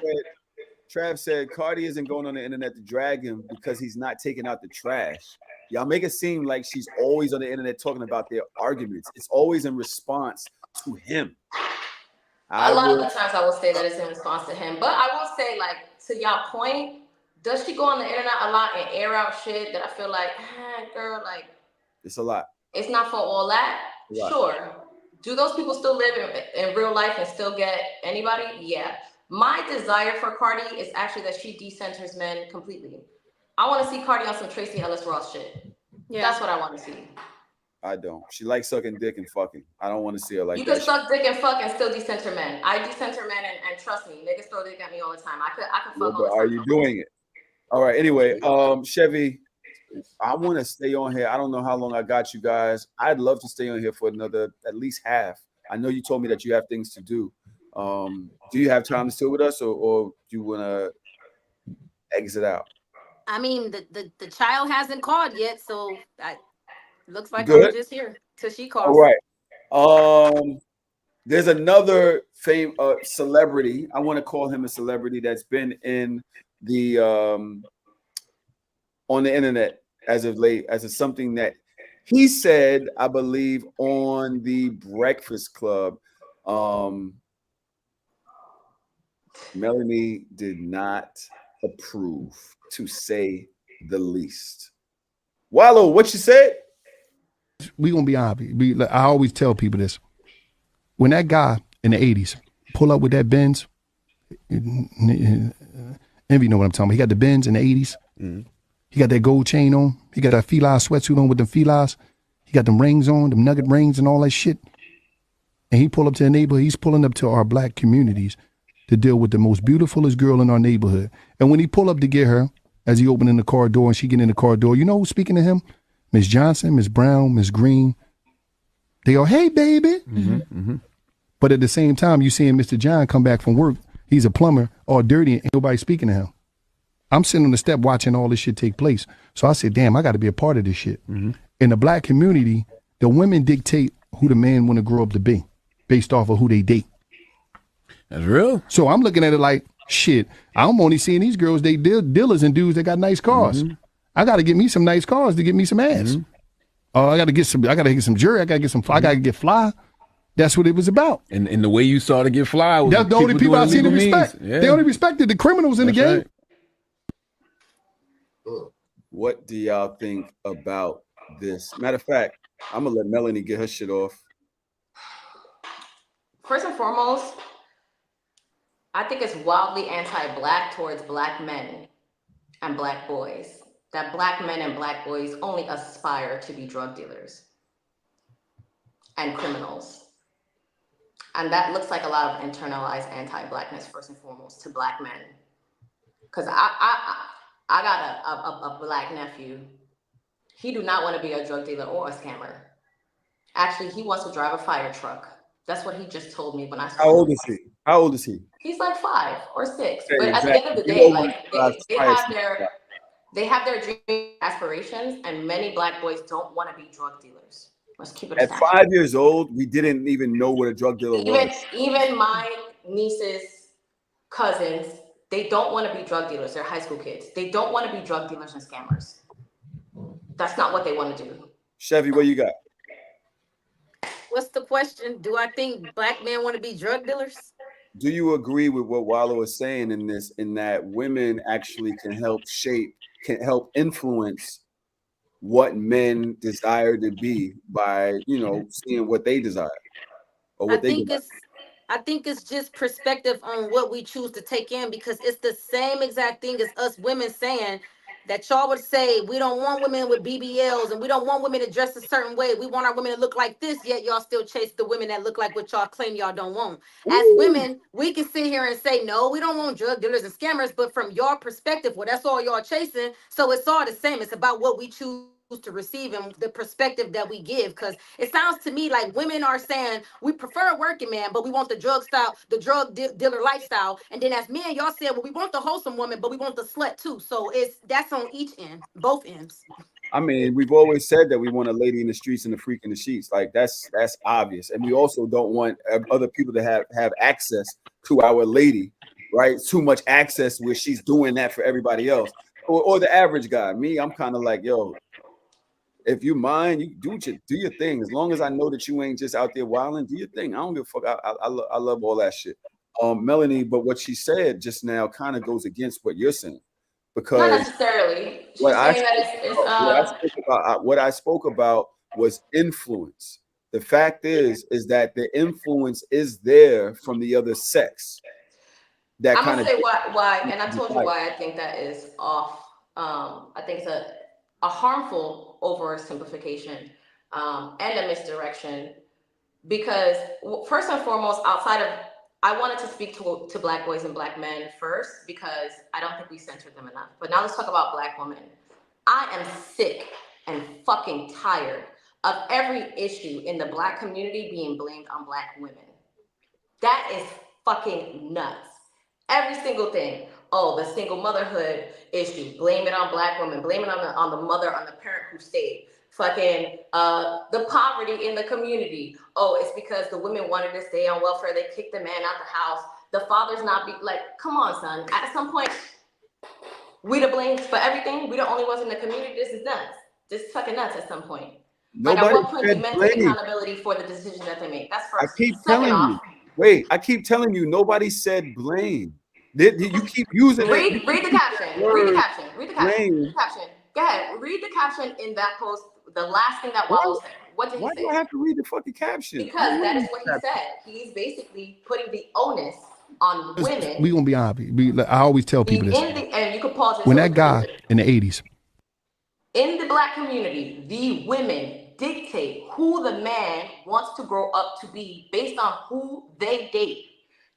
Trav said Cardi isn't going on the internet to drag him because he's not taking out the trash. Y'all make it seem like she's always on the internet talking about their arguments. It's always in response to him. A lot of the times I will say that it's in response to him. But I will say, like, to y'all point, does she go on the internet a lot and air out shit that I feel like, girl, like... It's a lot. It's not for all that? Sure. Do those people still live in real life and still get anybody? Yeah. My desire for Cardi is actually that she decenters men completely. I want to see Cardi on some Tracy Ellis Ross shit. Yeah. That's what I want to see. I don't. She likes sucking dick and fucking. I don't want to see her like that. You can suck dick and fuck and still decenter men. I decenter men and trust me, niggas throw dick at me all the time. I could fuck all the time. Are you doing it? All right. Anyway, Chevy, I want to stay on here. I don't know how long I got you guys. I'd love to stay on here for another at least half. I know you told me that you have things to do. Do you have time to stay with us, or do you want to exit out? I mean, the child hasn't called yet, so looks like I'm just here till she calls. All right. There's another celebrity. I want to call him a celebrity that's been in the on the internet as of late, as something that he said, I believe, on the Breakfast Club. Melanie did not approve, to say the least. Wallow, what you said? We gonna be obvious. I always tell people this. When that guy in the 80s pull up with that Benz, Envy know what I'm talking about. He got the Benz in the 80s. Mhm. He got that gold chain on. He got that fila sweatsuit on with them filas. He got them rings on, them nugget rings and all that shit. And he pull up to the neighborhood. He's pulling up to our black communities to deal with the most beautifulest girl in our neighborhood. And when he pull up to get her, as he opening the car door and she get in the car door, you know who's speaking to him? Miss Johnson, Miss Brown, Miss Green. They go, hey, baby. But at the same time, you seeing Mr. John come back from work. He's a plumber, all dirty, and nobody speaking to him. I'm sitting on the step watching all this shit take place. So I said, damn, I got to be a part of this shit. In the black community, the women dictate who the man want to grow up to be based off of who they date. That's real. So I'm looking at it like, shit, I'm only seeing these girls, they dealers and dudes that got nice cars. I got to get me some nice cars to get me some ass. I got to get some jewelry. I got to get fly. That's what it was about. And the way you saw to get fly was That's the only people I see to illegal respect. means. Yeah. They only respected the criminals in the game. Right. What do y'all think about this? Matter of fact, I'm gonna let Melanie get her shit off. First and foremost, I think it's wildly anti-black towards black men and black boys. That black men and black boys only aspire to be drug dealers and criminals. And that looks like a lot of internalized anti-blackness, first and foremost, to black men. Because I got a black nephew. He do not want to be a drug dealer or a scammer. Actually, he wants to drive a fire truck. That's what he just told me when I saw How old him. is he? How old is he? He's like 5 or 6. Okay, But at the end of the You day, know like when they have their dream aspirations, and many black boys don't want to be drug dealers. Let's keep it a At stack. 5 years old, we didn't even know what a drug dealer was. Even my nieces, cousins, they don't want to be drug dealers. They're high school kids. They don't want to be drug dealers and scammers. That's not what they want to do. Chevy, what you got? What's the question? Do I think black men want to be drug dealers? Do you agree with what Wallow is saying in this, in that women actually can help shape, can help influence what men desire to be by, you know, seeing what they desire or what they desire? I think it's just perspective on what we choose to take in, because it's the same exact thing as us women saying that y'all would say we don't want women with BBLs and we don't want women to dress a certain way. We want our women to look like this, yet y'all still chase the women that look like what y'all claim y'all don't want. As women, we can sit here and say, no, we don't want drug dealers and scammers, but from your perspective, well, that's all y'all chasing. So it's all the same. It's about what we choose to receive and the perspective that we give, because it sounds to me like women are saying we prefer a working man, but we want the drug dealer lifestyle, and then as men y'all said, well, we want the wholesome woman, but we want the slut too. So that's on each end, both ends. I mean, we've always said that we want a lady in the streets and a freak in the sheets. Like that's obvious, and we also don't want other people to have access to our lady, right? Too much access where she's doing that for everybody else, or the average guy. Me, I'm kind of like, yo, if you mind, you do your thing. As long as I know that you ain't just out there wilding, do your thing. I don't give a fuck. I love all that shit. Melanie, but what she said just now kind of goes against what you're saying, because not necessarily. She's what saying that what I spoke about was influence. The fact is that the influence is there from the other sex. That I'm kind gonna of say why, and I told you why I think that is off. I think it's a harmful oversimplification and a misdirection, because first and foremost, I wanted to speak to black boys and black men first, because I don't think we censored them enough. But now let's talk about black women. I am sick and fucking tired of every issue in the black community being blamed on black women. That is fucking nuts. Every single thing. Oh, the single motherhood issue. Blame it on black women. Blame it on the mother, on the parent who stayed. Fucking the poverty in the community. Oh, it's because the women wanted to stay on welfare. They kicked the man out the house. The father's not like, come on, son. At some point, we the blame for everything. We the only ones in the community. This is nuts. This is fucking nuts at some point. Like, at what point do men take accountability for the decision that they make? That's first. I keep telling you. Wait, I keep telling you, nobody said blame. You keep using it. Read the caption. Read the caption. Read the caption. Lame. Read the caption. Go ahead. Read the caption in that post. The last thing that Wallow said. What did he Why say? do I have to read the fucking caption? Because that is what he said. He's basically putting the onus on women. We gonna be honest. I always tell people this. And you can pause it. When that guy in the 80s, in the black community, the women dictate who the man wants to grow up to be based on who they date.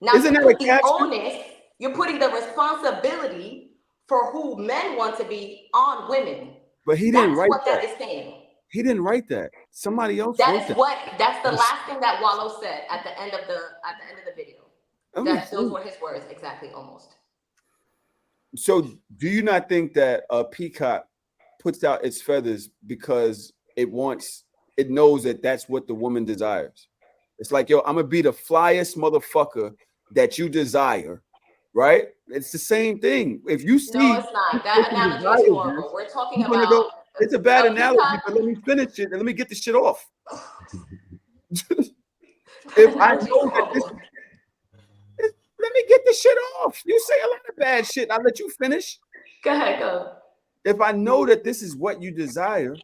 Now, Isn't that put a the caption? onus, you're putting the responsibility for who men want to be on women. But he didn't write what that. That is saying. He didn't write that. Somebody else wrote that. That's the last thing that Wallow said at the end of the video. Those were his words exactly, almost. So, do you not think that a peacock puts out its feathers because it knows that that's what the woman desires? It's like, yo, I'm gonna be the flyest motherfucker that you desire, right? It's the same thing. If you see, no, it's not. That analogy is horrible. We're talking about. It's a bad analogy, but let me finish it and let me get the shit off. If I know that let me get the shit off. You say a lot of bad shit. I'll let you finish. Go ahead, go. If I know that this is what you desire,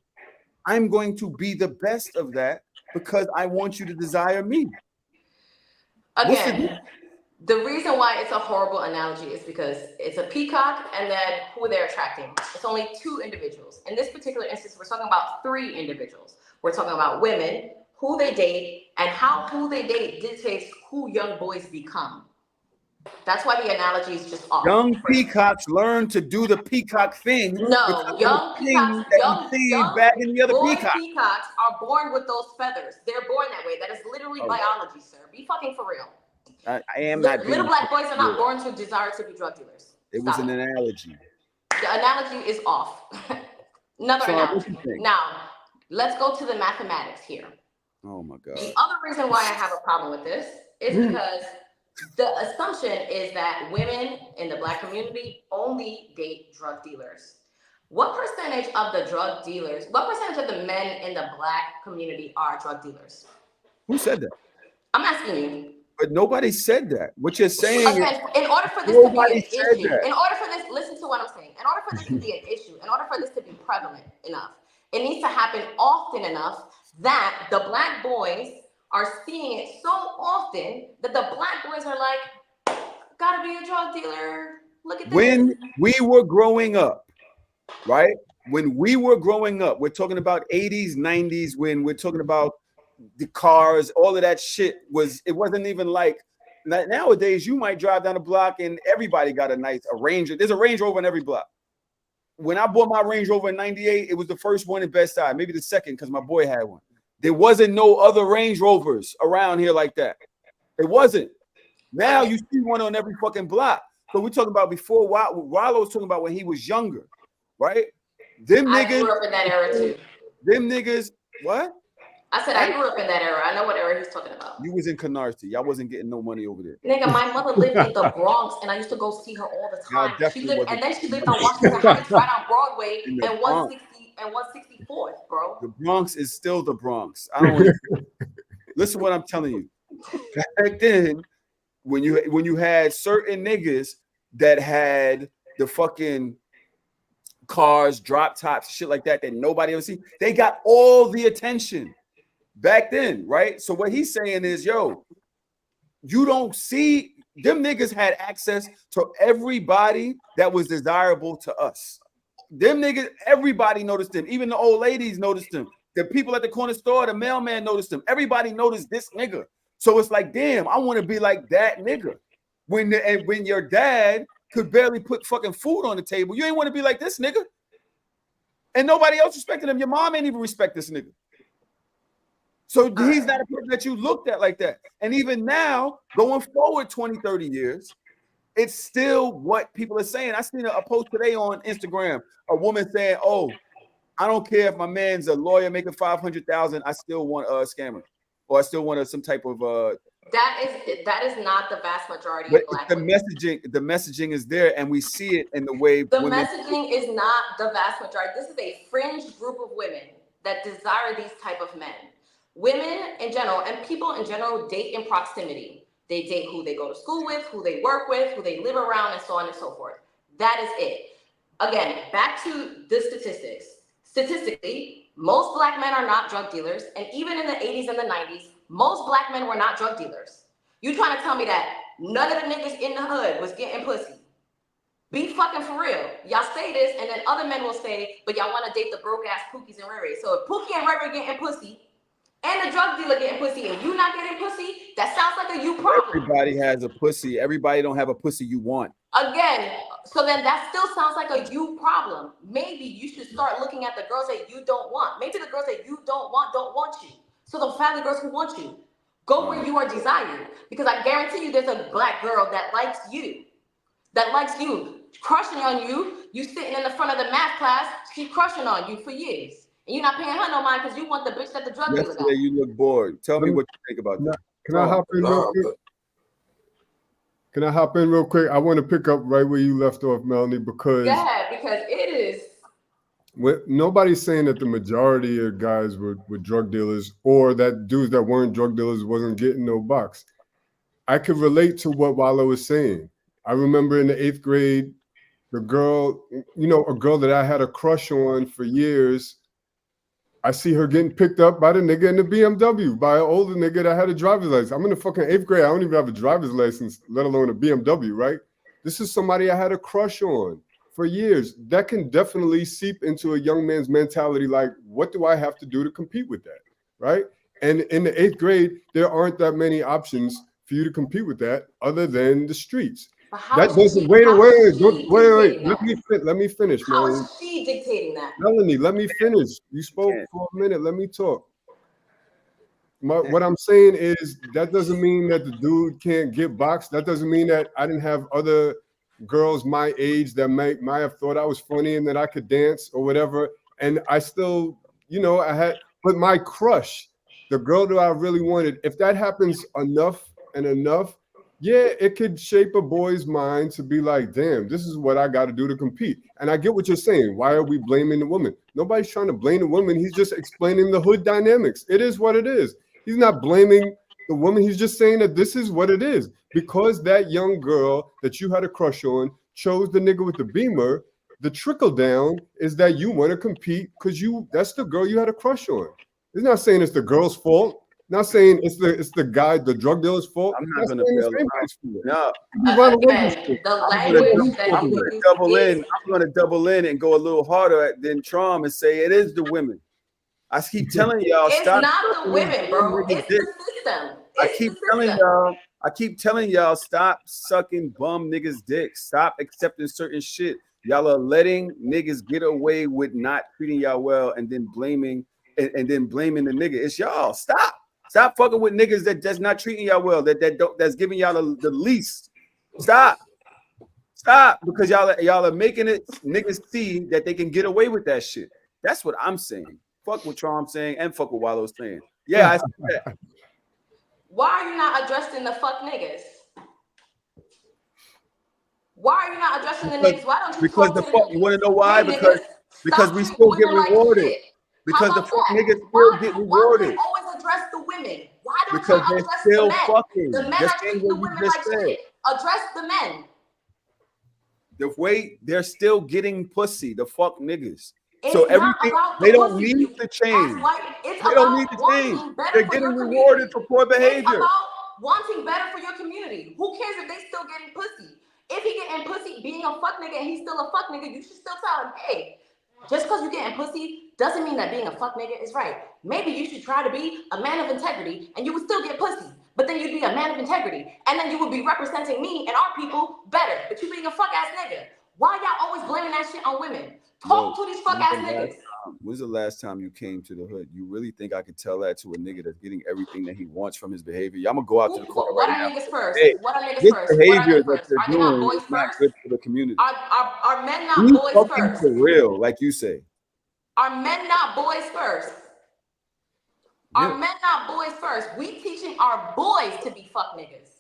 I'm going to be the best of that because I want you to desire me. Again, the reason why it's a horrible analogy is because it's a peacock and then who they're attracting. It's only two individuals. In this particular instance, we're talking about three individuals. We're talking about women, who they date, and how who they date dictates who young boys become. That's why the analogy is just off. Young peacocks learn to do the peacock thing. No, young peacocks, bagging the other peacocks are born with those feathers. They're born that way. That is literally biology, sir. Be fucking for real. I am not. Little black boys are not born to desire to be drug dealers. It was an analogy. The analogy is off. Another analogy. Now, let's go to the mathematics here. Oh my God. The other reason why I have a problem with this is because the assumption is that women in the black community only date drug dealers. What percentage of the drug dealers, what percentage of the men in the black community are drug dealers? Who said that? I'm asking you. But nobody said that. What you're saying is, in order for this to be an issue, in order for this, listen to what I'm saying. In order for this to be an issue, in order for this to be prevalent enough, it needs to happen often enough that the black boys are seeing it so often that the black boys are like, gotta be a drug dealer. Look at this. When we were growing up, right? When we were growing up, we're talking about 80s, 90s, when we're talking about the cars, all of that shit it wasn't even like nowadays you might drive down the block and everybody got a Ranger. There's a Range Rover in every block. When I bought my Range Rover in 98, it was the first one in Best Side, maybe the second because my boy had one. There wasn't no other Range Rovers around here like that. It wasn't. Now you see one on every fucking block. So we're talking about before Wallow was talking about when he was younger, right? Them niggas. I grew up in that era too. Them niggas, what? I said I grew up in that era. I know what era he's talking about. You was in Canarsie. Y'all wasn't getting no money over there. Nigga, my mother lived in the Bronx, and I used to go see her all the time. She lived on Washington Heights, right on Broadway, and 160 and 164th, bro. The Bronx is still the Bronx. I don't listen to what I'm telling you. Back then, when you had certain niggas that had the fucking cars, drop tops, shit like that nobody ever see, they got all the attention back then, right? So what he's saying is, yo, you don't see them niggas had access to everybody that was desirable to us. Them niggas, everybody noticed them. Even the old ladies noticed them. The people at the corner store, the mailman noticed them. Everybody noticed this nigga. So it's like, damn, I want to be like that nigga. When your dad could barely put fucking food on the table, you ain't want to be like this nigga. And nobody else respected him. Your mom ain't even respect this nigga. So he's not a person that you looked at like that. And even now, going forward 20, 30 years, it's still what people are saying. I seen a post today on Instagram, a woman saying, oh, I don't care if my man's a lawyer making $500,000, I still want a scammer. Or I still want some type of that is not the vast majority of black women. The messaging is there, and we see it in the way the messaging is not the vast majority. This is a fringe group of women that desire these type of men. Women in general and people in general date in proximity. They date who they go to school with, who they work with, who they live around, and so on and so forth. That is it. Again, back to the statistics. Statistically, most black men are not drug dealers, and even in the 80s and the 90s, most black men were not drug dealers. You trying to tell me that none of the niggas in the hood was getting pussy? Be fucking for real. Y'all say this, and then other men will say, but y'all want to date the broke ass Pookies and Ray Ray. So if Pookie and Ray Ray getting pussy, and the drug dealer getting pussy, and you not getting pussy, that sounds like a you problem. Everybody has a pussy. Everybody don't have a pussy you want. Again, so then that still sounds like a you problem. Maybe you should start looking at the girls that you don't want. Maybe the girls that you don't want you. So don't find the girls who want you. Go where you are desired. Because I guarantee you there's a black girl that likes you. Crushing on you. You sitting in the front of the math class, she crushing on you for years. And you're not paying her no mind because you want the bitch that the drug dealer got. Yesterday you look bored. Tell me what you think about that. Can I hop in real quick? Can I hop in real quick? I want to pick up right where you left off, Melanie, because it is. Nobody's saying that the majority of guys were drug dealers or that dudes that weren't drug dealers wasn't getting no box. I could relate to what Wallo was saying. I remember in the 8th grade, the girl, a girl that I had a crush on for years, I see her getting picked up by the nigga in the BMW, by an older nigga that had a driver's license. I'm in the fucking 8th grade. I don't even have a driver's license, let alone a BMW, right? This is somebody I had a crush on for years. That can definitely seep into a young man's mentality, like, what do I have to do to compete with that, right? And in the 8th grade, there aren't that many options for you to compete with that other than the streets. That doesn't wait. Let me finish, How man. is she dictating that? Melanie, let me finish. You spoke for a minute. Let me talk. What I'm saying is that doesn't mean that the dude can't get boxed. That doesn't mean that I didn't have other girls my age that might have thought I was funny and that I could dance or whatever. And I still, I had, but my crush, the girl that I really wanted, if that happens enough, yeah, it could shape a boy's mind to be like, damn, this is what I got to do to compete. And I get what you're saying. Why are we blaming the woman? Nobody's trying to blame the woman. He's just explaining the hood dynamics. It is what it is. He's not blaming the woman. He's just saying that this is what it is. Because that young girl that you had a crush on chose the nigga with the Beamer, the trickle down is that you want to compete because that's the girl you had a crush on. It's not saying it's the girl's fault. Not saying it's the guy, the drug dealer's fault. I'm not gonna bail him out. No. The language that I'm gonna double in and go a little harder than Trom and say it is the women. I keep telling y'all, it's stop. It's not the women, bro. It's the system. I keep telling y'all, stop sucking bum niggas' dick. Stop accepting certain shit. Y'all are letting niggas get away with not treating y'all well and then blaming the nigga. It's y'all. Stop fucking with niggas that's not treating y'all well, that's giving y'all the least. Stop, because y'all are making it niggas see that they can get away with that shit. That's what I'm saying. Fuck what Trump saying and fuck what Wallo's saying. Yeah, I see that. Why are you not addressing the fuck niggas? Why are you not addressing the niggas? Why don't you because talk the to fuck? You want to know why? Because we still get rewarded. Like because the fuck niggas still get rewarded. Why do you always address the women? Why don't because you they're address still the men? fucking. The men are treating the women like shit. Address the men. The way they're still getting pussy, the fuck niggas. It's so everything they don't pussy. need to change. They don't need to change. They're getting rewarded for poor behavior. It's about wanting better for your community. Who cares if they still getting pussy? If he getting pussy, being a fuck nigga, and he's still a fuck nigga, you should still tell him, hey, just because you getting pussy doesn't mean that being a fuck nigga is right. Maybe you should try to be a man of integrity, and you would still get pussy. But then you'd be a man of integrity, and then you would be representing me and our people better. But you being a fuck ass nigga. Why y'all always blaming that shit on women? Talk to these fuck ass niggas. When's the last time you came to the hood? You really think I could tell that to a nigga that's getting everything that he wants from his behavior? I'm gonna go out to the corner right now. Niggas first? Hey, what are niggas this first? behavior that they're are they not doing boys is not first? good for the community. Are men not boys first? For real, like you say. Are men not boys first? Yeah. Are men not boys first? We teaching our boys to be fuck niggas.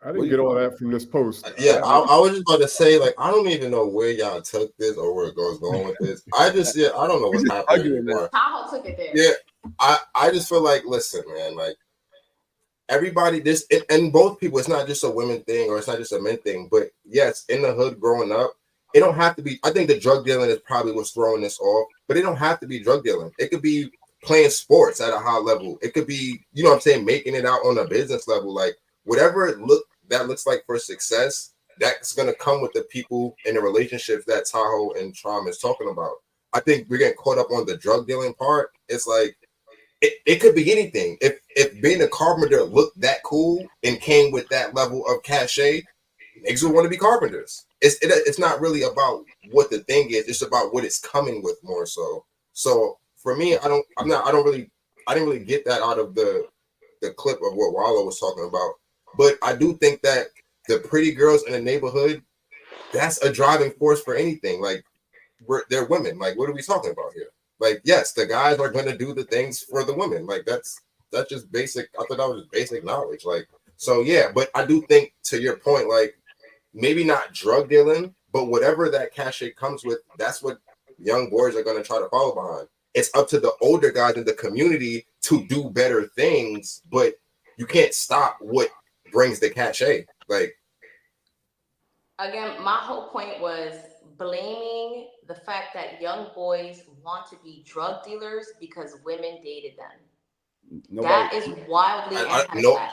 I didn't get all that from this post. Yeah, I was just about to say, like, I don't even know where y'all took this or where it goes going with this. I don't know what's happening anymore. Tahoe took it there. Yeah, I just feel like, listen, man, like everybody, this and both people, it's not just a women thing or it's not just a men thing, but yes, in the hood growing up, it don't have to be. I think the drug dealing is probably what's throwing this off, but it don't have to be drug dealing. It could be playing sports at a high level. It could be, you know what I'm saying, making it out on a business level. Like whatever that looks like for success, that's gonna come with the people and the relationships that Tahoe and Trom is talking about. I think we're getting caught up on the drug dealing part. It's like it could be anything. If being a carpenter looked that cool and came with that level of cachet, niggas would want to be carpenters. It's not really about what the thing is. It's about what it's coming with more so. So for me, I didn't really get that out of the clip of what Wallow was talking about. But I do think that the pretty girls in the neighborhood, that's a driving force for anything. Like they're women. Like what are we talking about here? Like yes, the guys are going to do the things for the women. Like that's just basic. I thought that was just basic knowledge. Like so yeah. But I do think to your point, like maybe not drug dealing, but whatever that cachet comes with, that's what young boys are going to try to follow behind. It's up to the older guys in the community to do better things, but you can't stop what brings the cachet. Like Again, my whole point was blaming the fact that young boys want to be drug dealers because women dated them. Nobody. That is wildly no, anti-black.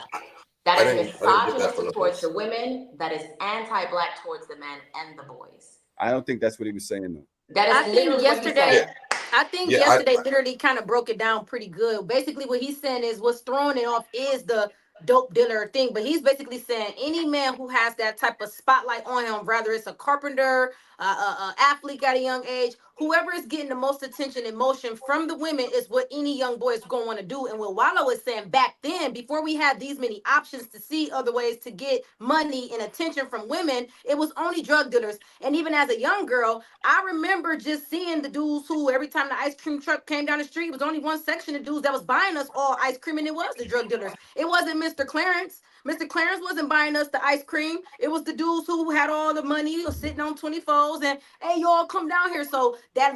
That I is didn't get that from misogynistic the towards place. the women. That is anti-black towards the men and the boys. I don't think that's what he was saying though. That I is think literally what he yesterday, said. I think Yeah, yesterday literally kind of broke it down pretty good. Basically, what he's saying is what's throwing it off is the dope dealer thing. But he's basically saying any man who has that type of spotlight on him, whether it's a carpenter, athlete at a young age, whoever is getting the most attention and motion from the women is what any young boy is going to want to do. And what Wallow is saying back then, before we had these many options to see other ways to get money and attention from women, it was only drug dealers. And even as a young girl, I remember just seeing the dudes who every time the ice cream truck came down the street, it was only one section of dudes that was buying us all ice cream, and it was the drug dealers. It wasn't Mr. Clarence. Mr. Clarence wasn't buying us the ice cream. It was the dudes who had all the money, was sitting on 24s and hey, y'all come down here. So that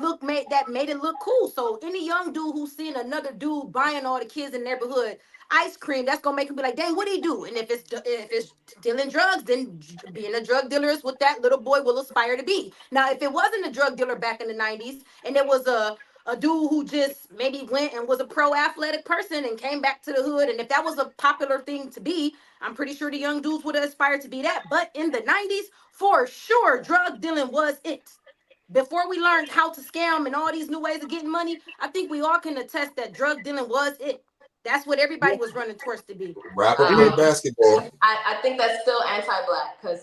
made it look cool. So any young dude who's seeing another dude buying all the kids in the neighborhood ice cream, that's gonna make him be like, dang, what do he do? And if it's dealing drugs, then being a drug dealer is what that little boy will aspire to be. Now, if it wasn't a drug dealer back in the 90s and it was a dude who just maybe went and was a pro athletic person and came back to the hood, and if that was a popular thing to be, I'm pretty sure the young dudes would have aspired to be that. But in the 90s, for sure, drug dealing was it. Before we learned how to scam and all these new ways of getting money, I think we all can attest that drug dealing was it. That's what everybody was running towards to be. rapper And play it, basketball. I think that's still anti-black because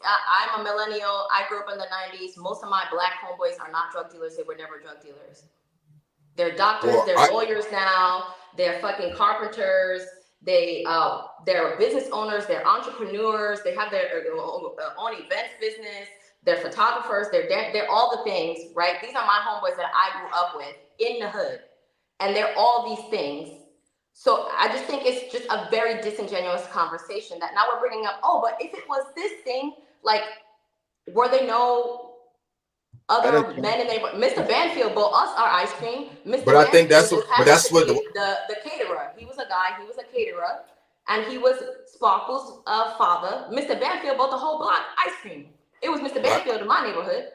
I'm a millennial. I grew up in the 90s. Most of my black homeboys are not drug dealers. They were never drug dealers. They're doctors. Well, They're lawyers now. They're fucking carpenters. They're business owners. They're entrepreneurs. They have their own events business. They're photographers. They're all the things, right? These are my homeboys that I grew up with in the hood, and they're all these things. So I just think it's just a very disingenuous conversation that now we're bringing up. Oh, but if it was this thing, like, were there no other men in the neighborhood? Mr. Banfield bought us our ice cream. Mr. But I think Banfield that's what. just But happens that's to what be the caterer. He was a guy. He was a caterer, and he was Sparkle's father. Mr. Banfield bought the whole block ice cream. It was Mr. Banfield in my neighborhood.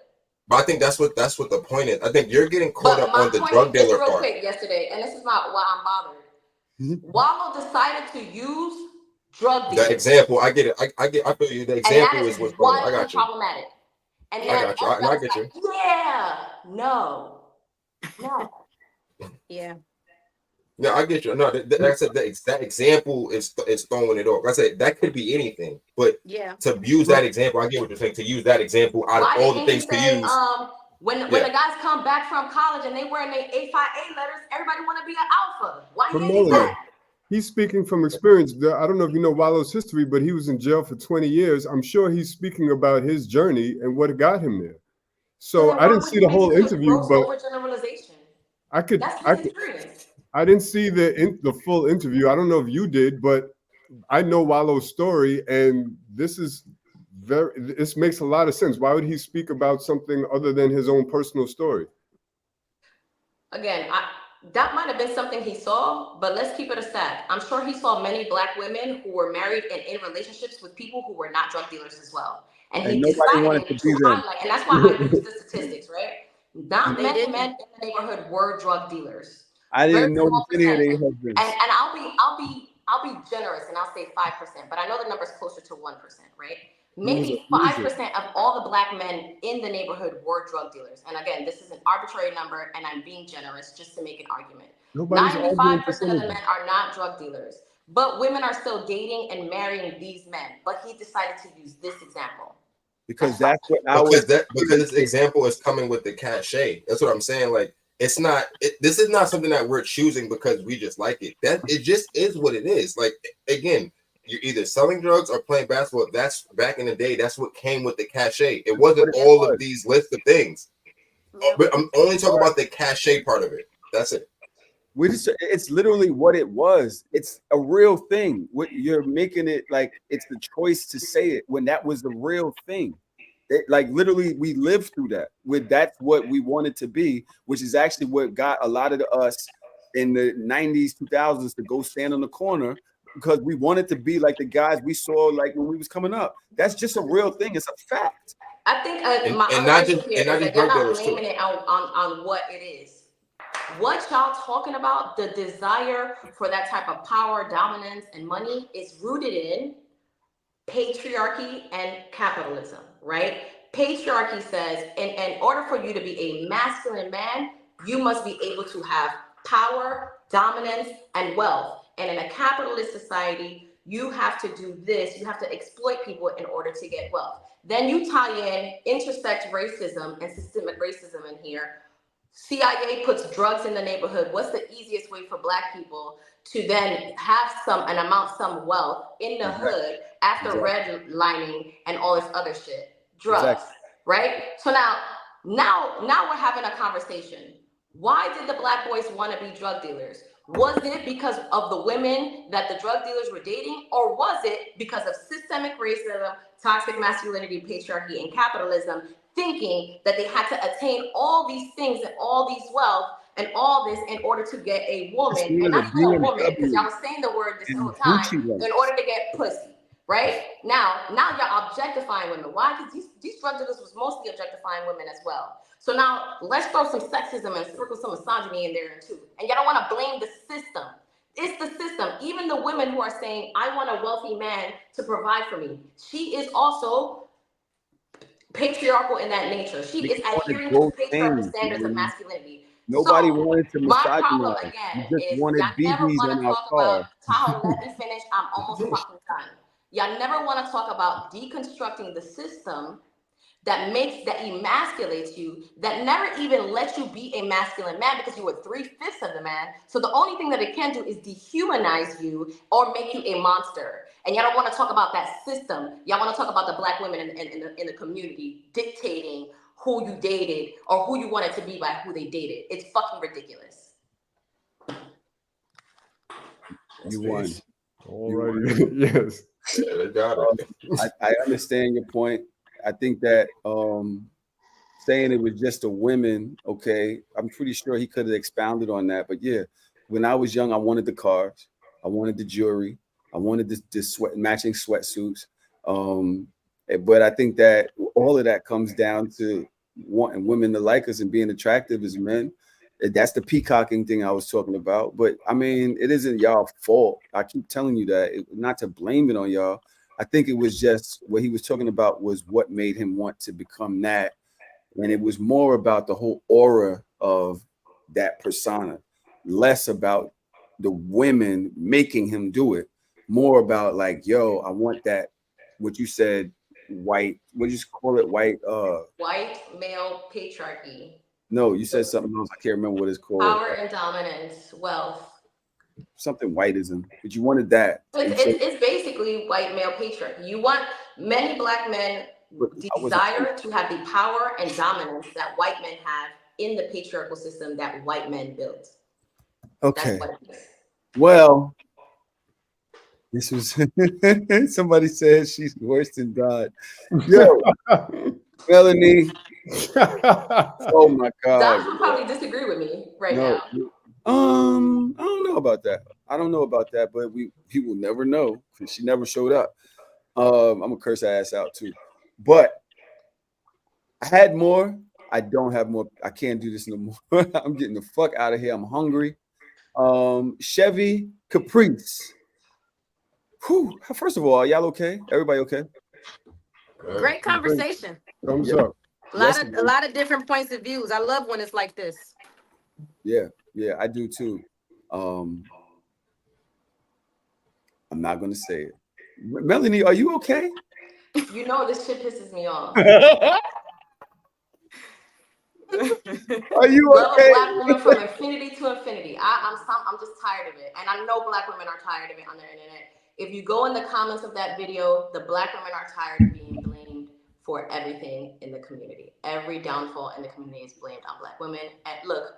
But I think that's what the point is. I think you're getting caught But up my on the point drug is dealer real part. quick yesterday, and this is why I'm bothered. Wallow decided to use drug The dealers, example, I get it. I feel you. The and that example is is what's going on. I wildly got you. problematic. And I then got you. I everybody's get you. like, yeah, no. Yeah. No, I get you. No, like I said, that example is throwing it off. Like I said, that could be anything, but Yeah. to use that example, I get what you're saying. To use that example out of Why all the didn't he things to say use, when the guys come back from college and they wearing their A5A letters, everybody want to be an alpha? Why he But didn't do Melanie, that? he's speaking from experience. I don't know if you know Wallow's history, but he was in jail for 20 years. I'm sure he's speaking about his journey and what got him there. So then I why didn't would see he the make whole such a interview, gross but overgeneralization? I could That's his experience. I didn't see the full interview. I don't know if you did, but I know Wallow's story, and this makes a lot of sense. Why would he speak about something other than his own personal story? Again, that might have been something he saw, but let's keep it a stack. I'm sure he saw many black women who were married and in relationships with people who were not drug dealers as well. And And he nobody wanted decided to to be them. highlight, and that's why I used the statistics, right? Not They many didn't. men in the neighborhood were drug dealers. I Very didn't notice small any of percentage. their And husbands. I'll be generous and I'll say 5%, but I know the number's closer to 1%, right? Maybe Who is it? 5% of all the black men in the neighborhood were drug dealers. And again, this is an arbitrary number and I'm being generous just to make an argument. Nobody's arguing 95% of the percentages. men are not drug dealers, but women are still dating and marrying these men. But he decided to use this example. Because that's what our Because this example is coming with the cachet. That's what I'm saying. Like it's not. This is not something that we're choosing because we just like it. That it just is what it is. Like again, you're either selling drugs or playing basketball. That's back in the day. That's what came with the cachet. It wasn't what it all was. of these lists of things. But I'm only talking about the cachet part of it. That's it. It's literally what it was. It's a real thing. What you're making it like it's the choice to say it when that was the real thing. Like literally, we lived through that. That's what we wanted to be, which is actually what got a lot of us in the 90s, 2000s to go stand on the corner because we wanted to be like the guys we saw like when we was coming up. That's just a real thing. It's a fact. I think my And other not issue just here and not is just that y'all drug not dealers too. naming it on what it is. What y'all talking about, the desire for that type of power, dominance, and money is rooted in patriarchy and capitalism, right? Patriarchy says in order for you to be a masculine man, you must be able to have power, dominance, and wealth. And in a capitalist society, you have to do this, you have to exploit people in order to get wealth. Then you tie in intersect racism and systemic racism in here. CIA puts drugs in the neighborhood. What's the easiest way for black people to then have some wealth in the hood after redlining and all this other shit? Drugs, right? So now we're having a conversation. Why did the black boys want to be drug dealers? Was it because of the women that the drug dealers were dating, or was it because of systemic racism, toxic masculinity, patriarchy, and capitalism, thinking that they had to attain all these things and all these wealth and all this in order to get a woman, and not even a woman, because y'all was saying the word this whole time, in order to get pussy, right? Now y'all objectifying women. Why? Because these drug dealers was mostly objectifying women as well. So now let's throw some sexism and sprinkle some misogyny in there too. And y'all don't want to blame the system. It's the system. Even the women who are saying, I want a wealthy man to provide for me. She is also patriarchal in that nature. She is adhering to patriarchal standards of masculinity. Nobody So wanted to my problem misogynize. We again just is wanted y'all never BBs want on to our talk about car. Tahoe. Let me finish. I'm almost fucking done. Y'all never want to talk about deconstructing the system that emasculates you, that never even lets you be a masculine man because you were 3/5 of the man. So the only thing that it can do is dehumanize you or make you a monster. And y'all don't want to talk about that system. Y'all want to talk about the black women in the community dictating who you dated or who you wanted to be by who they dated. It's fucking ridiculous. You won. All righty. Yes. Yeah, they got it. I understand your point. I think that saying it was just the women, okay, I'm pretty sure he could have expounded on that. But yeah, when I was young, I wanted the cars, I wanted the jewelry, I wanted the matching sweatsuits. But I think that all of that comes down to wanting women to like us and being attractive as men. That's the peacocking thing I was talking about. But I mean, it isn't y'all fault. I keep telling you that, not to blame it on y'all. I think it was just what he was talking about was what made him want to become that. And it was more about the whole aura of that persona, less about the women making him do it, more about like, yo, I want that, what you said, white, what you call it, white? White male patriarchy. No, you said something else. I can't remember what it's called. Power and dominance, wealth. Something whiteism, but you wanted that. It's basically white male patriarchy. You want many black men desire to have the power and dominance that white men have in the patriarchal system that white men built. Okay. Well, this was somebody said she's worse than God. Yo, Melanie. Oh my God. Josh would probably disagree with me now. I don't know about that. I don't know about that, but we will never know because she never showed up. I'm gonna curse her ass out too. But I had more. I don't have more. I can't do this no more. I'm getting the fuck out of here. I'm hungry. Chevy Caprice. Whew. First of all, are y'all okay? Everybody okay? Great conversation. Thumbs Yeah. up. A Yes. lot of different points of views. I love when it's like this. Yeah. Yeah. I do too. Um, I'm not gonna say it. Melanie, are you okay? You know this shit pisses me off. Are you Love a okay? black woman from infinity to infinity. I'm just tired of it, and I know black women are tired of it on the internet. If you go in the comments of that video, the black women are tired of being blamed for everything in the community. Every downfall in the community is blamed on black women. And look,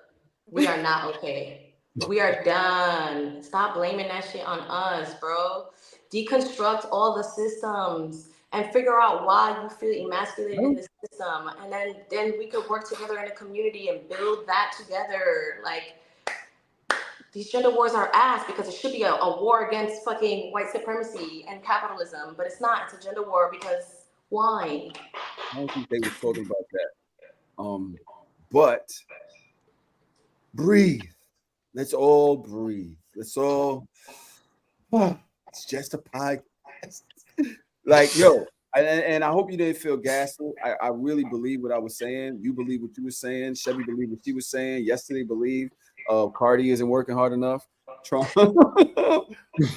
we are not okay. We are done. Stop blaming that shit on us, bro. Deconstruct all the systems and figure out why you feel emasculated in the system, and then we could work together in a community and build that together. Like, these gender wars are ass because it should be a war against fucking white supremacy and capitalism, but it's not. It's a gender war because why? I don't think they were talking about that. But breathe. Let's all breathe. Let's all. It's just a podcast. Like, yo, and I hope you didn't feel gaslit. I really believe what I was saying. You believe what you were saying. Chevy believed what she was saying. Yesterday believed Cardi isn't working hard enough. Trump.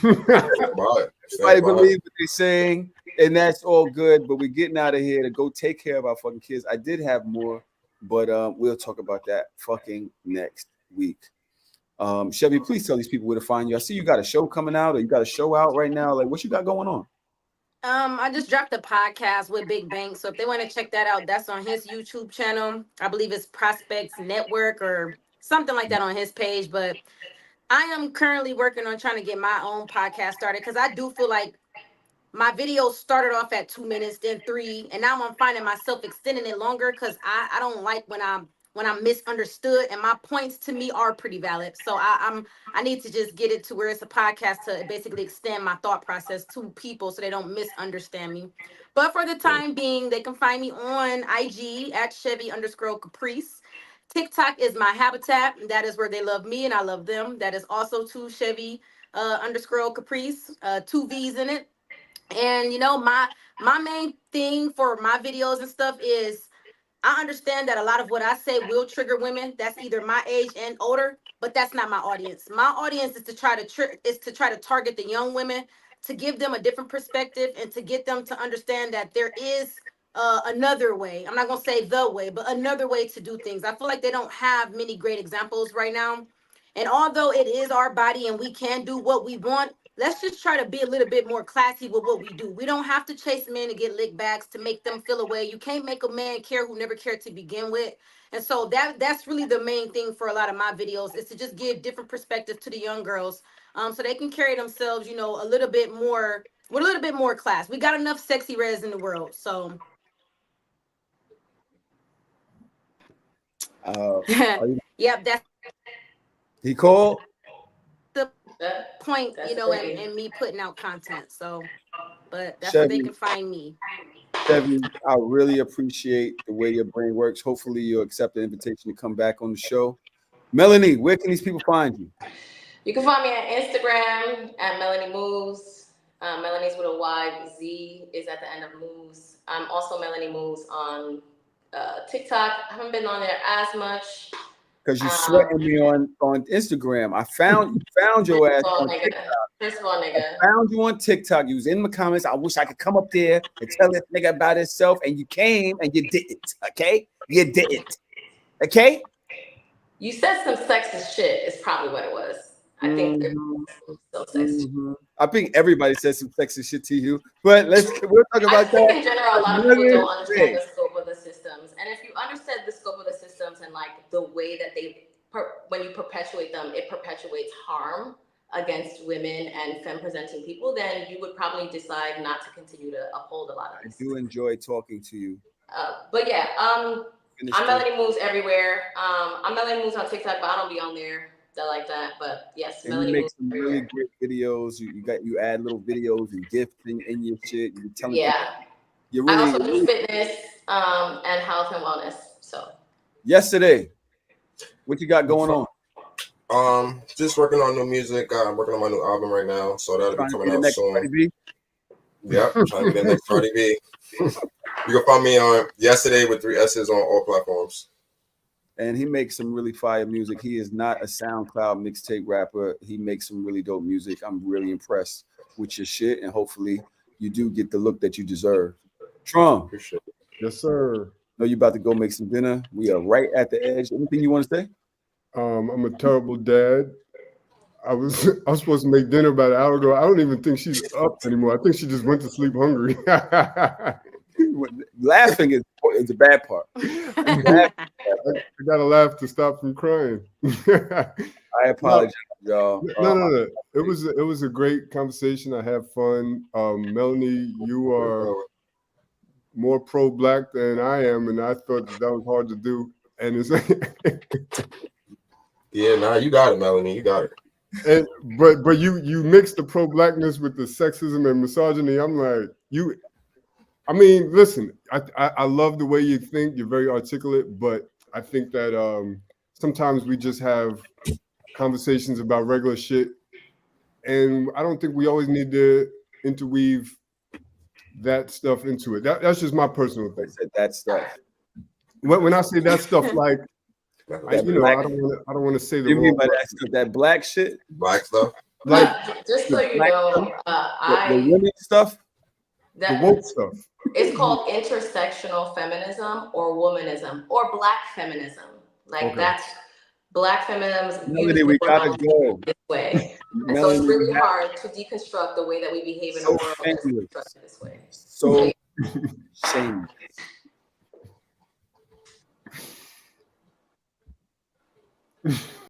Everybody believe what they're saying, and that's all good. But we're getting out of here to go take care of our fucking kids. I did have more, but we'll talk about that fucking next week. Chevy, please tell these people where to find you. I see you got a show coming out, or you got a show out right now. Like, what you got going on? I just dropped a podcast with Big Bang, so if they want to check that out, that's on his YouTube channel. I believe it's Prospects Network or something like that on his page. But I am currently working on trying to get my own podcast started because I do feel like my videos started off at 2 minutes, then three, and now I'm finding myself extending it longer because I don't like when I'm misunderstood, and my points to me are pretty valid. So I need to just get it to where it's a podcast to basically extend my thought process to people so they don't misunderstand me. But for the time being, they can find me on IG at Chevy_Caprice. TikTok is my habitat. That is where they love me and I love them. That is also to Chevy underscore Caprice, two V's in it. And my main thing for my videos and stuff is I understand that a lot of what I say will trigger women that's either my age and older, but that's not my audience. My audience is to try to target the young women, to give them a different perspective and to get them to understand that there is another way. I'm not going to say the way, but another way to do things. I feel like they don't have many great examples right now. And although it is our body and we can do what we want, let's just try to be a little bit more classy with what we do. We don't have to chase men to get lick backs to make them feel away. You can't make a man care who never cared to begin with. And so that's really the main thing for a lot of my videos is to just give different perspective to the young girls, so they can carry themselves, a little bit more with a little bit more class. We got enough sexy res in the world, so Are you, yep, that's he called. the That, point, that's in me putting out content. So, but that's where they Chevy, can find me. Chevy, I really appreciate the way your brain works. Hopefully, you'll accept the invitation to come back on the show. Melanie, where can these people find you? you can find me on Instagram at Melanie Moves. Melanie's with a Y. Z is at the end of Moves. I'm also Melanie Moves on TikTok. I haven't been on there as much. Because you Um, sweating me on Instagram. I found your ass on TikTok. First of all, nigga. Found you on TikTok. You was in my comments. I wish I could come up there and tell this nigga about himself, and you came and you didn't. Okay, you didn't. Okay. You said some sexist shit. Is probably what it was. I think there's some sexist. I think everybody says some sexy shit to you, but we'll talk I about think that in general, a lot of people another don't understand day. the scope of the systems. And if you understand the scope of the systems and like the way that when you perpetuate them, it perpetuates harm against women and femme presenting people, then you would probably decide not to continue to uphold a lot of I these do systems. enjoy talking to you. But yeah, Finish I'm this. Melanie Moves everywhere. I'm Melanie Moves on TikTok, but I don't be on there that like that. But yes, And you Melanie make moves some really great videos. You add little videos and gifts in your shit. You telling people Yeah. you're I really, also do fitness and health and wellness. So yesterday. What you got going on? Just working on new music. I'm working on my new album right now, so that'll be Trying to coming be the out next soon. Cardi B? Yep, trying to be the next Cardi B. You can find me on Yesterday with 3 S's on all platforms. And he makes some really fire music. He is not a SoundCloud mixtape rapper. He makes some really dope music. I'm really impressed with your shit, and hopefully you do get the look that you deserve. Trump, Appreciate it. Yes, sir. know you about to go make some dinner. We are right at the edge. Anything you want to say? I'm a terrible dad. I was supposed to make dinner about an hour ago. I don't even think she's up anymore. I think she just went to sleep hungry. Laughing is the bad part. I gotta laugh to stop from crying. I apologize, y'all. No. It was a great conversation. I had fun. Melanie, you are more pro-black than I am, and I thought that was hard to do. And it's Yeah, nah, you got it, Melanie. You got it. and but you mix the pro-blackness with the sexism and misogyny. I'm like, you. I mean, listen, I love the way you think. You're very articulate, but I think that sometimes we just have conversations about regular shit, and I don't think we always need to interweave that stuff into it. That's just my personal I thing. said that stuff. When I say that stuff, like I don't want to say the You mean wrong by word. that stuff, that black shit? Black stuff. Like just so you black know, the women stuff? the woke stuff. It's called intersectional feminism or womanism or black feminism. Like Okay. that's black feminism Melody, views we the gotta world go. this way. And so Melody, it's really hard to deconstruct the way that we behave in the so world that's shameless. constructed this way. So shameless.